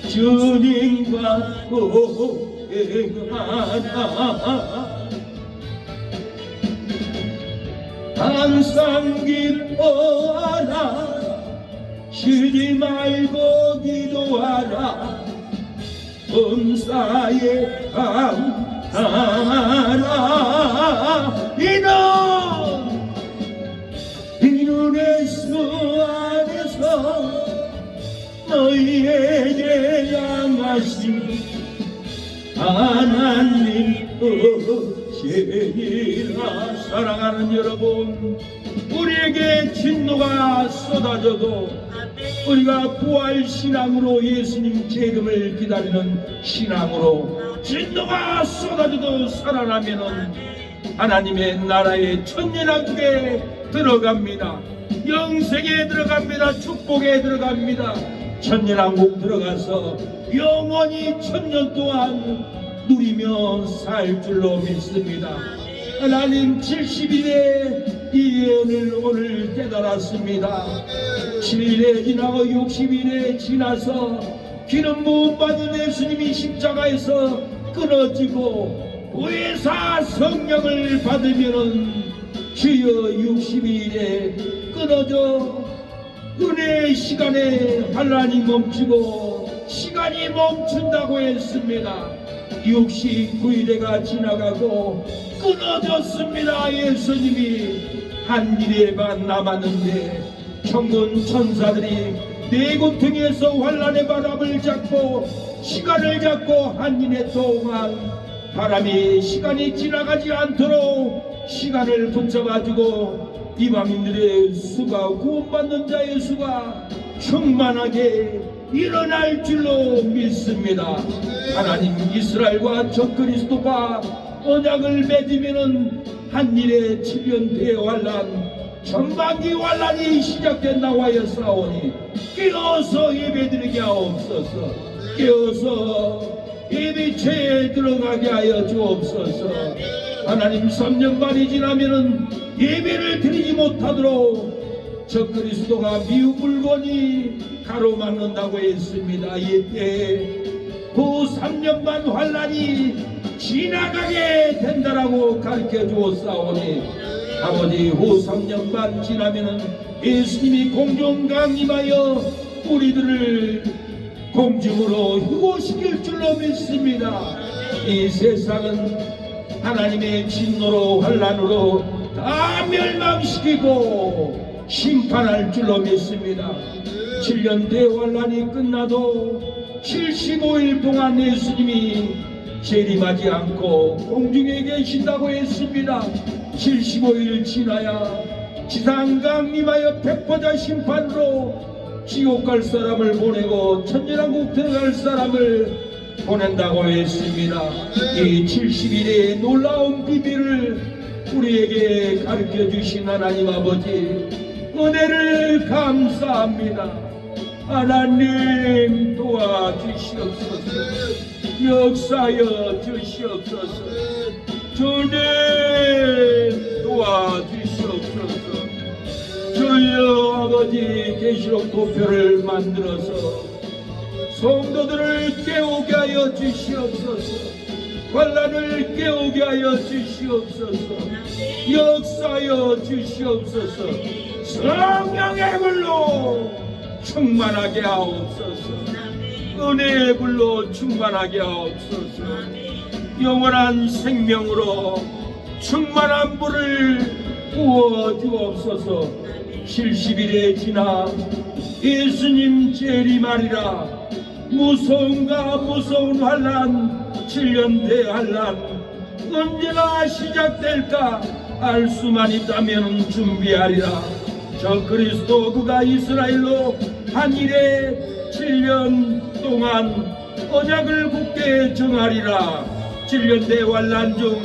Speaker 1: 주님과 동행하라. 항상 기뻐하라. 쉬지 말고 기도하라. 범사에 감사하라. 이눈의 수 안에서 너희에게 향하신 하나님 은혜니라. 사랑하는 여러분, 우리에게 진노가 쏟아져도 우리가 부활 신앙으로 예수님 재림을 기다리는 신앙으로 진노가 쏟아져도 살아나면은 하나님의 나라의 천년왕국에 들어갑니다. 영생에 들어갑니다. 축복에 들어갑니다. 천년왕국 들어가서 영원히 천년 동안 누리며 살 줄로 믿습니다. 하나님 70일의 이 예언을 오늘 깨달았습니다. 7일에 지나고 60일에 지나서 기름 부음 받은 예수님이 십자가에서 끊어지고 보혜사 성령을 받으면은 주여 60일에 끊어져 은혜의 시간에 환란이 멈추고 시간이 멈춘다고 했습니다. 69일에가 지나가고 끊어졌습니다. 예수님이 한 일에만 남았는데 천군 천사들이 네 고통에서 환란의 바람을 잡고 시간을 잡고 한 일에 동안 바람이 시간이 지나가지 않도록 시간을 붙잡아주고 이방인들의 수가 구원받는 자의 수가 충만하게 일어날 줄로 믿습니다. 하나님 이스라엘과 적그리스도가 언약을 맺으면은 한일의 7년 대환란 전반기 환란이 시작된다고 하였사오니 깨어서 예배드리게 하옵소서. 깨어서 예배체에 들어가게 하여 주옵소서. 하나님 3년 반이 지나면은 예배를 드리지 못하도록 적그리스도가 미운 물건이 가로막는다고 했습니다. 이때 그 3년 반 환란이 지나가게 된다라고 가르쳐 주었사오니 아버지 후 3년 반 지나면은 예수님이 공중 강림하여 우리들을 공중으로 휴고시킬 줄로 믿습니다. 이 세상은 하나님의 진노로 환란으로 다 멸망시키고 심판할 줄로 믿습니다. 7년 대환란이 끝나도 75일 동안 예수님이 재림하지 않고 공중에 계신다고 했습니다.
Speaker 2: 75일 지나야 지상 강림하여 백보자 심판으로 지옥 갈 사람을 보내고 천년왕국 들어갈 사람을 보낸다고 했습니다. 이 70일의 놀라운 비밀을 우리에게 가르쳐 주신 하나님 아버지 은혜를 감사합니다. 하나님 도와주시옵소서. 역사여 주시옵소서. 주님 도와주시옵소서. 주여 아버지 계시록 도표를 만들어서 성도들을 깨우게 하여 주시옵소서. 환난을 깨우게 하여 주시옵소서. 역사여 주시옵소서. 성령의 불로 충만하게 하옵소서. 은혜의 불로 충만하게 하옵소서. 영원한 생명으로 충만한 불을 부어주옵소서. 70일에 지나 예수님 재림하리라. 무서움과 무서운 환난, 7년 대환난 언제나 시작될까 알 수만 있다면 준비하리라. 저 그리스도 그가 이스라엘로 한 일에 7년 동안 언약을 굳게 정하리라. 7년 대환난 중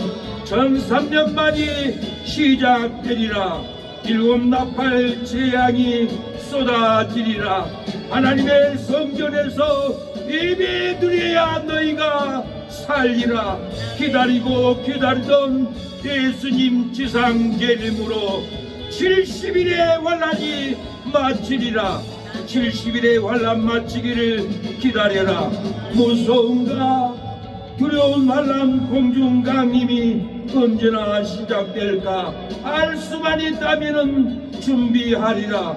Speaker 2: 전 3년만이 시작되리라. 7 나팔 재앙이 쏟아지리라. 하나님의 성전에서 예배드려야 너희가 살리라. 기다리고 기다리던 예수님 지상 재림으로 70일의 환난이 마치리라. 70일의 환난 마치기를 기다려라. 무서움과 두려운 환난 공중 강림이 언제나 시작될까 알 수만 있다면 준비하리라.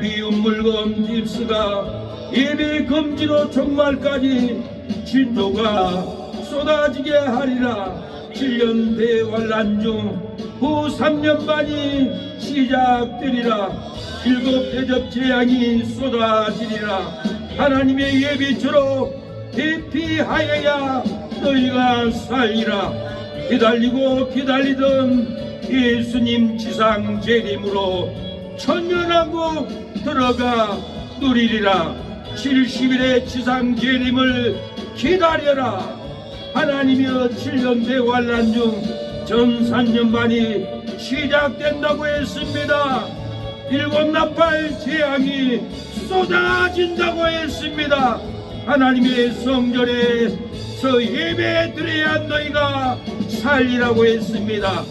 Speaker 2: 미운 물건 깁스가 예배 금지로 종말까지 진도가 쏟아지게 하리라. 7년 대환난 중 후 3년만이 시작되리라. 7 대접 재앙이 쏟아지리라. 하나님의 예비처로 대피하여야 너희가 살리라. 기다리고 기다리던 예수님 지상 재림으로 천년왕국 들어가 누리리라. 70일의 지상 재림을 기다려라. 하나님이여 7년 대환난 중 전 3년만이 시작된다고 했습니다. 7 나팔 재앙이 쏟아진다고 했습니다. 하나님의 성전에서 예배 드려야 너희가 살리라고 했습니다.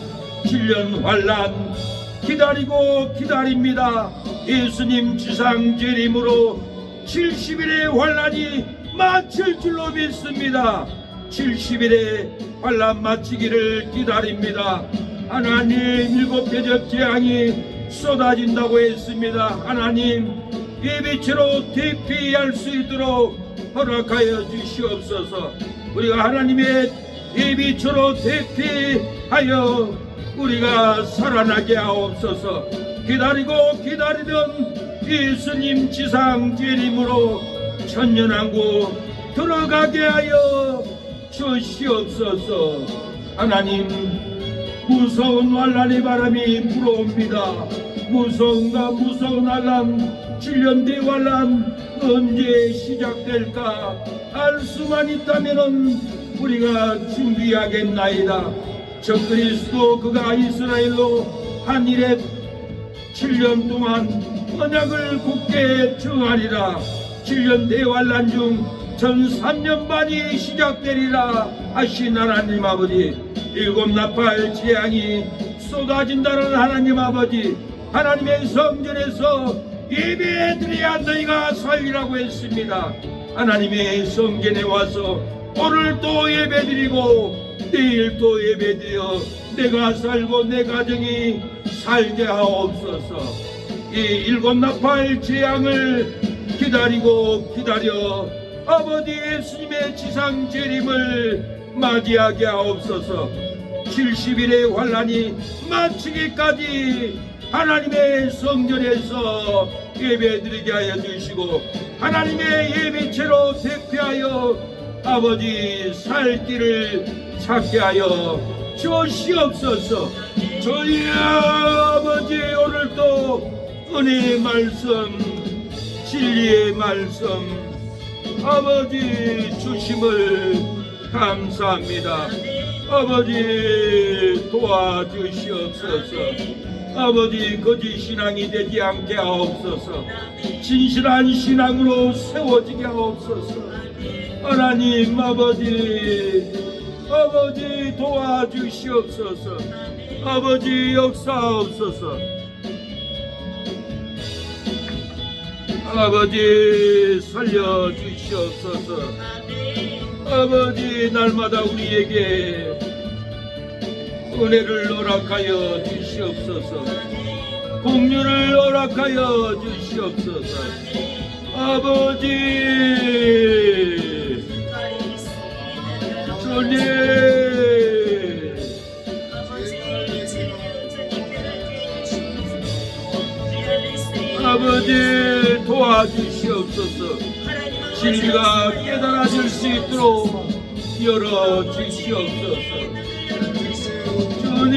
Speaker 2: 7년 환난 기다리고 기다립니다. 예수님 지상 재림으로 70일의 환난이 마칠 줄로 믿습니다. 70일의 환난 마치기를 기다립니다. 하나님 7 대접 재앙이 쏟아진다고 했습니다. 하나님 예배처로 대피할 수 있도록 허락하여 주시옵소서. 우리가 하나님의 예배처로 대피하여 우리가 살아나게 하옵소서. 기다리고 기다리던 예수님 지상 재림으로 천년왕국 들어가게 하여 주시옵소서. 하나님 무서운 환난의 바람이 불어옵니다. 무서움과 무서운 환난 7년 대환난 언제 시작될까 알 수만 있다면 우리가 준비하겠나이다. 저 그리스도 그가 이스라엘로 한 일에 7년 동안 언약을 굳게 정하리라. 7년 대환난 중 전 3년 반이 시작되리라 하신 하나님 아버지, 7 나팔 재앙이 쏟아진다는 하나님 아버지, 하나님의 성전에서 예배드려야 너희가 살리라고 했습니다. 하나님의 성전에 와서 오늘 또 예배드리고 내일 또 예배드려 내가 살고 내 가정이 살게 하옵소서. 이 7 나팔 재앙을 기다리고 기다려 아버지 예수님의 지상 재림을 맞이하게 하옵소서. 70일의 환난이 마치기까지 하나님의 성전에서 예배드리게 하여 주시고 하나님의 예배체로 대표하여 아버지 살 길을 찾게 하여 주시옵소서. 저희 아버지 오늘도 은혜의 말씀 진리의 말씀 아버지 주심을 감사합니다. 아버지 도와주시옵소서. 아버지 거짓 신앙이 되지 않게 하옵소서. 진실한 신앙으로 세워지게 하옵소서. 하나님 아버지 도와주시옵소서. 아버지 역사하옵소서. 아버지 살려주시옵소서. 아버지 날마다 우리에게 은혜를 허락하여 주시옵소서. 공유를 허락하여 주시옵소서. 아버지 주님 아버지 도와주시옵소서. 진리가 깨달아질 수 있도록 열어주시옵소서. 주님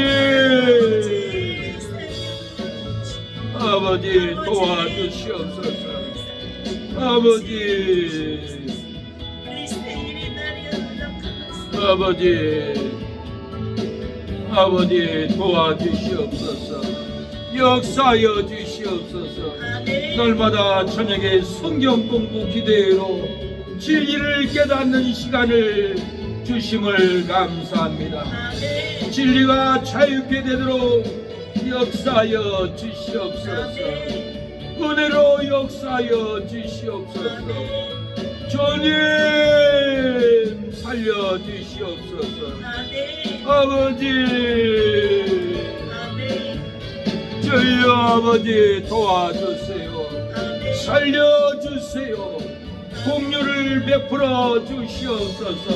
Speaker 2: 아버지 도와주시옵소서. 아버지 도와주시옵소서. 역사하여 주시옵소서. 날마다 저녁에 성경 공부 기대로 진리를 깨닫는 시간을 주심을 감사합니다. 진리가 자유케 되도록 역사하여 주시옵소서. 은혜로 역사하여 주시옵소서. 주님 살려 주시옵소서. 아버지 저희 아버지 도와주세요. 살려주세요. 공유를 베풀어 주시옵소서.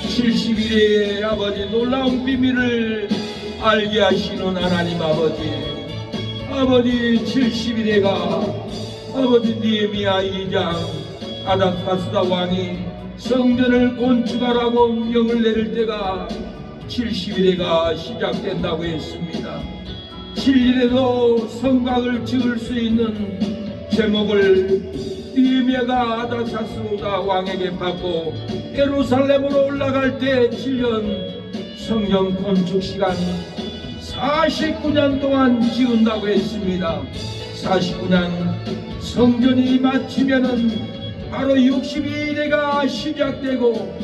Speaker 2: 70일의 아버지 놀라운 비밀을 알게 하시는 하나님 아버지 70일에가 아버지 느헤미야 2장 아닥사스다 왕이 성전을 건축하라고 명을 내릴 때가 70일에가 시작된다고 했습니다. 7일에도 성곽을 지을 수 있는 제목을 느헤미야가 아닥사스다 왕에게 받고 예루살렘으로 올라갈 때 7년 성전 건축 시간 49년 동안 지은다고 했습니다. 49년 성전이 마치면은 바로 62일에가 시작되고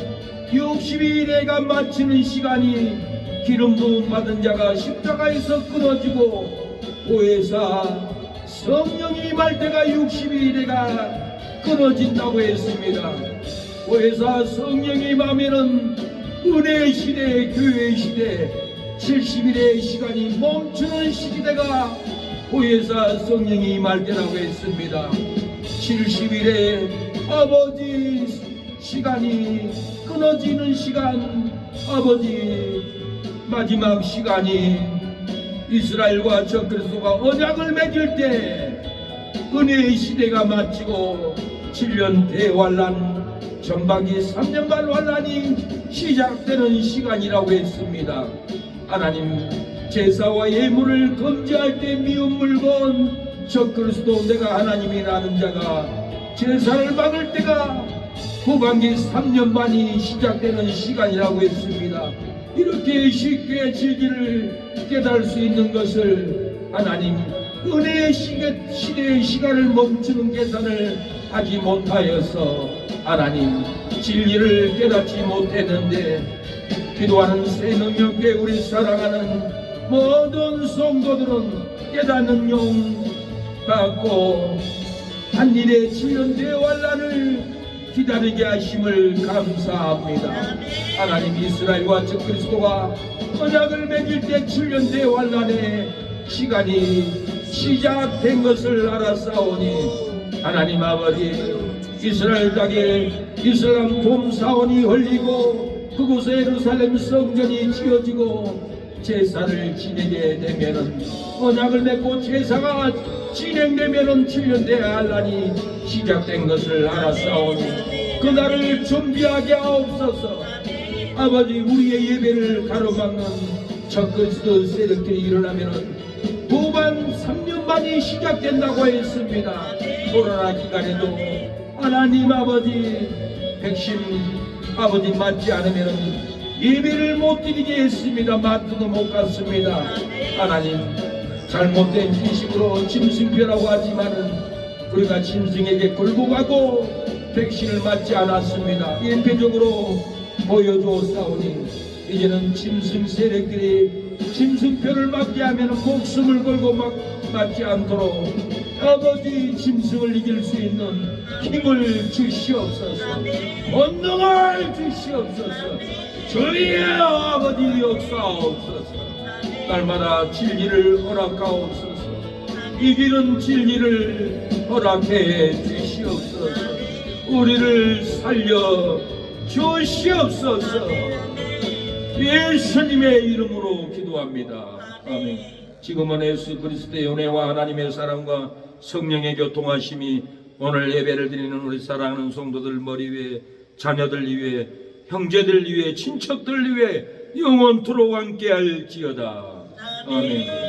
Speaker 2: 62일에가 마치는 시간이 기름 부음 받은 자가 십자가에서 끊어지고 보혜사 성령이 임할 때가 62일에가 끊어진다고 했습니다. 보혜사 성령이 임하면은 은혜의 시대, 교회의 시대, 70일의 시간이 멈추는 시기대가 보혜사 성령이 임할 때라고 했습니다. 70일에 아버지 시간이 끊어지는 시간, 아버지 마지막 시간이 이스라엘과 저 그리스도가 언약을 맺을 때 은혜의 시대가 마치고 7년 대환란 전반기 3년 반 환란이 시작되는 시간이라고 했습니다. 하나님 제사와 예물을 금지할 때 미운 물건 저 그리스도 내가 하나님이라는 자가 제사를 막을 때가 후반기 3년 반이 시작되는 시간이라고 했습니다. 이렇게 쉽게 진리를 깨달을 수 있는 것을 하나님 은혜의 시대의 시간을 멈추는 계산을 하지 못하여서 하나님 진리를 깨닫지 못했는데 기도하는 새능력에 우리 사랑하는 모든 성도들은 깨닫는 용 받고 한일의 7년 대환란을 기다리게 하심을 감사합니다. 하나님 이스라엘과 저 그리스도가 언약을 맺을 때 7년 대환란의 시간이 시작된 것을 알았사오니 하나님 아버지 이스라엘 땅에 이슬람 돔사원이 흘리고 그곳에 예루살렘 성전이 지어지고 제사를 지내게 되면은 언약을 맺고 제사가 진행되면은 7년 대환란이 시작된 것을 알았사오니 그날을 준비하게 하옵소서. 아버지 우리의 예배를 가로막는 적그리스도 세력들이 일어나면은 후반 3년반이 시작된다고 했습니다. 코로나 기간에도 하나님 아버지 백신 아버지 맞지 않으면 예배를 못 드리게 했습니다. 마트도 못 갔습니다. 하나님 잘못된 인식으로 짐승표라고 하지만은 우리가 짐승에게 굴복하고 백신을 맞지 않았습니다. 일패적으로 보여주었사오니 이제는 짐승 세력들이 짐승표를 맞게 하면 목숨을 걸고 맞지 않도록 아버지 짐승을 이길 수 있는 힘을 주시옵소서. 권능을 주시옵소서. 저희의 아버지 역사옵소서. 날마다 진리를 허락하옵소서. 이기는 진리를 허락해 주시옵소서. 우리를 살려 주시옵소서. 예수님의 이름으로 기도합니다. 아멘. 지금은 예수 그리스도의 은혜와 하나님의 사랑과 성령의 교통하심이 오늘 예배를 드리는 우리 사랑하는 성도들 머리 위에, 자녀들 위에, 형제들 위에, 친척들 위에 영원토록 함께할지어다. 아멘.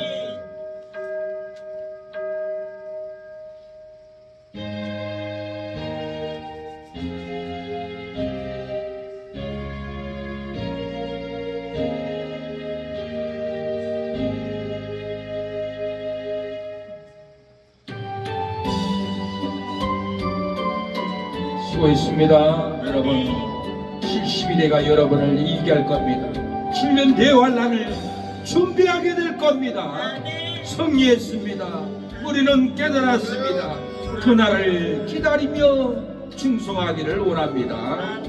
Speaker 2: 수고했습니다. 여러분 72대가 여러분을 이기게 할 겁니다. 7년 대환란을 준비하게 될 겁니다. 승리했습니다. 우리는 깨달았습니다. 그날을 기다리며 충성하기를 원합니다.